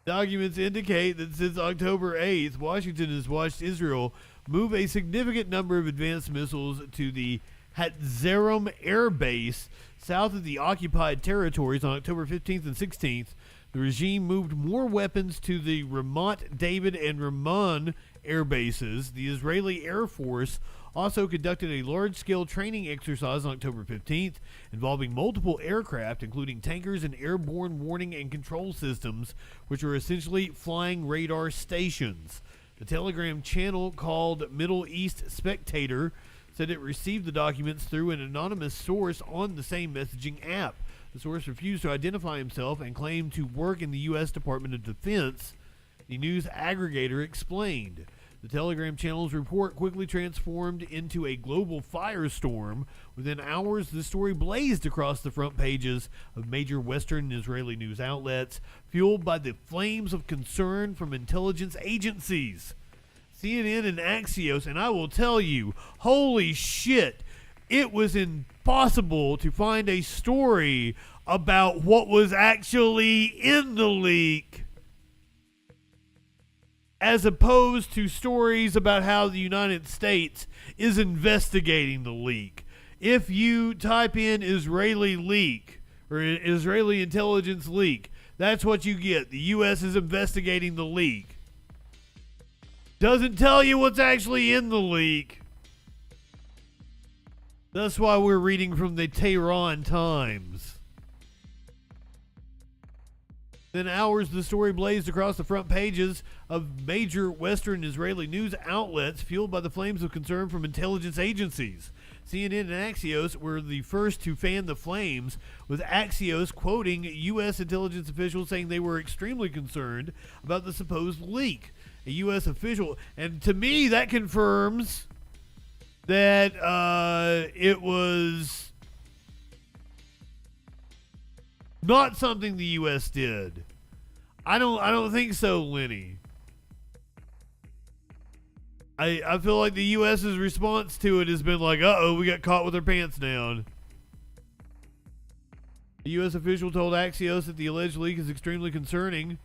Documents indicate that since October 8th, Washington has watched Israel move a significant number of advanced missiles to the Hatzerim Air Base south of the occupied territories on October 15th and 16th. The regime moved more weapons to the Ramat David and Ramon air bases. The Israeli Air Force also conducted a large-scale training exercise on October 15th involving multiple aircraft, including tankers and airborne warning and control systems, which are essentially flying radar stations. The Telegram channel called Middle East Spectator said it received the documents through an anonymous source on the same messaging app. The source refused to identify himself and claimed to work in the U.S. Department of Defense, the news aggregator explained. The Telegram channel's report quickly transformed into a global firestorm. Within hours, the story blazed across the front pages of major Western and Israeli news outlets, fueled by the flames of concern from intelligence agencies. CNN and Axios, and I will tell you, holy shit, it was impossible to find a story about what was actually in the leak, as opposed to stories about how the United States is investigating the leak. If you type in Israeli leak or Israeli intelligence leak, that's what you get. The U.S. is investigating the leak. Doesn't tell you what's actually in the leak. That's why we're reading from the Tehran Times. Within hours, the story blazed across the front pages of major Western Israeli news outlets, fueled by the flames of concern from intelligence agencies. CNN and Axios were the first to fan the flames, with Axios quoting U.S. intelligence officials saying they were extremely concerned about the supposed leak. A U.S. official, and to me that confirms that it was not something the U.S. did. I don't think so, Lenny. I feel like the U.S.'s response to it has been like, uh-oh, we got caught with our pants down. A U.S. official told Axios that the alleged leak is extremely concerning.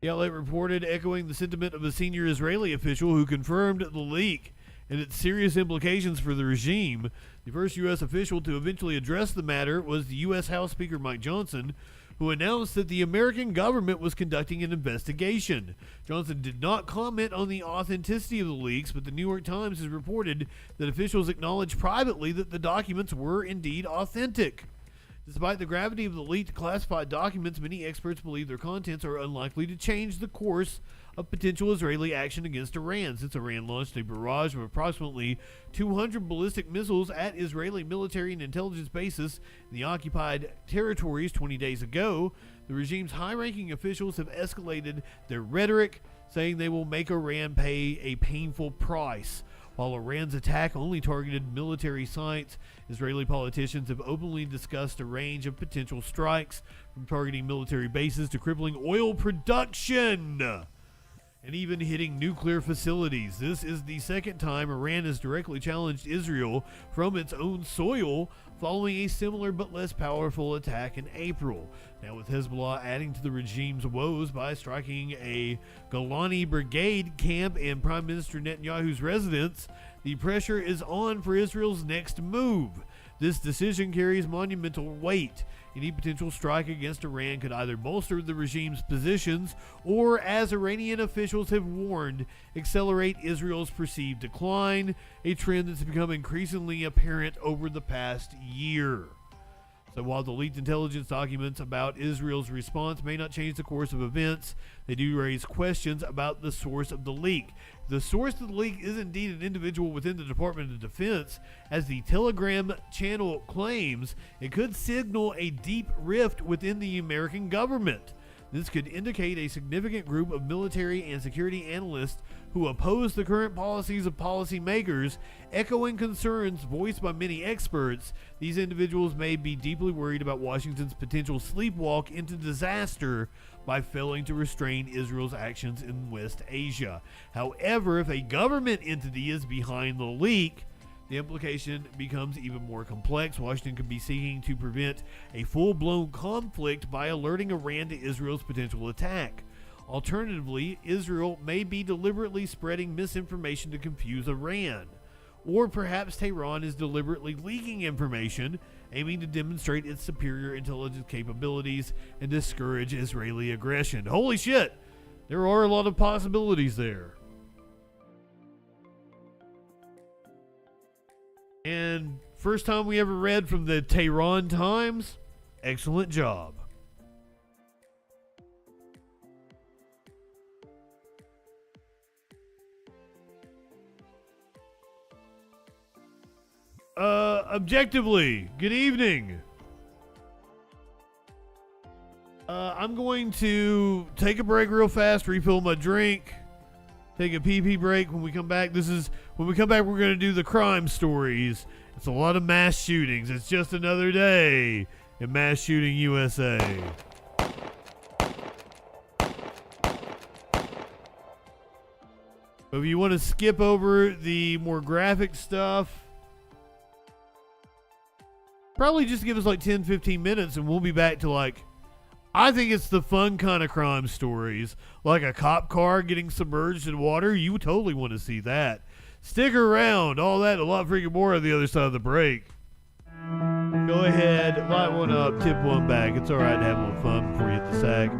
The outlet reported, echoing the sentiment of a senior Israeli official who confirmed the leak. and its serious implications for the regime. The first U.S. official to eventually address the matter was the U.S. House Speaker Mike Johnson, who announced that the American government was conducting an investigation. Johnson did not comment on the authenticity of the leaks, but the New York Times has reported that officials acknowledged privately that the documents were indeed authentic. Despite the gravity of the leaked classified documents, many experts believe their contents are unlikely to change the course of potential Israeli action against Iran, since Iran launched a barrage of approximately 200 ballistic missiles at Israeli military and intelligence bases in the occupied territories 20 days ago. The regime's high-ranking officials have escalated their rhetoric, saying they will make Iran pay a painful price. While Iran's attack only targeted military sites, Israeli politicians have openly discussed a range of potential strikes, from targeting military bases to crippling oil production and even hitting nuclear facilities. This is the second time Iran has directly challenged Israel from its own soil, following a similar but less powerful attack in April. Now, with Hezbollah adding to the regime's woes by striking a Golani Brigade camp in Prime Minister Netanyahu's residence, the pressure is on for Israel's next move. This decision carries monumental weight. Any potential strike against Iran could either bolster the regime's positions or, as Iranian officials have warned, accelerate Israel's perceived decline, a trend that's become increasingly apparent over the past year. So while the leaked intelligence documents about Israel's response may not change the course of events, they do raise questions about the source of the leak. The source of the leak is indeed an individual within the Department of Defense. As the Telegram channel claims, it could signal a deep rift within the American government. This could indicate a significant group of military and security analysts who oppose the current policies of policymakers, echoing concerns voiced by many experts. These individuals may be deeply worried about Washington's potential sleepwalk into disaster by failing to restrain Israel's actions in West Asia. However, if a government entity is behind the leak, the implication becomes even more complex. Washington could be seeking to prevent a full-blown conflict by alerting Iran to Israel's potential attack. Alternatively, Israel may be deliberately spreading misinformation to confuse Iran. Or perhaps Tehran is deliberately leaking information, aiming to demonstrate its superior intelligence capabilities and discourage Israeli aggression. Holy shit! There are a lot of possibilities there. And first time we ever read from the Tehran Times, excellent job. Objectively, good evening. I'm going to take a break real fast, refill my drink, take a pee break. When we come back, we're going to do the crime stories. It's a lot of mass shootings. It's just another day in Mass Shooting USA. But if you want to skip over the more graphic stuff, probably just give us like 10-15 minutes and we'll be back to I think it's the fun kind of crime stories, like a cop car getting submerged in water. You would totally want to see that. Stick around. All that and a lot freaking more on the other side of the break. Go ahead, light one up, tip one back. It's all right to have a little fun before you hit the sack.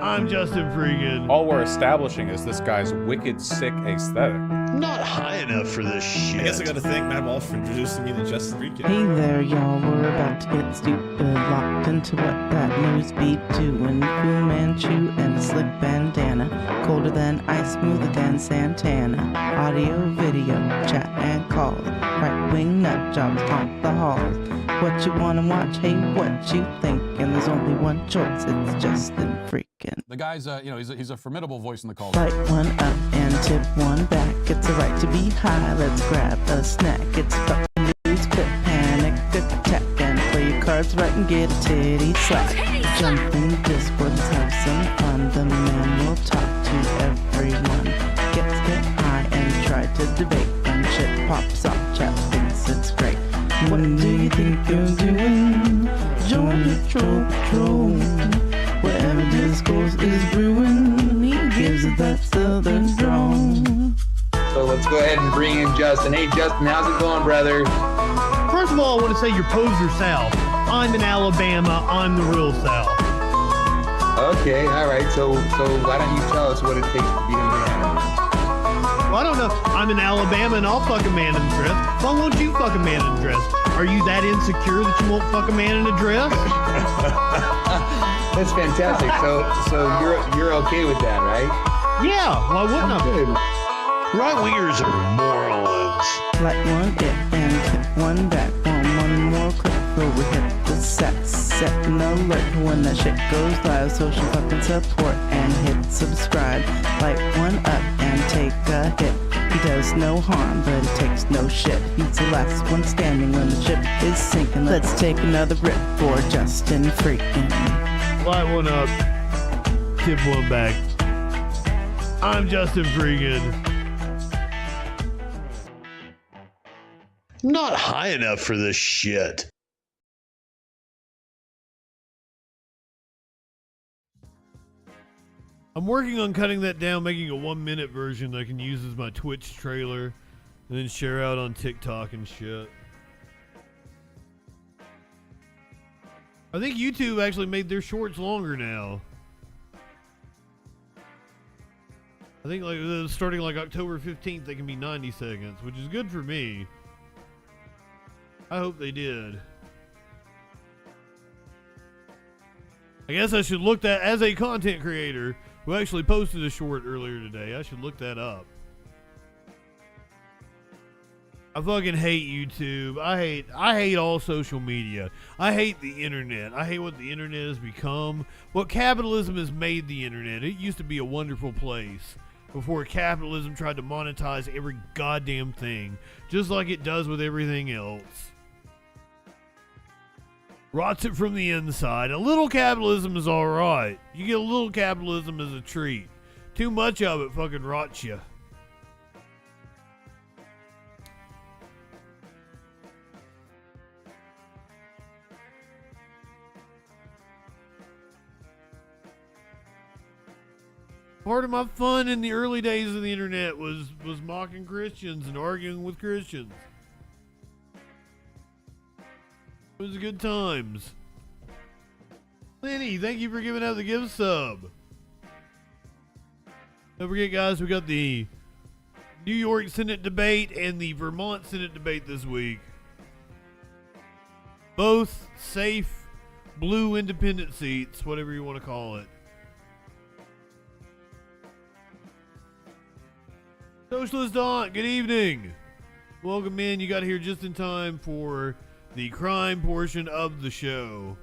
I'm JustinFREAKIN. All we're establishing is this guy's wicked, sick aesthetic. Not high enough for this shit. I guess I gotta thank Matt Walsh for introducing me to JustinFREAKIN. Hey there, y'all. We're about to get stupid, locked into what that news beat doing. Fu Manchu and a slick bandana, colder than ice, smoother than Santana. Audio, video, chat and calls, right-wing nut jobs haunt the halls. What you wanna watch? Hey, what you think? And there's only one choice. It's JustinFREAKIN. The guy's, he's a formidable voice in the call. Light one up and tip one back. It's a right to be high. Let's grab a snack. It's fuck the news, quit panic, attack, and play your cards right and get a titty slap. Jump in Discords, have some fun. The man will talk to everyone. Get high and try to debate. When shit pops off, chat thinks it's great. What do you think you're doing? Join the troll patrol. Wherever discourse is brewing, he gives it that southern drawl. So Justin. Hey, Justin, how's it going, brother? First of all, I want to say you're poser South. I'm in Alabama. I'm the real South. Okay, all right. So why don't you tell us what it takes to be a man? Well, I don't know. I'm in Alabama and I'll fuck a man in a dress. Why won't you fuck a man in a dress? Are you that insecure that you won't fuck a man in a dress? That's fantastic. So you're okay with that, right? Yeah. Why wouldn't I? Right-wingers are morons. Like one it and hit one back. One more click before we hit the set an alert when that shit goes live. Social fucking support and hit subscribe. Light one up and take a hit. He does no harm, but it takes no shit. He's the last one standing when the ship is sinking. Let's take another rip for JustinFREAKIN. Light one up. Tip one back. I'm JustinFREAKIN. Not high enough for this shit. I'm working on cutting that down, making a 1-minute version that I can use as my Twitch trailer and then share out on TikTok and shit. I think YouTube actually made their shorts longer now. I think like starting like October 15th, they can be 90 seconds, which is good for me. I hope they did. I guess I should look that as a content creator who actually posted a short earlier today. I should look that up. I fucking hate YouTube. I hate all social media. I hate the internet. I hate what the internet has become. What capitalism has made the internet. It used to be a wonderful place before capitalism tried to monetize every goddamn thing, just like it does with everything else. Rots it from the inside. A little capitalism is alright. You get a little capitalism as a treat. Too much of it fucking rots you. Part of my fun in the early days of the internet was mocking Christians and arguing with Christians. It was good times. Lenny, thank you for giving out the gift sub. Don't forget, guys, we got the New York Senate debate and the Vermont Senate debate this week. Both safe, blue independent seats, whatever you want to call it. Socialist Aunt, good evening. Welcome in. You got here just in time for the crime portion of the show.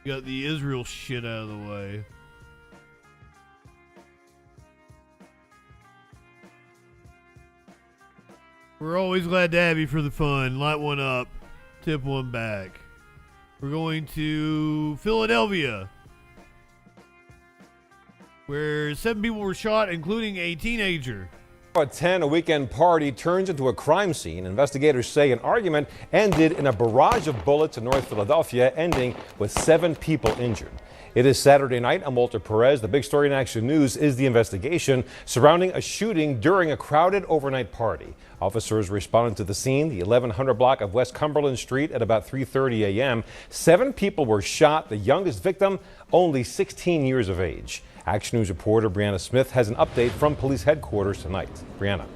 Got the Israel shit out of the way. We're always glad to have you for the fun. Light one up, tip one back. We're going to Philadelphia, where 7 people were shot, including a teenager. At 10, a weekend party turns into a crime scene. Investigators say an argument ended in a barrage of bullets in North Philadelphia, ending with 7 people injured. It is Saturday night. I'm Walter Perez. The big story in Action News is the investigation surrounding a shooting during a crowded overnight party. Officers responded to the scene, the 1100 block of West Cumberland Street, at about 3:30 a.m. 7 people were shot, the youngest victim only 16 years of age. Action News reporter Brianna Smith has an update from police headquarters tonight. Brianna.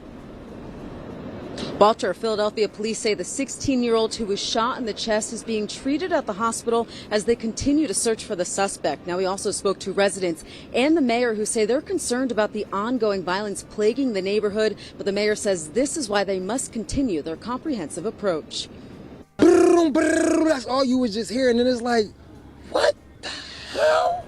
Walter, Philadelphia police say the 16-year-old who was shot in the chest is being treated at the hospital as they continue to search for the suspect. Now, we also spoke to residents and the mayor, who say they're concerned about the ongoing violence plaguing the neighborhood, but the mayor says this is why they must continue their comprehensive approach. That's all you was just hearing, and it's like, what the hell?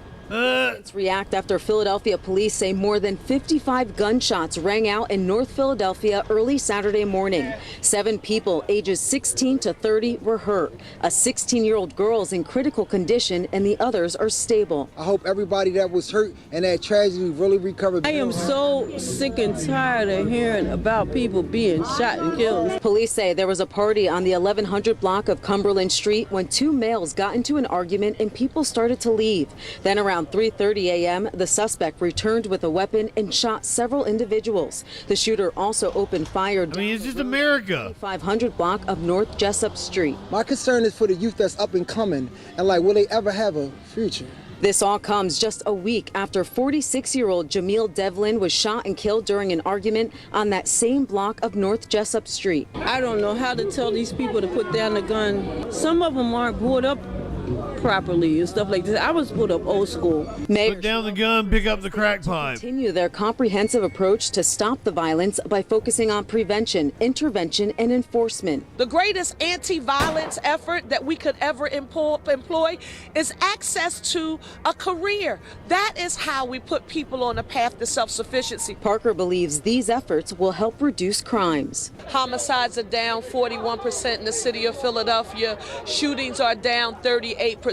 React after Philadelphia police say more than 55 gunshots rang out in North Philadelphia early Saturday morning. 7 people ages 16 to 30 were hurt. A 16-year-old girl is in critical condition and the others are stable. I hope everybody that was hurt in that tragedy really recovered. I am so sick and tired of hearing about people being shot and killed. Police say there was a party on the 1100 block of Cumberland Street when 2 males got into an argument and people started to leave. Then around Around 3:30 a.m., the suspect returned with a weapon and shot several individuals. The shooter also opened fire. I mean, it's just America. 500 block of North Jessup Street. My concern is for the youth that's up and coming, and like, will they ever have a future? This all comes just a week after 46-year-old Jamil Devlin was shot and killed during an argument on that same block of North Jessup Street. I don't know how to tell these people to put down the gun. Some of them aren't brought up properly and stuff like this. I was put up old school. Put down the gun, pick up the crack pipe. Continue their comprehensive approach to stop the violence by focusing on prevention, intervention, and enforcement. The greatest anti-violence effort that we could ever employ is access to a career. That is how we put people on a path to self-sufficiency. Parker believes these efforts will help reduce crimes. Homicides are down 41% in the city of Philadelphia. Shootings are down 38%.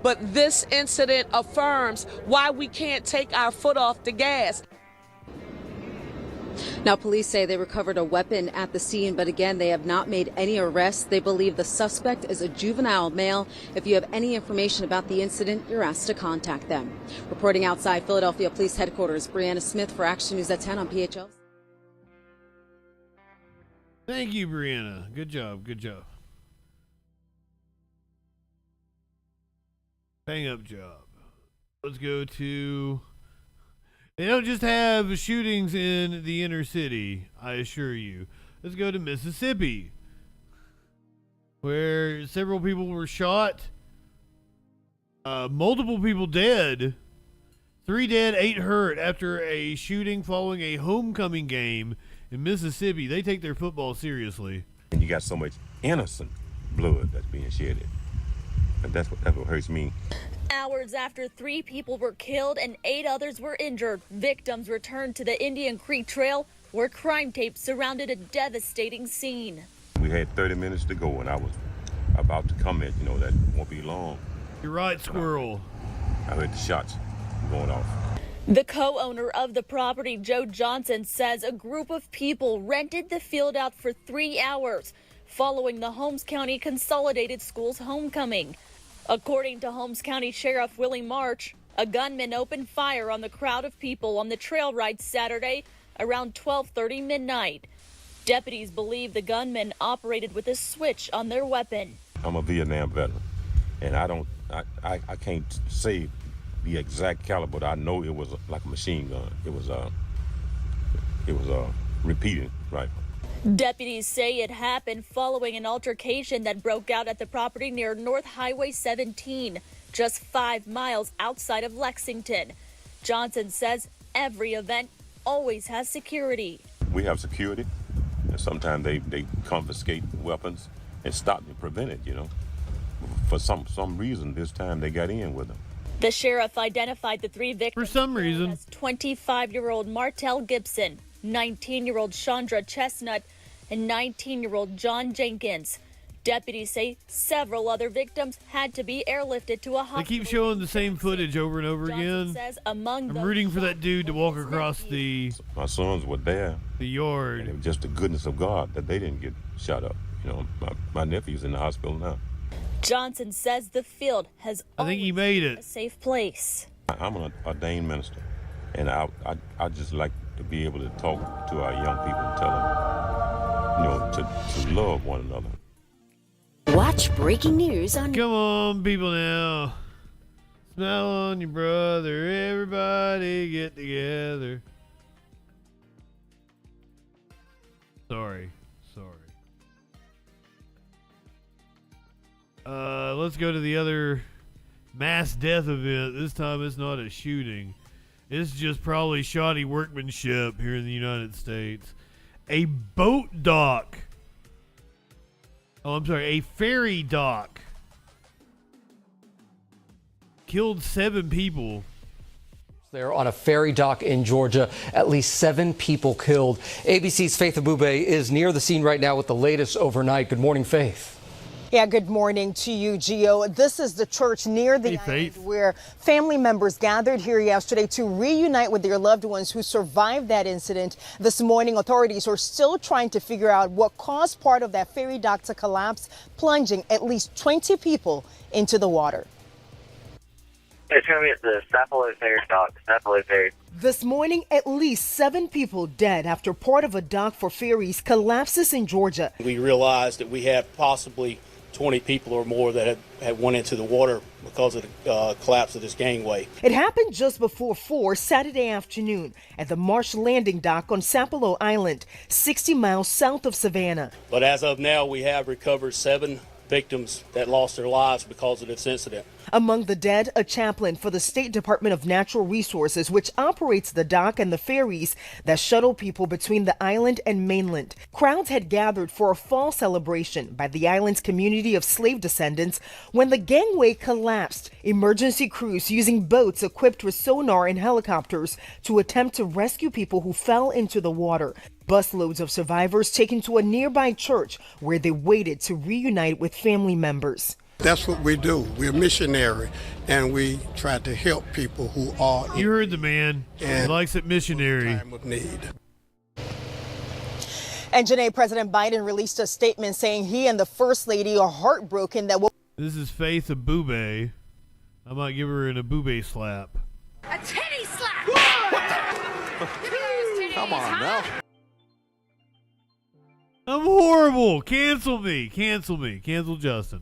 But this incident affirms why we can't take our foot off the gas. Now, police say they recovered a weapon at the scene, but again, they have not made any arrests. They believe the suspect is a juvenile male. If you have any information about the incident, you're asked to contact them. Reporting outside Philadelphia Police Headquarters, Brianna Smith for Action News at 10 on PHL. Thank you, Brianna. Good job. Good job. Bang up job. Let's go to... They don't just have shootings in the inner city, I assure you. Let's go to Mississippi, where several people were shot, multiple people dead, 3 dead, 8 hurt after a shooting following a homecoming game in Mississippi. They take their football seriously. And you got so much innocent blood that's being shedded. And that's what hurts me. Hours after 3 people were killed and 8 others were injured, victims returned to the Indian Creek Trail where crime tape surrounded a devastating scene. We had 30 minutes to go and I was about to comment, that won't be long. You're right, squirrel. I heard the shots going off. The co-owner of the property, Joe Johnson, says a group of people rented the field out for 3 hours following the Holmes County Consolidated Schools homecoming. According to Holmes County Sheriff Willie March, a gunman opened fire on the crowd of people on the trail ride Saturday around 12:30 midnight. Deputies believe the gunman operated with a switch on their weapon. I'm a Vietnam veteran, and I can't say the exact caliber, but I know it was like a machine gun. It was repeating rifle. Deputies say it happened following an altercation that broke out at the property near North Highway 17, just 5 miles outside of Lexington. Johnson says every event always has security. We have security, and sometimes they confiscate weapons and stop and prevent it, For some reason, this time they got in with them. The sheriff identified the 3 victims for some reason as 25-year-old Martell Gibson, 19-year-old Chandra Chestnut, and 19-year-old John Jenkins. Deputies say several other victims had to be airlifted to a hospital. They keep showing the same footage over and over Johnson again. Says among I'm rooting for that dude to walk across the sons were there. The yard. And it was just the goodness of God that they didn't get shot up. My nephew's in the hospital now. Johnson says the field has he made it a safe place. I'm an ordained minister, and I just like to be able to talk to our young people and tell them, to love one another. Watch breaking news on... Come on, people now. Smile on your brother. Everybody get together. Sorry. Let's go to the other mass death event. This time it's not a shooting. It's just probably shoddy workmanship here in the United States. A boat dock. A ferry dock. Killed 7 people. There on a ferry dock in Georgia, at least 7 people killed. ABC's Faith Abube is near the scene right now with the latest overnight. Good morning, Faith. Yeah, good morning to you, Gio. This is the church near the island where family members gathered here yesterday to reunite with their loved ones who survived that incident. This morning, authorities are still trying to figure out what caused part of that ferry dock to collapse, plunging at least 20 people into the water. It's going to be at the Sapelo Ferry dock, Sapelo Ferry. This morning, at least 7 people dead after part of a dock for ferries collapses in Georgia. We realized that we had possibly 20 people or more that had went into the water because of the collapse of this gangway. It happened just before 4 Saturday afternoon at the Marsh Landing Dock on Sapelo Island, 60 miles south of Savannah. But as of now, we have recovered 7 victims that lost their lives because of this incident. Among the dead, a chaplain for the State Department of Natural Resources, which operates the dock and the ferries that shuttle people between the island and mainland. Crowds had gathered for a fall celebration by the island's community of slave descendants when the gangway collapsed. Emergency crews using boats equipped with sonar and helicopters to attempt to rescue people who fell into the water. Busloads of survivors taken to a nearby church where they waited to reunite with family members. That's what we do. We're missionary, and we try to help people who are. You heard the man. He likes it missionary. Time of need. And Janae, President Biden released a statement saying he and the First Lady are heartbroken that. This is Faith Abube. I might give her an Abube slap. A titty slap! Come on now. I'm horrible. Cancel me. Cancel me. Cancel Justin.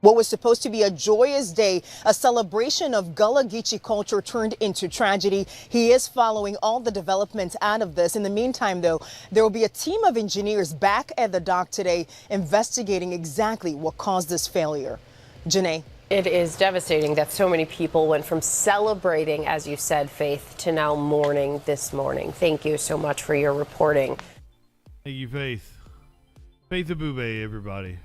What was supposed to be a joyous day, a celebration of Gullah Geechee culture turned into tragedy. He is following all the developments out of this. In the meantime, though, there will be a team of engineers back at the dock today investigating exactly what caused this failure. Janae. It is devastating that so many people went from celebrating, as you said, Faith, to now mourning this morning. Thank you so much for your reporting. Thank you, Faith. Faith Abube, everybody.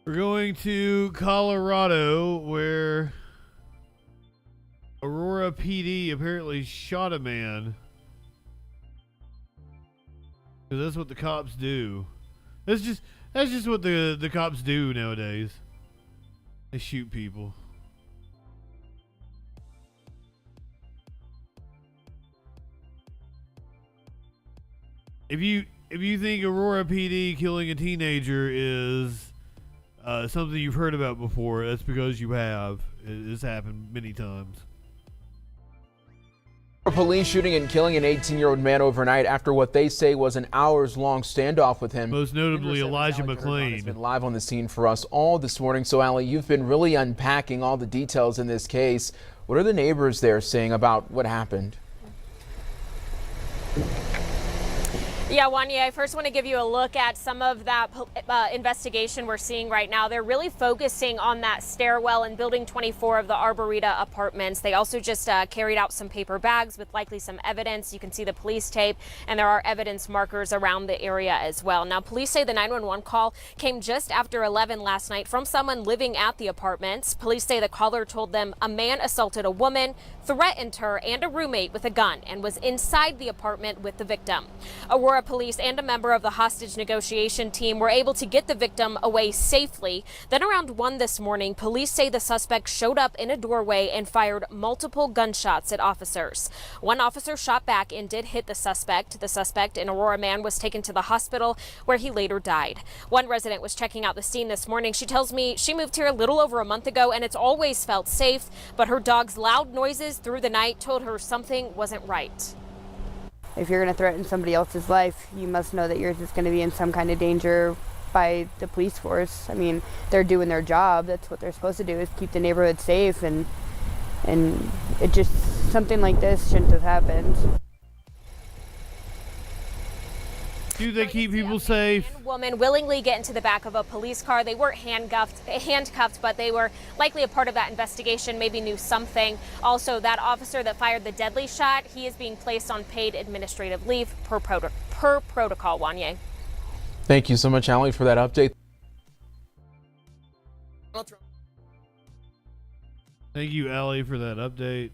We're going to Colorado, where Aurora PD apparently shot a man. Because that's what the cops do. That's just what the cops do nowadays. They shoot people. If you think Aurora PD killing a teenager is something you've heard about before, that's because you have. It's happened many times. Police shooting and killing an 18-year-old man overnight after what they say was an hours-long standoff with him. Most notably, Elijah McClain has been live on the scene for us all this morning. So, Allie, you've been really unpacking all the details in this case. What are the neighbors there saying about what happened? Yeah, Wanya, I first want to give you a look at some of that investigation we're seeing right now. They're really focusing on that stairwell in Building 24 of the Arboreta Apartments. They also just carried out some paper bags with likely some evidence. You can see the police tape, and there are evidence markers around the area as well. Now, police say the 911 call came just after 11 last night from someone living at the apartments. Police say the caller told them a man assaulted a woman, threatened her and a roommate with a gun, and was inside the apartment with the victim. Aurora police and a member of the hostage negotiation team were able to get the victim away safely. Then around 1 this morning, police say the suspect showed up in a doorway and fired multiple gunshots at officers. One officer shot back and did hit the suspect. The suspect, an Aurora man, was taken to the hospital where he later died. One resident was checking out the scene this morning. She tells me she moved here a little over a month ago and it's always felt safe, but her dog's loud noises through the night told her something wasn't right. If you're going to threaten somebody else's life, you must know that yours is going to be in some kind of danger by the police force. I mean, they're doing their job. That's what they're supposed to do, is keep the neighborhood safe, and it just, something like this shouldn't have happened. Do they keep people safe? Woman willingly get into the back of a police car. They weren't handcuffed, but they were likely a part of that investigation, maybe knew something. Also, that officer that fired the deadly shot, he is being placed on paid administrative leave per protocol, Wanye. Thank you so much, Allie, for that update. Thank you, Allie, for that update.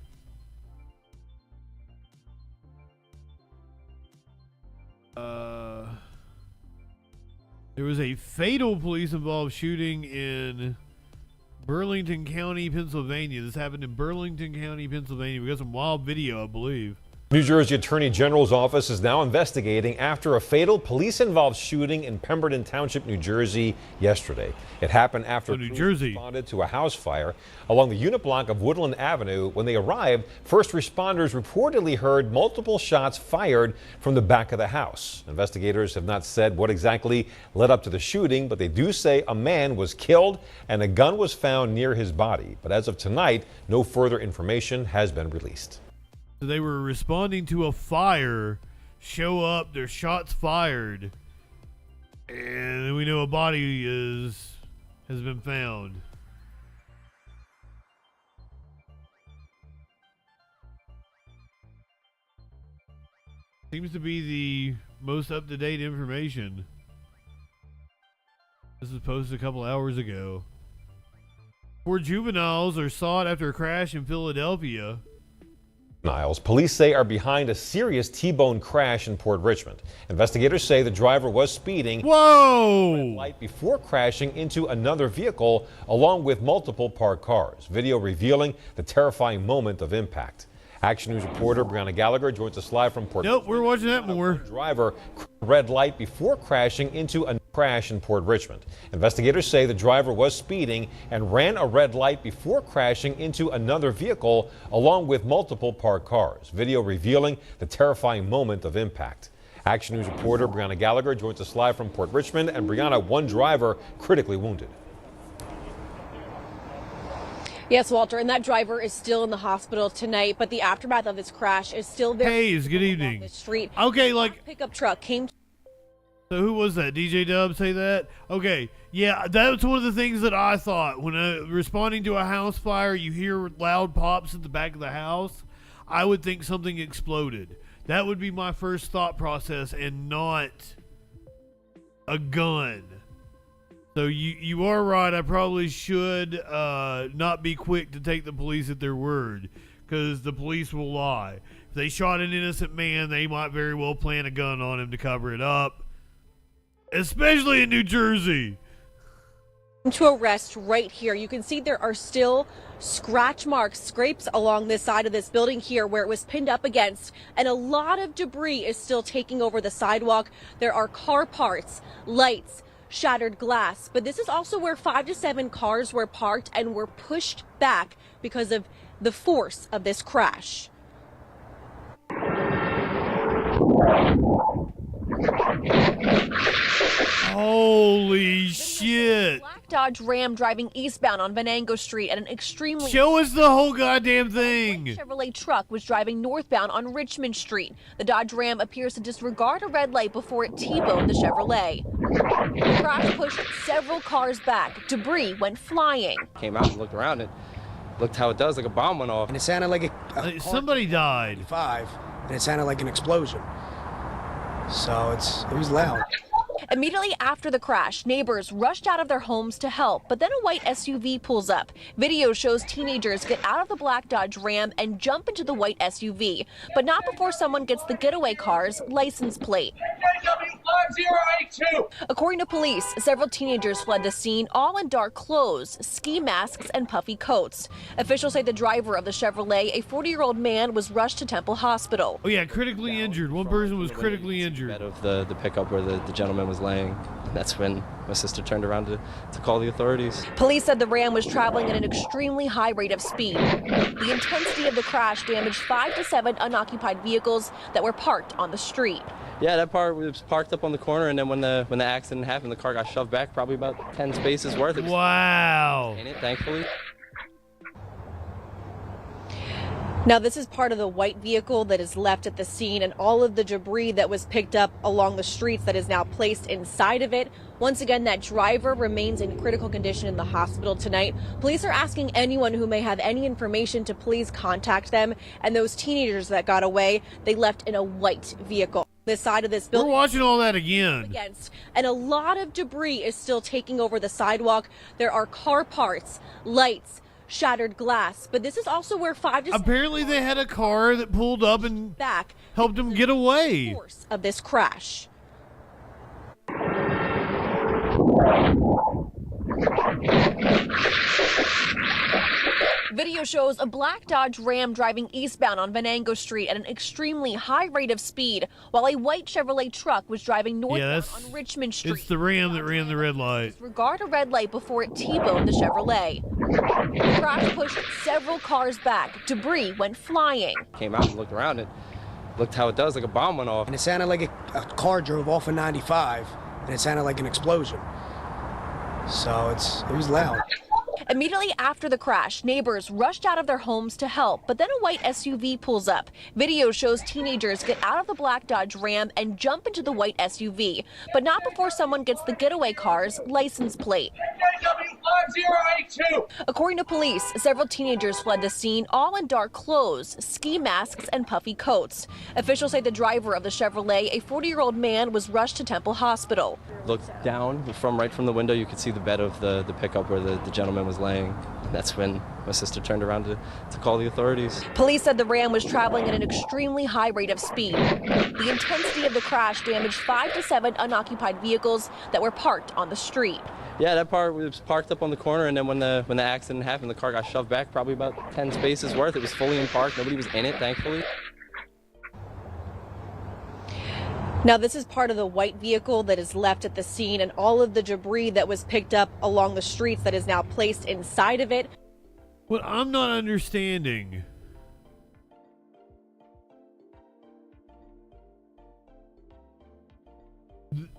There was a fatal police-involved shooting in Burlington County, Pennsylvania. This happened in Burlington County, Pennsylvania. We got some wild video, I believe. New Jersey Attorney General's office is now investigating after a fatal police-involved shooting in Pemberton Township, New Jersey yesterday. It happened after New Jersey responded to a house fire along the unit block of Woodland Avenue. When they arrived, first responders reportedly heard multiple shots fired from the back of the house. Investigators have not said what exactly led up to the shooting, but they do say a man was killed and a gun was found near his body. But as of tonight, no further information has been released. So they were responding to a fire, show up, there's shots fired, and we know a body has been found. Seems to be the most up-to-date information. This was posted a couple hours ago. 4 juveniles are sought after a crash in Philadelphia. Police say are behind a serious T-bone crash in Port Richmond. Investigators say the driver was speeding red light before crashing into another vehicle along with multiple parked cars. Video revealing the terrifying moment of impact. Action News reporter Brianna Gallagher joins us live from Port Richmond. We're watching that more. Driver red light before crashing into a crash in Port Richmond. Investigators say the driver was speeding and ran a red light before crashing into another vehicle along with multiple parked cars. Video revealing the terrifying moment of impact. Action News reporter Brianna Gallagher joins us live from Port Richmond. And Brianna, one driver critically wounded. Yes, Walter, and that driver is still in the hospital tonight, but the aftermath of this crash is still very good evening. The street. Okay, like pickup truck came. So who was that? DJ Dub say that? Okay, yeah, that was one of the things that I thought when responding to a house fire. You hear loud pops at the back of the house. I would think something exploded. That would be my first thought process, and not a gun. So you are right. I probably should not be quick to take the police at their word, because the police will lie. If they shot an innocent man, they might very well plant a gun on him to cover it up, especially in New Jersey. To arrest right here. You can see there are still scratch marks, scrapes along this side of this building here where it was pinned up against, and a lot of debris is still taking over the sidewalk. There are car parts, lights, shattered glass, but this is also where 5 to 7 cars were parked and were pushed back because of the force of this crash. Holy shit. Black Dodge Ram driving eastbound on Venango Street at an extremely... Show us the whole goddamn thing. A Chevrolet truck was driving northbound on Richmond Street. The Dodge Ram appears to disregard a red light before it T-boned the Chevrolet. The crash pushed several cars back. Debris went flying. Came out and looked around and looked how it does, like a bomb went off. And it sounded like somebody died. And it sounded like an explosion. So it was loud. Immediately after the crash, neighbors rushed out of their homes to help, but then a white SUV pulls up. Video shows teenagers get out of the black Dodge Ram and jump into the white SUV, but not before someone gets the getaway car's license plate. According to police, several teenagers fled the scene, all in dark clothes, ski masks, and puffy coats. Officials say the driver of the Chevrolet, a 40-year-old man, was rushed to Temple Hospital. Oh yeah, critically injured. One person was critically injured. Of the pickup where the gentleman was laying. That's when my sister turned around to call the authorities. Police said the Ram was traveling at an extremely high rate of speed. The intensity of the crash damaged 5 to 7 unoccupied vehicles that were parked on the street. Yeah, that part was parked up on the corner, and then when the accident happened, the car got shoved back probably about 10 spaces worth. Wow. In it, thankfully. Now, this is part of the white vehicle that is left at the scene, and all of the debris that was picked up along the streets that is now placed inside of it. Once again, that driver remains in critical condition in the hospital tonight. Police are asking anyone who may have any information to please contact them. And those teenagers that got away, they left in a white vehicle. This side of this building. We're watching all that again. And a lot of debris is still taking over the sidewalk. There are car parts, lights, shattered glass, but this is also where 5 to 7 apparently they had a car that pulled up and helped them get away. Force of this crash. Video shows a black Dodge Ram driving eastbound on Venango Street at an extremely high rate of speed, while a white Chevrolet truck was driving northbound on Richmond Street. It's the Ram that ran the red light. Disregard a red light before it T-boned the Chevrolet. The crash pushed several cars back. Debris went flying. Came out and looked around it. Looked how it does, like a bomb went off. And it sounded like a car drove off of 95, and it sounded like an explosion. So it was loud. Immediately after the crash, neighbors rushed out of their homes to help, but then a white SUV pulls up. Video shows teenagers get out of the black Dodge Ram and jump into the white SUV, but not before someone gets the getaway car's license plate. According to police, several teenagers fled the scene, all in dark clothes, ski masks, and puffy coats. Officials say the driver of the Chevrolet, a 40-year-old man, was rushed to Temple Hospital. Looked down right from the window, you could see the bed of the pickup where the gentleman was laying. That's when my sister turned around to call the authorities. Police said the Ram was traveling at an extremely high rate of speed. The intensity of the crash damaged 5 to 7 unoccupied vehicles that were parked on the street. Yeah, that part was parked up on the corner, and then when the accident happened, the car got shoved back probably about 10 spaces worth. It was fully in park. Nobody was in it, thankfully. Now, this is part of the white vehicle that is left at the scene, and all of the debris that was picked up along the streets that is now placed inside of it. What I'm not understanding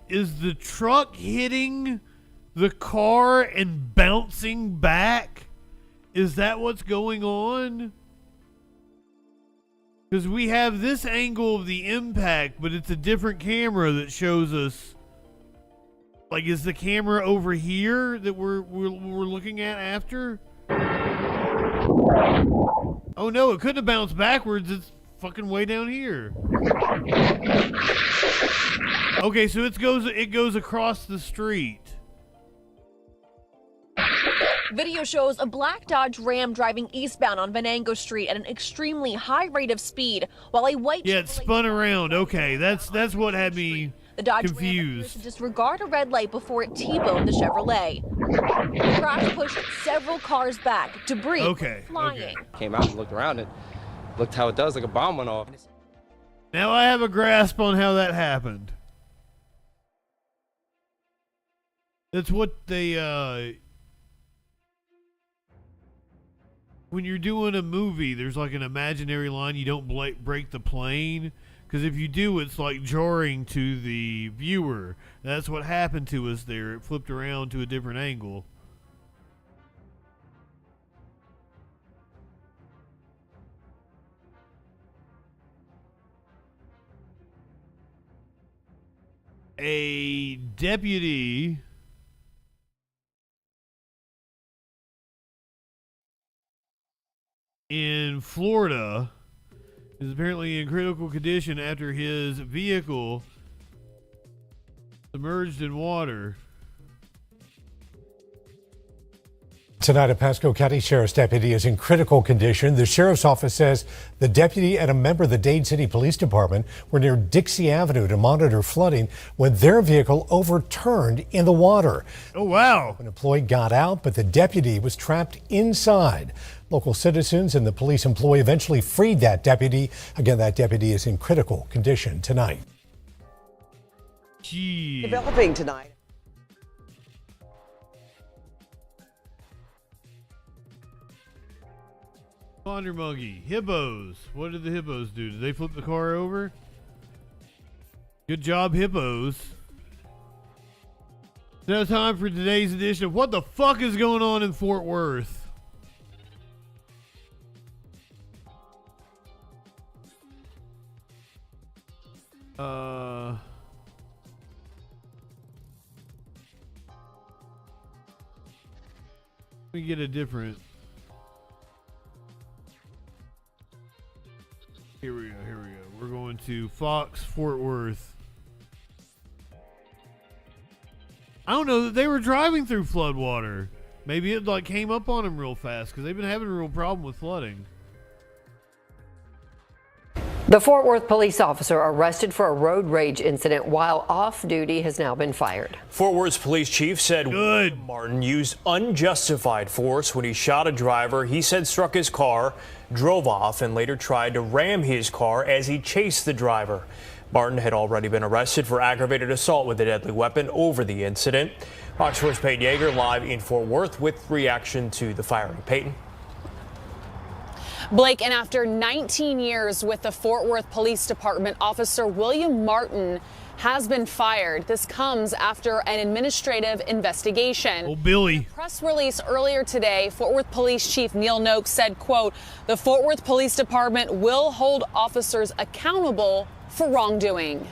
is the truck hitting the car and bouncing back? Is that what's going on? Because we have this angle of the impact, but it's a different camera that shows us. Like, is the camera over here that we're looking at after? Oh no, it couldn't have bounced backwards. It's fucking way down here. Okay, so it goes across the street. Video shows a black Dodge Ram driving eastbound on Venango Street at an extremely high rate of speed, while a white it spun around. Okay, that's what had me confused. To disregard a red light before it T-boned the Chevrolet. The crash pushed several cars back. Debris went flying. Came out and looked around it. Looked how it does, like a bomb went off. Now I have a grasp on how that happened. That's what they when you're doing a movie, there's like an imaginary line, you don't break the plane, because if you do, it's like jarring to the viewer. That's what happened to us there. It flipped around to a different angle. A deputy in Florida is apparently in critical condition after his vehicle submerged in water. Tonight, a Pasco County Sheriff's deputy is in critical condition. The sheriff's office says the deputy and a member of the Dade City Police Department were near Dixie Avenue to monitor flooding when their vehicle overturned in the water. Oh, wow. An employee got out, but the deputy was trapped inside. Local citizens and the police employee eventually freed that deputy. Again, that deputy is in critical condition tonight. Gee. Developing tonight. Ponder monkey. Hippos. What did the hippos do? Did they flip the car over? Good job, hippos. Now time for today's edition of What the Fuck is Going On in Fort Worth? Let me get a different. Here we go. We're going to Fox Fort Worth. I don't know that they were driving through floodwater. Maybe it like came up on them real fast because they've been having a real problem with flooding. The The Fort Worth police officer arrested for a road rage incident while off duty has now been fired. Fort Worth's police chief said Martin used unjustified force when he shot a driver he said struck his car, drove off, and later tried to ram his car as he chased the driver. Martin had already been arrested for aggravated assault with a deadly weapon over the incident. Fox 4's Peyton Yeager live in Fort Worth with reaction to the firing. Peyton. Blake, and after 19 years with the Fort Worth Police Department, Officer William Martin has been fired. This comes after an administrative investigation. Oh, Billy. In a press release earlier today, Fort Worth Police Chief Neil Noakes said, quote, "The Fort Worth Police Department will hold officers accountable for wrongdoing."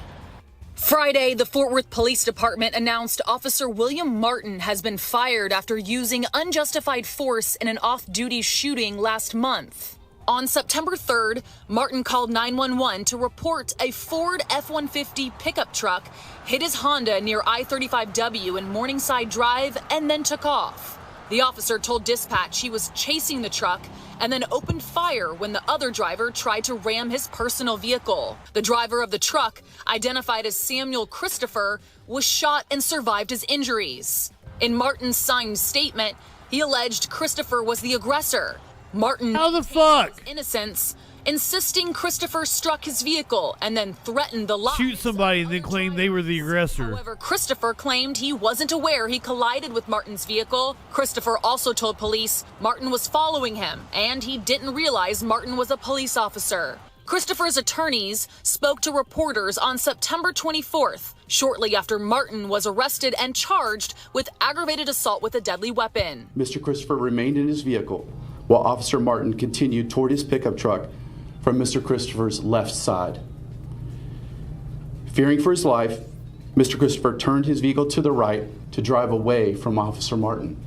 Friday, the Fort Worth Police Department announced Officer William Martin has been fired after using unjustified force in an off-duty shooting last month. On September 3rd, Martin called 911 to report a Ford F-150 pickup truck hit his Honda near I-35W in Morningside Drive and then took off. The officer told dispatch he was chasing the truck and then opened fire when the other driver tried to ram his personal vehicle. The driver of the truck, identified as Samuel Christopher, was shot and survived his injuries. In Martin's signed statement, he alleged Christopher was the aggressor. Martin How the fuck? his innocence, insisting Christopher struck his vehicle and then threatened the lives. Shoot somebody and then claim they were the aggressor. However, Christopher claimed he wasn't aware he collided with Martin's vehicle. Christopher also told police Martin was following him and he didn't realize Martin was a police officer. Christopher's attorneys spoke to reporters on September 24th, shortly after Martin was arrested and charged with aggravated assault with a deadly weapon. Mr. Christopher remained in his vehicle while Officer Martin continued toward his pickup truck from Mr. Christopher's left side. Fearing for his life, Mr. Christopher turned his vehicle to the right to drive away from Officer Martin.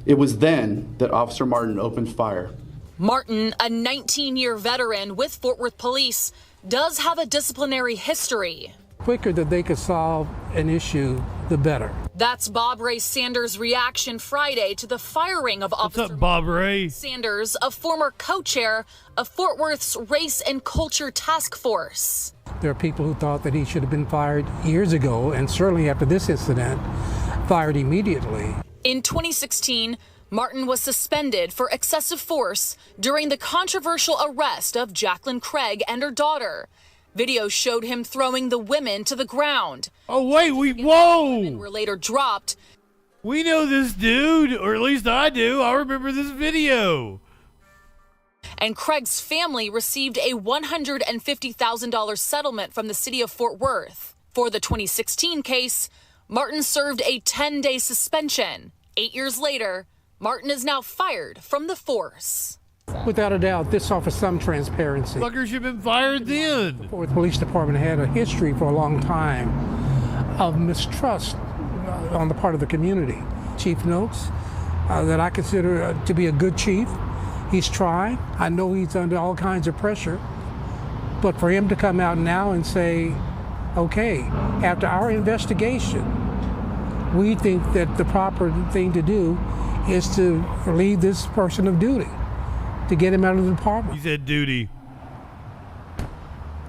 It was then that Officer Martin opened fire. Martin, a 19-year veteran with Fort Worth Police, does have a disciplinary history. Quicker that they could solve an issue, the better. That's Bob Ray Sanders' reaction Friday to the firing of Officer What's up, Bob Ray? Sanders, a former co-chair of Fort Worth's Race and Culture Task Force. There are people who thought that he should have been fired years ago, and certainly after this incident, fired immediately. In 2016, Martin was suspended for excessive force during the controversial arrest of Jacqueline Craig and her daughter. Video showed him throwing the women to the ground. Oh, wait, whoa! Women were later dropped. We know this dude, or at least I do. I remember this video. And Craig's family received a $150,000 settlement from the city of Fort Worth. For the 2016 case, Martin served a 10-day suspension. 8 years later, Martin is now fired from the force. Without a doubt, this offers some transparency. Fuckers should have been fired then. The Fort Worth Police Department had a history for a long time of mistrust on the part of the community. Chief Noakes, that I consider to be a good chief. He's trying. I know he's under all kinds of pressure. But for him to come out now and say, okay, after our investigation, we think that the proper thing to do is to relieve this person of duty, to get him out of the department. He said duty.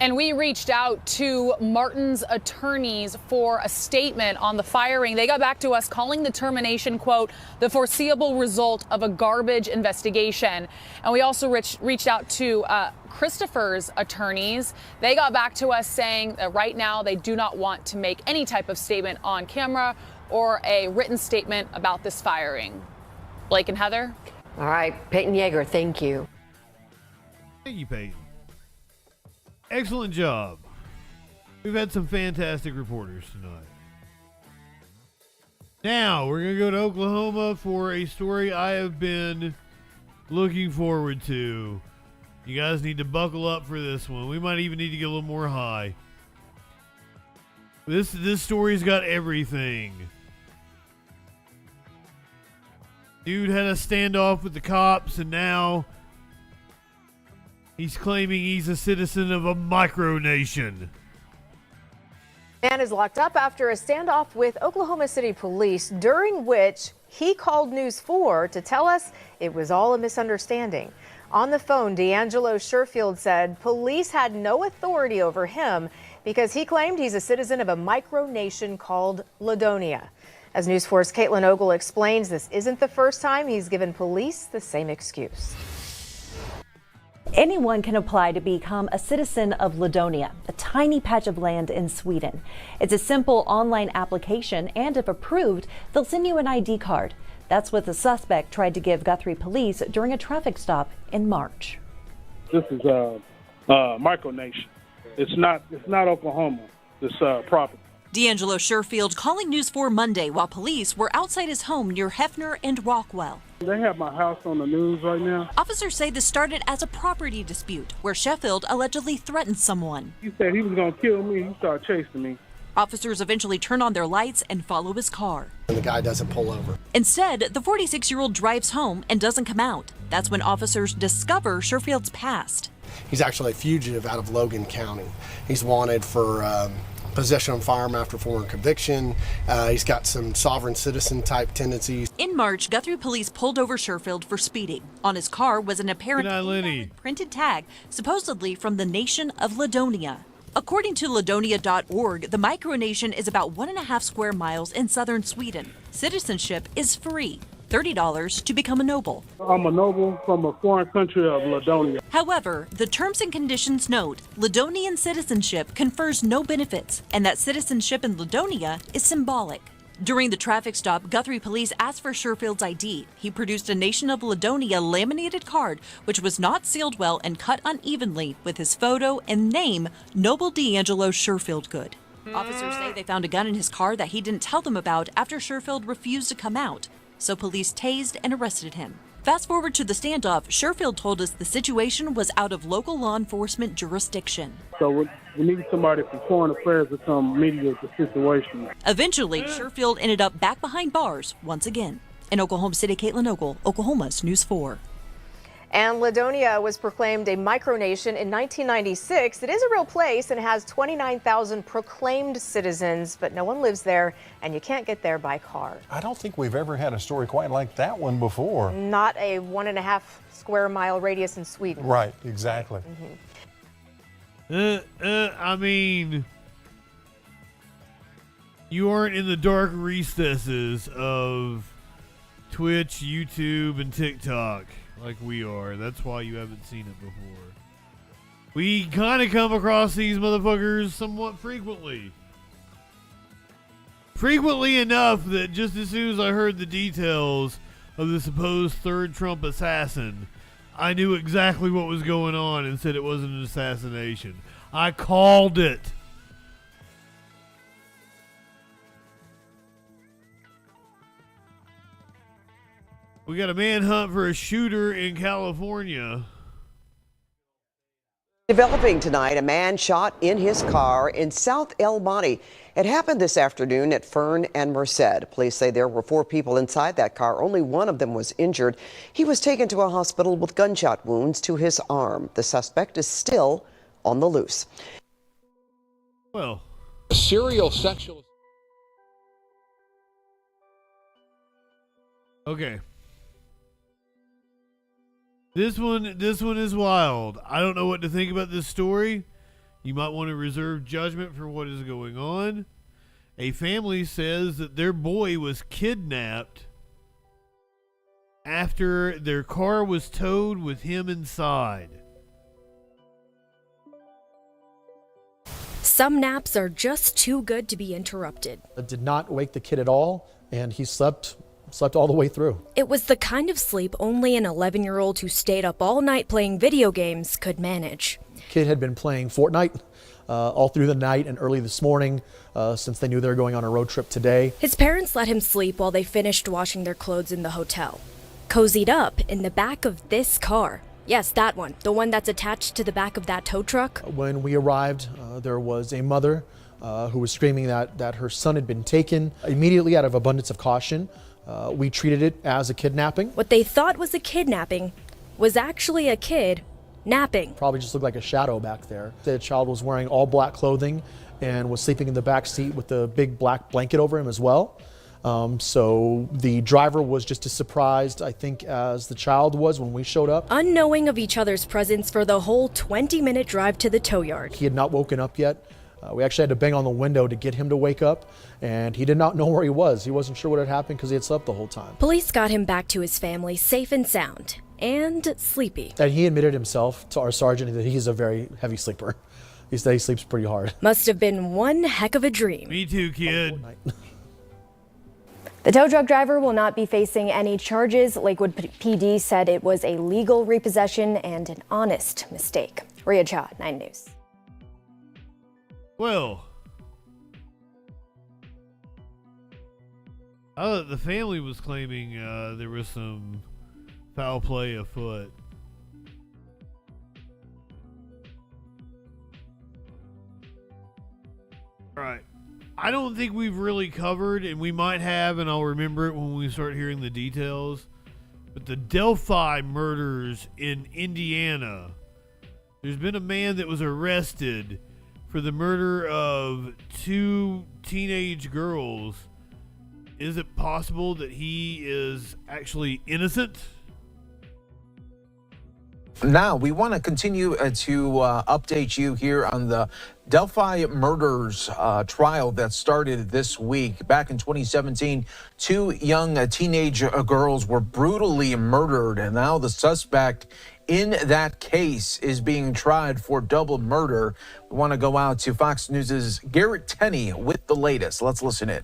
And we reached out to Martin's attorneys for a statement on the firing. They got back to us calling the termination, quote, the foreseeable result of a garbage investigation. And we also reached out to Christopher's attorneys. They got back to us saying that right now they do not want to make any type of statement on camera or a written statement about this firing. Blake and Heather? All right, Peyton Yeager, thank you. Thank you, Peyton. Excellent job. We've had some fantastic reporters tonight. Now, we're going to go to Oklahoma for a story I have been looking forward to. You guys need to buckle up for this one. We might even need to get a little more high. This story's got everything. Dude had a standoff with the cops, and now he's claiming he's a citizen of a micronation. Man is locked up after a standoff with Oklahoma City police, during which he called News 4 to tell us it was all a misunderstanding. On the phone, D'Angelo Sherfield said police had no authority over him because he claimed he's a citizen of a micronation called Ladonia. As News 4's Caitlin Ogle explains, this isn't the first time he's given police the same excuse. Anyone can apply to become a citizen of Ladonia, a tiny patch of land in Sweden. It's a simple online application, and if approved, they'll send you an ID card. That's what the suspect tried to give Guthrie police during a traffic stop in March. This is a micronation. It's not Oklahoma, this property. D'Angelo Sherfield calling News 4 Monday while police were outside his home near Hefner and Rockwell. They have my house on the news right now. Officers say this started as a property dispute where Sheffield allegedly threatened someone. He said he was going to kill me. He started chasing me. Officers eventually turn on their lights and follow his car. And the guy doesn't pull over. Instead, the 46-year-old drives home and doesn't come out. That's when officers discover Sherfield's past. He's actually a fugitive out of Logan County. He's wanted for possession of a firearm after former conviction. He's got some sovereign citizen type tendencies. In March, Guthrie police pulled over Sherfield for speeding. On his car was an apparent printed tag, supposedly from the nation of Ladonia. According to Ladonia.org, the micronation is about 1.5 square miles in southern Sweden. Citizenship is free. $30 to become a noble. I'm a noble from a foreign country of Ladonia. However, the terms and conditions note Ladonian citizenship confers no benefits, and that citizenship in Ladonia is symbolic. During the traffic stop, Guthrie police asked for Sherfield's ID. He produced a Nation of Ladonia laminated card, which was not sealed well and cut unevenly, with his photo and name, Noble D'Angelo Sherfield Good. Officers say they found a gun in his car that he didn't tell them about after Sherfield refused to come out. So police tased and arrested him. Fast forward to the standoff, Sherfield told us the situation was out of local law enforcement jurisdiction. So we need somebody from foreign affairs to come mediate the situation. Eventually, Sherfield ended up back behind bars once again. In Oklahoma City, Caitlin Ogle, Oklahoma's News 4. And Ladonia was proclaimed a micronation in 1996. It is a real place and has 29,000 proclaimed citizens, but no one lives there, and you can't get there by car. I don't think we've ever had a story quite like that one before. Not a 1.5 square mile radius in Sweden. Right, exactly. I mean, you aren't in the dark recesses of Twitch, YouTube, and TikTok like we are. That's why you haven't seen it before. We kind of come across these motherfuckers somewhat frequently. Frequently enough that just as soon as I heard the details of the supposed third Trump assassin, I knew exactly what was going on and said it wasn't an assassination. I called it. We got a manhunt for a shooter in California. Developing tonight, a man shot in his car in South El Monte. It happened this afternoon at Fern and Merced. Police say there were 4 people inside that car. Only one of them was injured. He was taken to a hospital with gunshot wounds to his arm. The suspect is still on the loose. Well, a serial sexual. Okay. This one is wild. I don't know what to think about this story. You might want to reserve judgment for what is going on. A family says that their boy was kidnapped after their car was towed with him inside. Some naps are just too good to be interrupted. It did not wake the kid at all, and he slept all the way through. It was the kind of sleep only an 11-year-old who stayed up all night playing video games could manage. The kid had been playing Fortnite all through the night and early this morning since they knew they were going on a road trip today. His parents let him sleep while they finished washing their clothes in the hotel. Cozied up in the back of this car. Yes, that one. The one that's attached to the back of that tow truck. When we arrived, there was a mother who was screaming that her son had been taken. Immediately, out of abundance of caution, we treated it as a kidnapping. What they thought was a kidnapping was actually a kid napping. Probably just looked like a shadow back there. The child was wearing all black clothing and was sleeping in the back seat with a big black blanket over him as well. So the driver was just as surprised, I think, as the child was when we showed up. Unknowing of each other's presence for the whole 20-minute drive to the tow yard. He had not woken up yet. We actually had to bang on the window to get him to wake up, and he did not know where he was. He wasn't sure what had happened because he had slept the whole time. Police got him back to his family safe and sound, and sleepy. And he admitted himself to our sergeant that he's a very heavy sleeper. He said he sleeps pretty hard. Must have been one heck of a dream. Me too, kid. The tow truck driver will not be facing any charges. Lakewood PD said it was a legal repossession and an honest mistake. Rhea Cha, 9 News. Well, I thought the family was claiming there was some foul play afoot. All right. I don't think we've really covered, and we might have, and I'll remember it when we start hearing the details, but the Delphi murders in Indiana. There's been a man that was arrested for the murder of 2 teenage girls. Is it possible that he is actually innocent? Now, we want to continue to update you here on the Delphi murders trial that started this week. Back in 2017, 2 young teenage girls were brutally murdered, and now the suspect in that case is being tried for double murder. We want to go out to Fox News' Garrett Tenney with the latest. Let's listen in.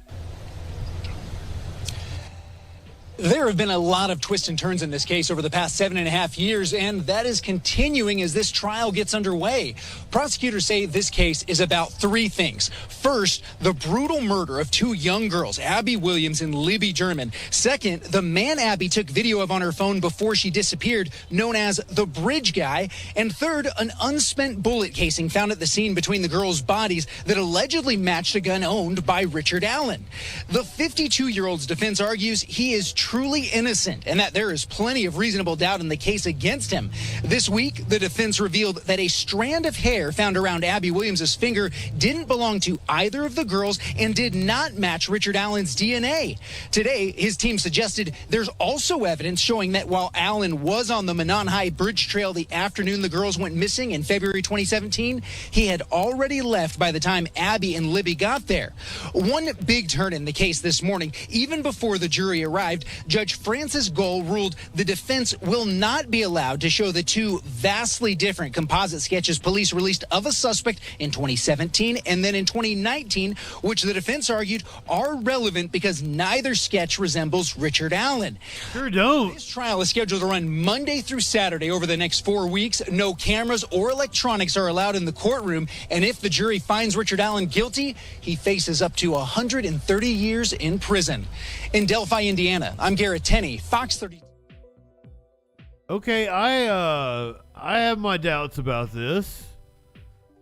There have been a lot of twists and turns in this case over the past 7.5 years, and that is continuing as this trial gets underway. Prosecutors say this case is about 3 things. First, the brutal murder of 2 young girls, Abby Williams and Libby German. Second, the man Abby took video of on her phone before she disappeared, known as the Bridge Guy. And third, an unspent bullet casing found at the scene between the girls' bodies that allegedly matched a gun owned by Richard Allen. The 52-year-old's defense argues he is truly innocent and that there is plenty of reasonable doubt in the case against him. This week, the defense revealed that a strand of hair found around Abby Williams' finger didn't belong to either of the girls and did not match Richard Allen's DNA. Today, his team suggested there's also evidence showing that while Allen was on the Manon High Bridge Trail the afternoon the girls went missing in February 2017, he had already left by the time Abby and Libby got there. One big turn in the case this morning, even before the jury arrived, Judge Francis Gohl ruled the defense will not be allowed to show the 2 vastly different composite sketches police released of a suspect in 2017 and then in 2019, which the defense argued are relevant because neither sketch resembles Richard Allen. Sure don't. This trial is scheduled to run Monday through Saturday over the next 4 weeks. No cameras or electronics are allowed in the courtroom, and if the jury finds Richard Allen guilty, he faces up to 130 years in prison. In Delphi, Indiana, I'm Garrett Tenney, Fox 30. Okay, I have my doubts about this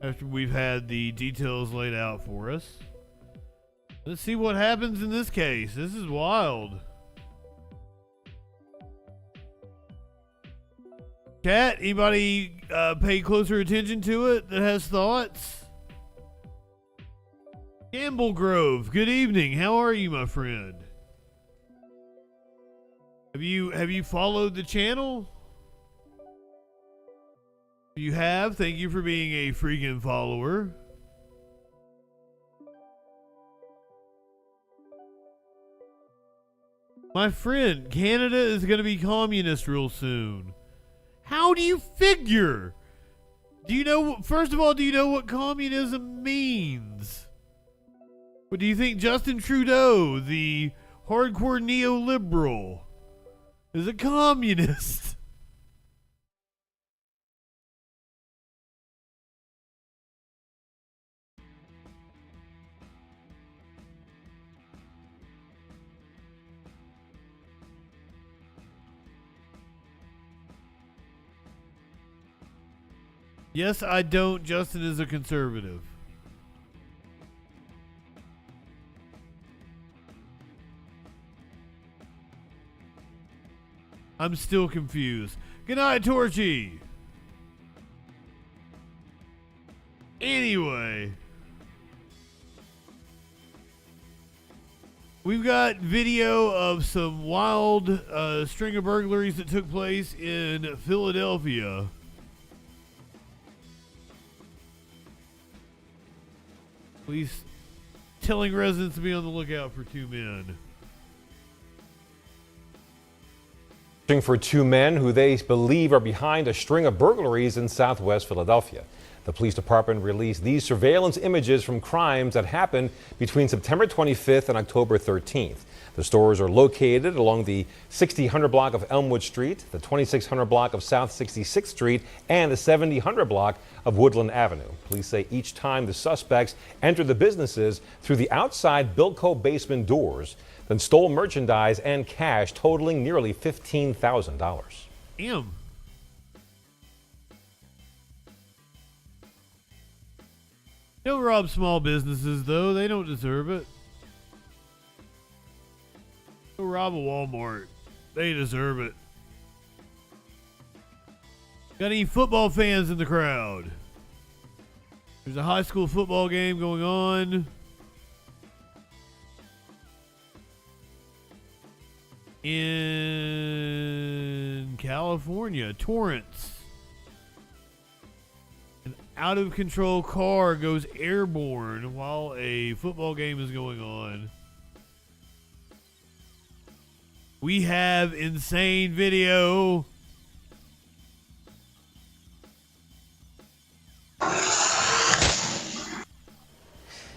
after we've had the details laid out for us. Let's see what happens in this case. This is wild. Kat, anybody pay closer attention to it that has thoughts? Gamble Grove, good evening. How are you, my friend? Have you followed the channel? If you have, thank you for being a freaking follower. My friend, Canada is going to be communist real soon. How do you figure? Do you know, first of all, do you know what communism means? What do you think Justin Trudeau, the hardcore neoliberal, is a communist? Yes, I don't. Justin is a conservative. I'm still confused. Good night, Torchy. Anyway. We've got video of some wild string of burglaries that took place in Philadelphia. Police telling residents to be on the lookout for two men. For two men who they believe are behind a string of burglaries in Southwest Philadelphia. The police department released these surveillance images from crimes that happened between September 25th and October 13th. The stores are located along the 6000 block of Elmwood Street, the 2600 block of South 66th Street, and the 7000 block of Woodland Avenue. Police say each time the suspects entered the businesses through the outside Bilco basement doors, then stole merchandise and cash totaling nearly $15,000. Damn. They'll rob small businesses, though. They don't deserve it. They'll rob a Walmart. They deserve it. Got any football fans in the crowd? There's a high school football game going on. In California, Torrance. An out-of-control car goes airborne while a football game is going on. We have insane video.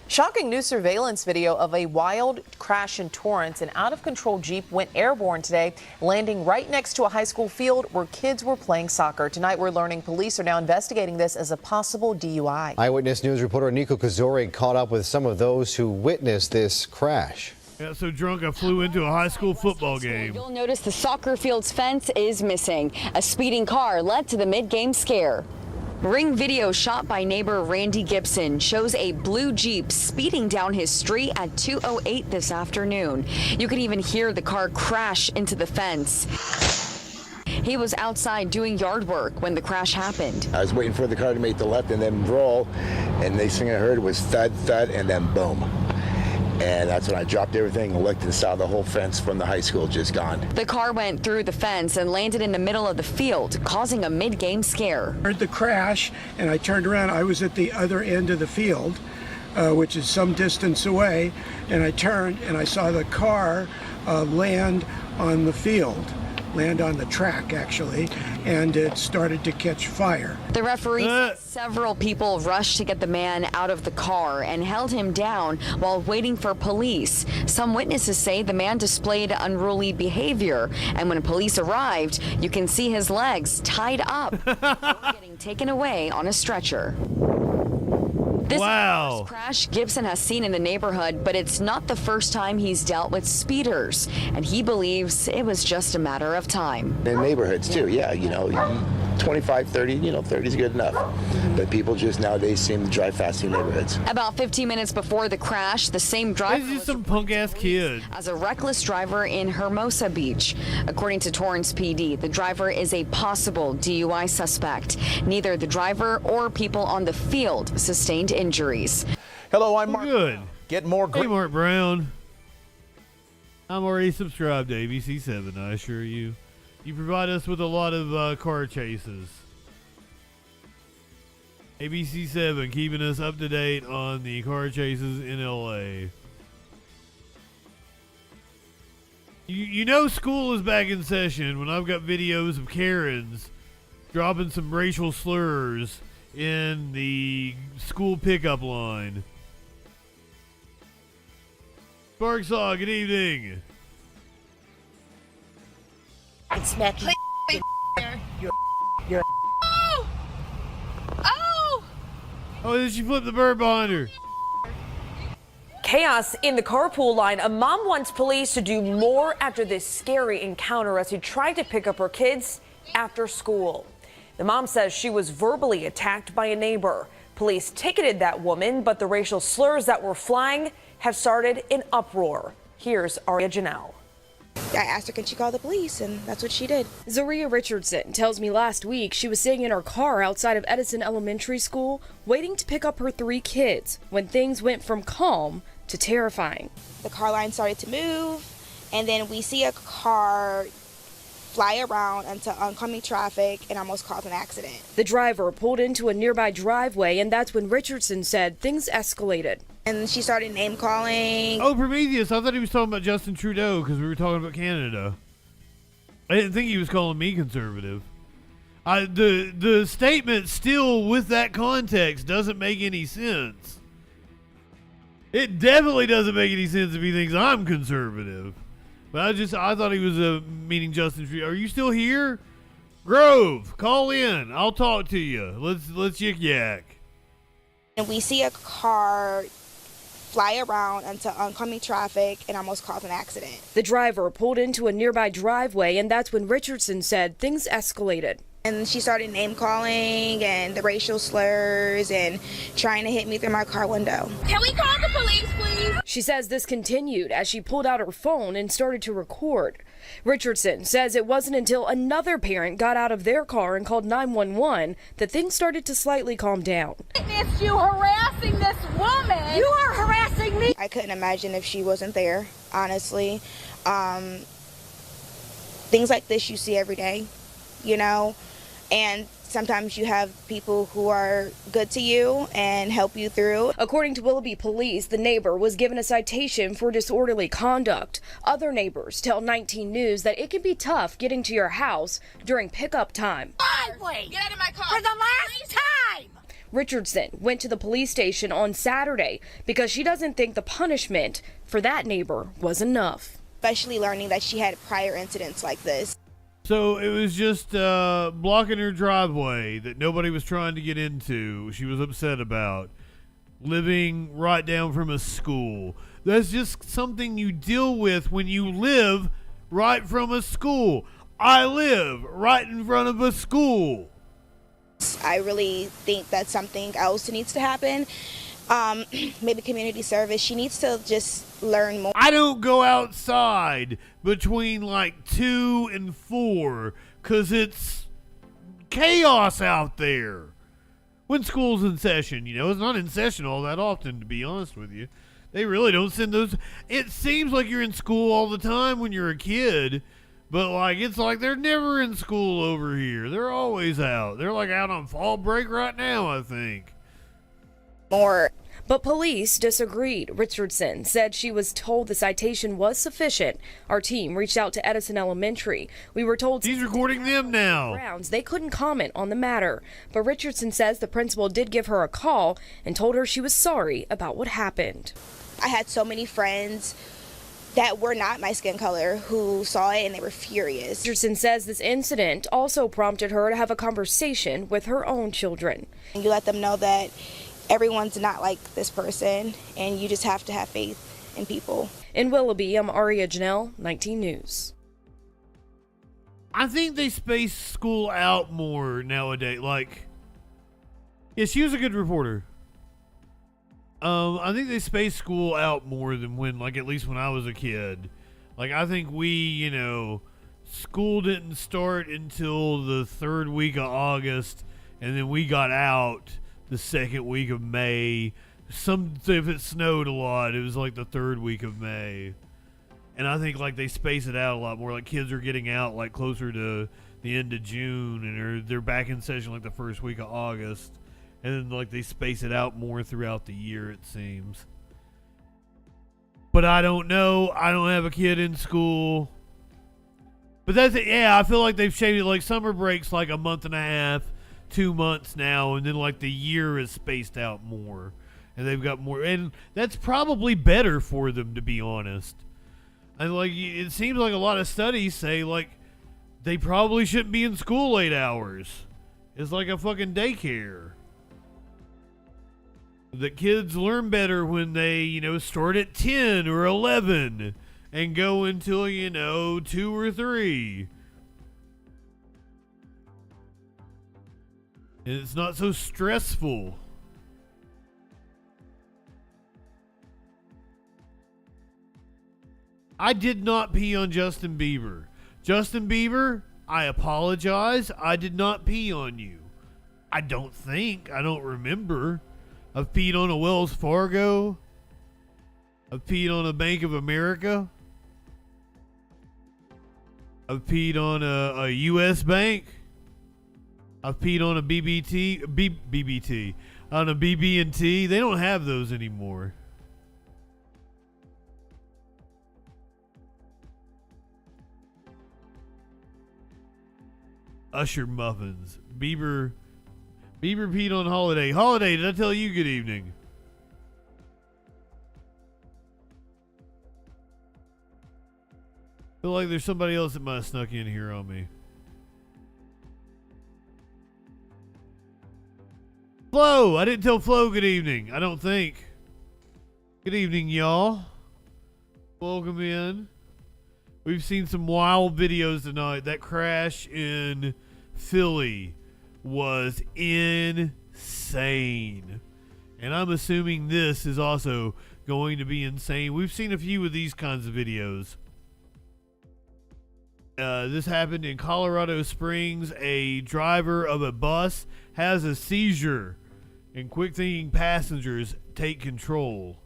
Shocking new surveillance video of a wild crash in Torrance. An out-of-control Jeep went airborne today, landing right next to a high school field where kids were playing soccer. Tonight, we're learning police are now investigating this as a possible DUI. Eyewitness News reporter Nico Kazori caught up with some of those who witnessed this crash. Got so drunk I flew into a high school football game. You'll notice the soccer field's fence is missing. A speeding car led to the mid-game scare. Ring video shot by neighbor Randy Gibson shows a blue Jeep speeding down his street at 2:08 this afternoon. You can even hear the car crash into the fence. He was outside doing yard work when the crash happened. I was waiting for the car to make the left and then roll, and the next thing I heard was thud, thud, and then boom. And that's when I dropped everything and looked and saw the whole fence from the high school just gone. The car went through the fence and landed in the middle of the field, causing a mid-game scare. I heard the crash, and I turned around. I was at the other end of the field, which is some distance away, and I turned and I saw the car land on the field. Land on the track, actually, and it started to catch fire. The referee said several people rushed to get the man out of the car and held him down while waiting for police. Some witnesses say the man displayed unruly behavior, and when police arrived, you can see his legs tied up, getting taken away on a stretcher. This is the first crash Gibson has seen in the neighborhood, but it's not the first time he's dealt with speeders, and he believes it was just a matter of time. In neighborhoods too, yeah, 25, 30, 30 is good enough. But people just nowadays seem to drive fast in neighborhoods. About 15 minutes before the crash, the same driver was some punk-ass kid as a reckless driver in Hermosa Beach. According to Torrance PD, the driver is a possible DUI suspect. Neither the driver or people on the field sustained injuries. Hello, I'm Mark. Good. Get more Hey, Mark Brown. I'm already subscribed to ABC7, I assure you. You provide us with a lot of car chases. ABC7 keeping us up to date on the car chases in LA. You know school is back in session when I've got videos of Karens dropping some racial slurs in the school pickup line. Sparksaw, good evening. And smack you. You're Oh! Oh! Oh, did she flip the bird behind her? Chaos in the carpool line. A mom wants police to do more after this scary encounter as she tried to pick up her kids after school. The mom says she was verbally attacked by a neighbor. Police ticketed that woman, but the racial slurs that were flying have started an uproar. Here's Aria Janelle. I asked her, can she call the police? And that's what she did. Zaria Richardson tells me last week she was sitting in her car outside of Edison Elementary School waiting to pick up her 3 kids when things went from calm to terrifying. The car line started to move, and then we see a car fly around into oncoming traffic and almost caused an accident. The driver pulled into a nearby driveway, and that's when Richardson said things escalated. And she started name calling. Oh, Prometheus, I thought he was talking about Justin Trudeau because we were talking about Canada. I didn't think he was calling me conservative. The statement still with that context doesn't make any sense. It definitely doesn't make any sense if he thinks I'm conservative. But I thought he was meaning Justin Trudeau. Are you still here? Grove, call in. I'll talk to you. Let's yik yak. And we see a car fly around into oncoming traffic and almost caused an accident. The driver pulled into a nearby driveway, and that's when Richardson said things escalated. And she started name calling and the racial slurs and trying to hit me through my car window. Can we call the police, please? She says this continued as she pulled out her phone and started to record. Richardson says it wasn't until another parent got out of their car and called 911 that things started to slightly calm down. Witnessed you harassing this woman. You are harassing me. I couldn't imagine if she wasn't there, honestly. Things like this you see every day, you know? And sometimes you have people who are good to you and help you through. According to Willoughby police, the neighbor was given a citation for disorderly conduct. Other neighbors tell 19 News that it can be tough getting to your house during pickup time. Get out of my car. For the last time. Richardson went to the police station on Saturday because she doesn't think the punishment for that neighbor was enough. Especially learning that she had prior incidents like this. So it was just blocking her driveway that nobody was trying to get into. She was upset about living right down from a school. That's just something you deal with when you live right from a school. I live right in front of a school. I really think that's something else needs to happen. Maybe community service. She needs to just learn more. I don't go outside between like 2 and 4 because it's chaos out there. When school's in session, you know, it's not in session all that often, to be honest with you. They really don't send those. It seems like you're in school all the time when you're a kid, but like it's like they're never in school over here. They're always out. They're like out on fall break right now, I think. More. But police disagreed. Richardson said she was told the citation was sufficient. Our team reached out to Edison Elementary. We were told he's recording them now. Grounds, they couldn't comment on the matter. But Richardson says the principal did give her a call and told her she was sorry about what happened. I had so many friends that were not my skin color who saw it and they were furious. Richardson says this incident also prompted her to have a conversation with her own children. You let them know that everyone's not like this person, and you just have to have faith in people. In Willoughby, I'm Aria Janelle, 19 News. I think they space school out more nowadays. Like, yeah, she was a good reporter. I think they space school out more than when, like, at least when I was a kid. Like, I think school didn't start until the 3rd week of August, and then we got out the 2nd week of May. If it snowed a lot, it was like the 3rd week of May. And I think like they space it out a lot more. Like kids are getting out like closer to the end of June, and they're back in session like the 1st week of August. And then like they space it out more throughout the year, it seems. But I don't know. I don't have a kid in school. But that's it. Yeah, I feel like they've shaved it. Like summer breaks like a month and a half, 2 months now, and then like the year is spaced out more, and they've got more, and that's probably better for them, to be honest. And like it seems like a lot of studies say like they probably shouldn't be in school 8 hours. It's like a fucking daycare. The kids learn better when they, start at 10 or 11 and go until 2 or 3. And it's not so stressful. I did not pee on Justin Bieber. Justin Bieber, I apologize. I did not pee on you. I don't remember. I've peed on a Wells Fargo. I've peed on a Bank of America. I've peed on a U.S. bank. I've peed on a BB&T. On a BB&T. They don't have those anymore. Usher muffins. Bieber peed on Holiday. Holiday, did I tell you good evening? Feel like there's somebody else that might have snuck in here on me. Flo! I didn't tell Flo good evening, I don't think. Good evening, y'all. Welcome in. We've seen some wild videos tonight. That crash in Philly was insane. And I'm assuming this is also going to be insane. We've seen a few of these kinds of videos. This happened in Colorado Springs. A driver of a bus has a seizure, and quick-thinking passengers take control.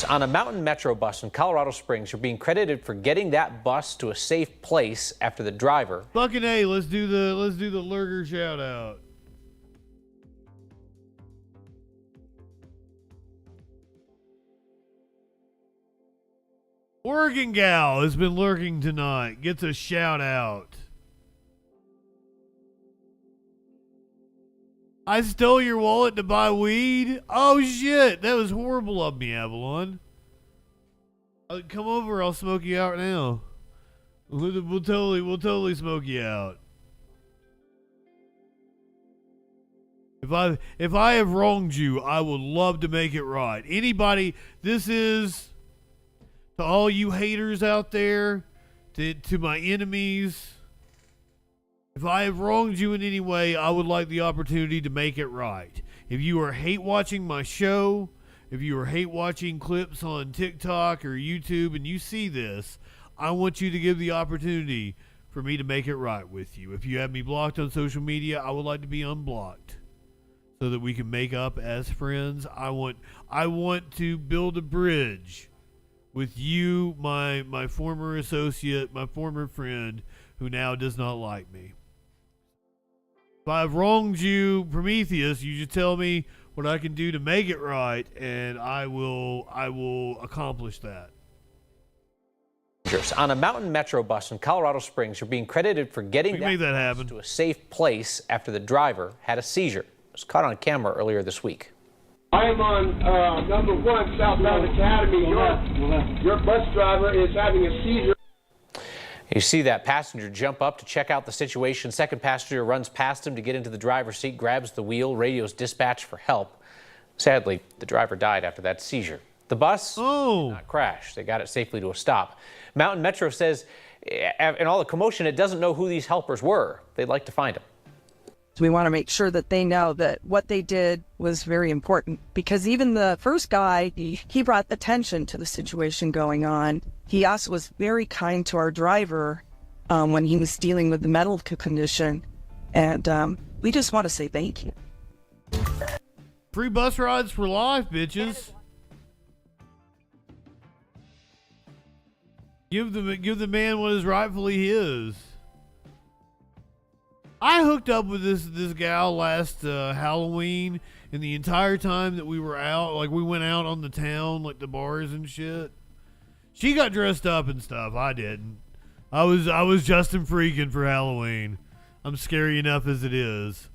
On a mountain metro bus in Colorado Springs, you're being credited for getting that bus to a safe place after the driver. Fucking A, let's do the lurker shout out. Oregon gal has been lurking tonight. Gets a shout out. I stole your wallet to buy weed? Oh shit, that was horrible of me, Avalon. Come over, I'll smoke you out now. We'll totally smoke you out. If I have wronged you, I would love to make it right. Anybody, this is to all you haters out there, to my enemies. If I have wronged you in any way, I would like the opportunity to make it right. If you are hate watching my show, if you are hate watching clips on TikTok or YouTube and you see this, I want you to give the opportunity for me to make it right with you. If you have me blocked on social media, I would like to be unblocked so that we can make up as friends. I want to build a bridge with you, my former associate, my former friend, who now does not like me. If I've wronged you, Prometheus, you just tell me what I can do to make it right, and I will accomplish that. On a mountain metro bus in Colorado Springs, you're being credited for getting that happen to a safe place after the driver had a seizure. It was caught on camera earlier this week. I am on number 1 Southbound Academy. Your bus driver is having a seizure. You see that passenger jump up to check out the situation. Second passenger runs past him to get into the driver's seat, grabs the wheel, radios dispatch for help. Sadly, the driver died after that seizure. The bus did not crash. They got it safely to a stop. Mountain Metro says in all the commotion, it doesn't know who these helpers were. They'd like to find them. So we want to make sure that they know that what they did was very important, because even the first guy, he brought attention to the situation going on. He also was very kind to our driver when he was dealing with the medical condition. And we just want to say thank you. Free bus rides for life, bitches. Give the man what is rightfully his. I hooked up with this gal last Halloween, and the entire time that we were out, like we went out on the town, like the bars and shit. She got dressed up and stuff. I didn't. I was JustinFREAKIN for Halloween. I'm scary enough as it is.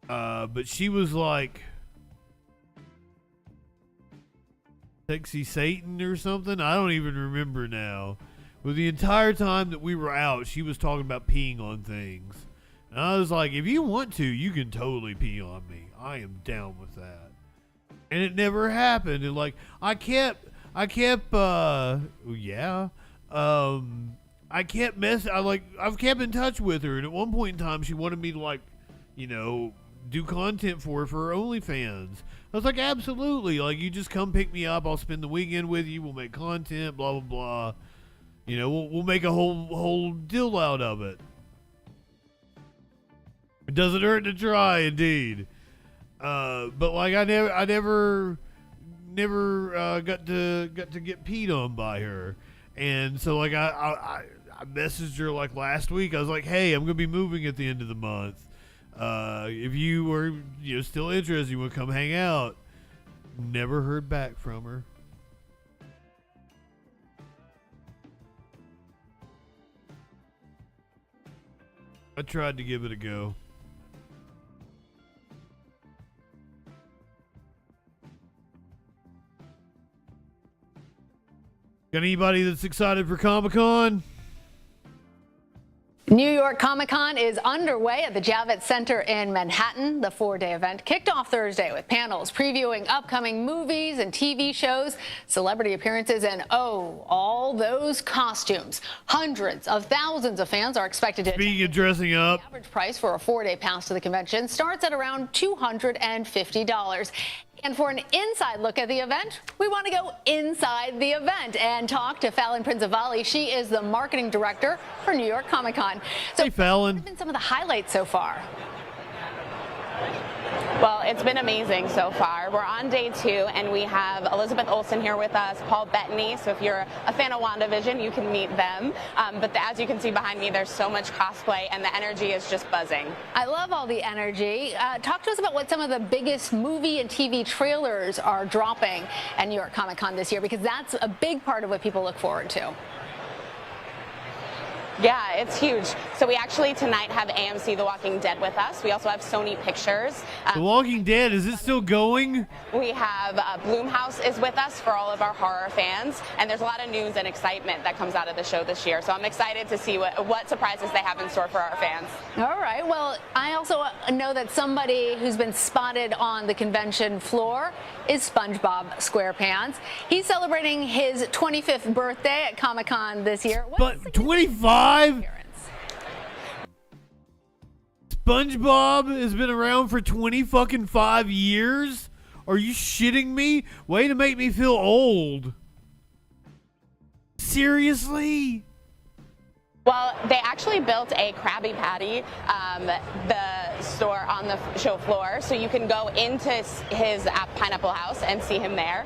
But she was like Sexy Satan or something. I don't even remember now. But the entire time that we were out, she was talking about peeing on things. And I was like, if you want to, you can totally pee on me. I am down with that. And it never happened. And like, I kept I've kept in touch with her. And at one point in time, she wanted me to like, do content for her OnlyFans. I was like, absolutely. Like, you just come pick me up. I'll spend the weekend with you. We'll make content, blah, blah, blah. We'll make a whole deal out of it. It doesn't hurt to try, indeed. But like, I never got to get peed on by her. And so like I messaged her like last week. I was like, hey, I'm gonna be moving at the end of the month. If you were still interested, you want to come hang out. Never heard back from her. I tried to give it a go. Got anybody that's excited for Comic-Con? New York Comic-Con is underway at the Javits Center in Manhattan. The 4-day event kicked off Thursday with panels previewing upcoming movies and TV shows, celebrity appearances, and all those costumes. Hundreds of thousands of fans are expected to. Speaking of dressing up, the average price for a 4-day pass to the convention starts at around $250. And for an inside look at the event, we want to go inside the event and talk to Fallon Principali. She is the marketing director for New York Comic-Con. So, hey, Fallon. What have been some of the highlights so far? Well, it's been amazing so far. We're on day 2, and we have Elizabeth Olsen here with us, Paul Bettany. So if you're a fan of WandaVision, you can meet them. But as you can see behind me, there's so much cosplay, and the energy is just buzzing. I love all the energy. Talk to us about what some of the biggest movie and TV trailers are dropping at New York Comic-Con this year, because that's a big part of what people look forward to. Yeah, it's huge. So we actually tonight have AMC The Walking Dead with us. We also have Sony Pictures. The Walking Dead, is it still going? We have Blumhouse is with us for all of our horror fans. And there's a lot of news and excitement that comes out of the show this year. So I'm excited to see what surprises they have in store for our fans. All right. Well, I also know that somebody who's been spotted on the convention floor is SpongeBob SquarePants. He's celebrating his 25th birthday at Comic-Con this year. But 25? SpongeBob has been around for 25 years? Are you shitting me? Way to make me feel old. Seriously? Well, they actually built a Krabby Patty, the store on the show floor, so you can go into his Pineapple House and see him there.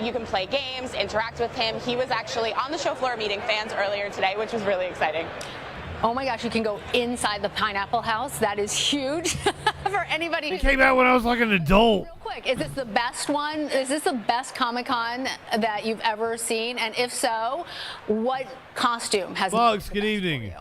You can play games, interact with him. He was actually on the show floor meeting fans earlier today, which was really exciting. Oh my gosh, you can go inside the Pineapple House. That is huge for anybody who It came out when I was like an adult. Real quick, is this the best one? Is this the best Comic-Con that you've ever seen? And if so, what costume has Bugs, good evening.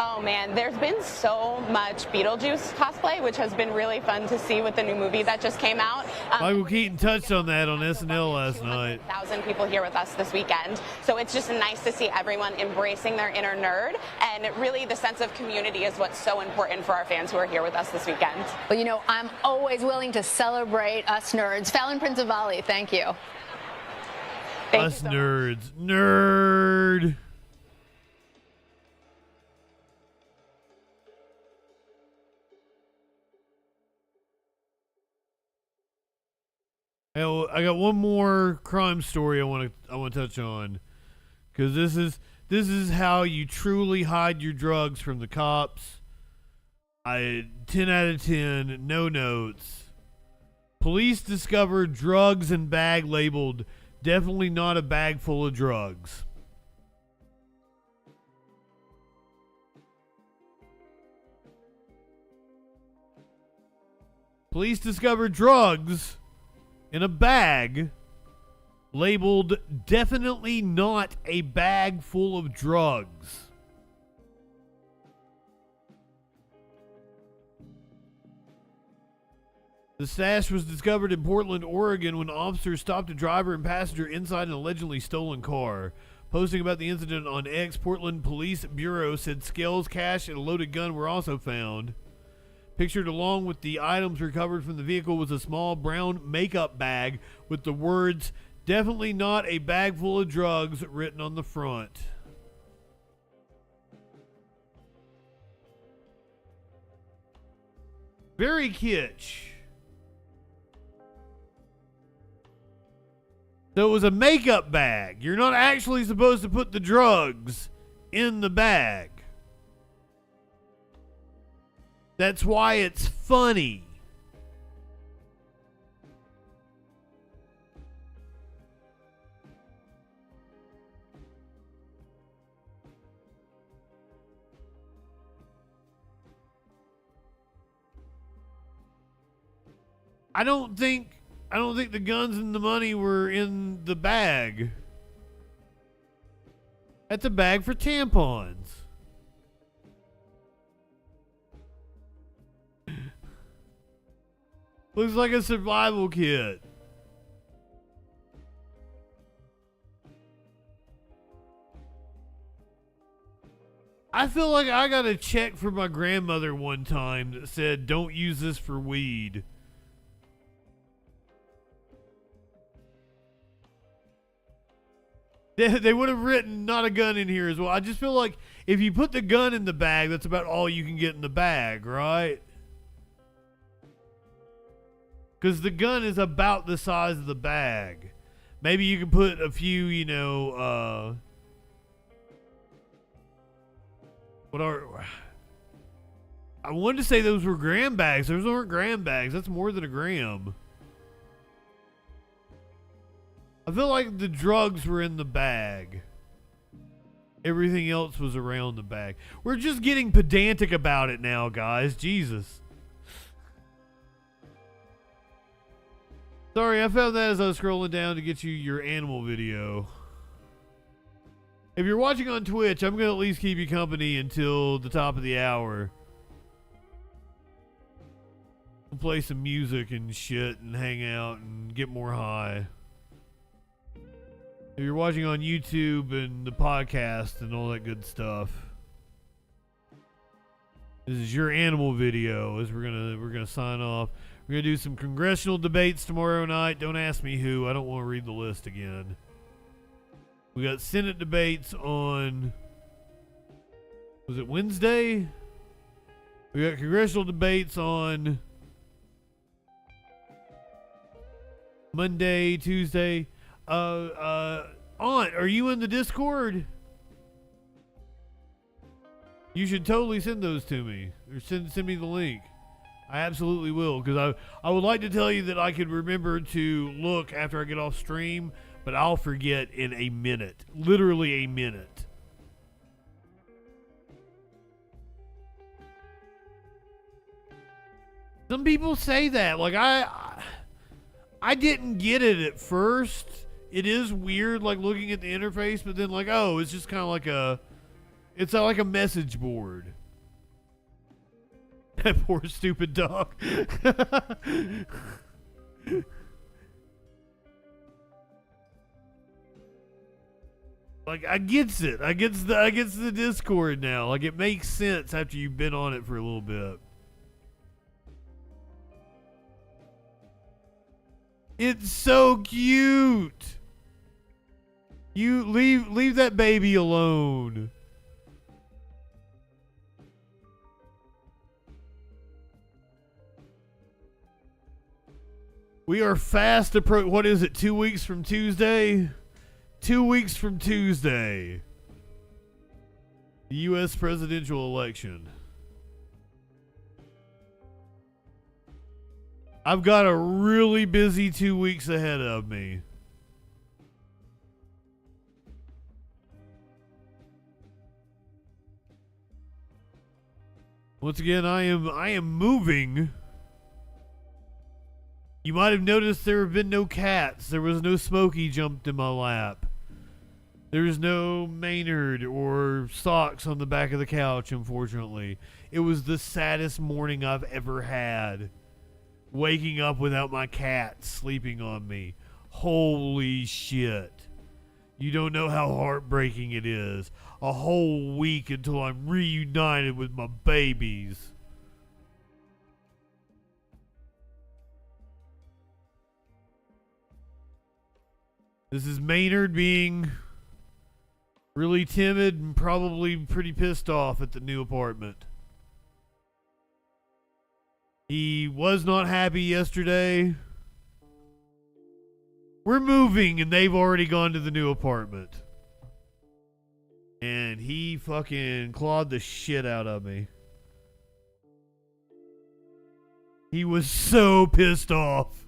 Oh man, there's been so much Beetlejuice cosplay, which has been really fun to see with the new movie that just came out. Michael Keaton touched on that on SNL last night. 1,000 people here with us this weekend. So it's just nice to see everyone embracing their inner nerd. And really the sense of community is what's so important for our fans who are here with us this weekend. Well, you know, I'm always willing to celebrate us nerds. Fallon Principali, thank you. Us nerds. Nerd. I got one more crime story I want to touch on, because this is how you truly hide your drugs from the cops. 10 out of 10, no notes. Police discovered drugs and bag labeled definitely not a bag full of drugs. Police discovered drugs in a bag labeled definitely not a bag full of drugs. The stash was discovered in Portland, Oregon when officers stopped a driver and passenger inside an allegedly stolen car. Posting about the incident on X, Portland Police Bureau said scales, cash, and a loaded gun were also found. Pictured along with the items recovered from the vehicle was a small brown makeup bag with the words, "Definitely not a bag full of drugs," written on the front. Very kitsch. So it was a makeup bag. You're not actually supposed to put the drugs in the bag. That's why it's funny. I don't think the guns and the money were in the bag. That's a bag for tampons. Looks like a survival kit. I feel like I got a check from my grandmother one time that said, "Don't use this for weed." They would have written "not a gun" in here as well. I just feel like if you put the gun in the bag, that's about all you can get in the bag, right? Because the gun is about the size of the bag. Maybe you can put a few, I wanted to say those were gram bags. Those aren't gram bags. That's more than a gram. I feel like the drugs were in the bag. Everything else was around the bag. We're just getting pedantic about it now, guys. Jesus. Sorry, I found that as I was scrolling down to get you your animal video. If you're watching on Twitch, I'm going to at least keep you company until the top of the hour. We'll play some music and shit and hang out and get more high. If you're watching on YouTube and the podcast and all that good stuff, this is your animal video as we're gonna sign off. We're going to do some congressional debates tomorrow night. Don't ask me who. I don't want to read the list again. We got Senate debates on, was it Wednesday? We got congressional debates on Monday, Tuesday. Aunt, are you in the Discord? You should totally send those to me. Or send me the link. I absolutely will, because I would like to tell you that I could remember to look after I get off stream, but I'll forget in a minute. Literally a minute. Some people say that. Like, I didn't get it at first. It is weird, like, looking at the interface, but then, like, oh, it's just kind of like it's like a message board. That poor stupid dog. Like, I gets it. I gets the Discord now. Like, it makes sense after you've been on it for a little bit. It's so cute. You leave that baby alone. We are fast approaching. What is it? 2 weeks from Tuesday? 2 weeks from Tuesday. The U.S. presidential election. I've got a really busy 2 weeks ahead of me. Once again, I am moving. You might have noticed there have been no cats. There was no Smokey jumped in my lap. There's no Maynard or socks on the back of the couch, unfortunately. It was the saddest morning I've ever had. Waking up without my cat sleeping on me. Holy shit. You don't know how heartbreaking it is. A whole week until I'm reunited with my babies. This is Maynard being really timid and probably pretty pissed off at the new apartment. He was not happy yesterday. We're moving and they've already gone to the new apartment. And he fucking clawed the shit out of me. He was so pissed off.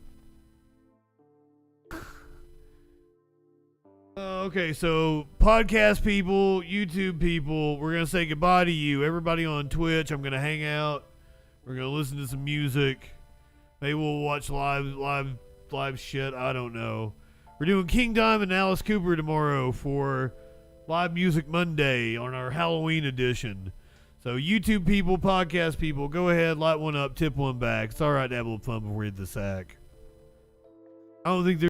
Okay, so podcast people, YouTube people, we're going to say goodbye to you. Everybody on Twitch, I'm going to hang out. We're going to listen to some music. Maybe we'll watch live shit. I don't know. We're doing King Diamond and Alice Cooper tomorrow for Live Music Monday on our Halloween edition. So YouTube people, podcast people, go ahead, light one up, tip one back. It's all right to have a little fun before we hit the sack. I don't think there's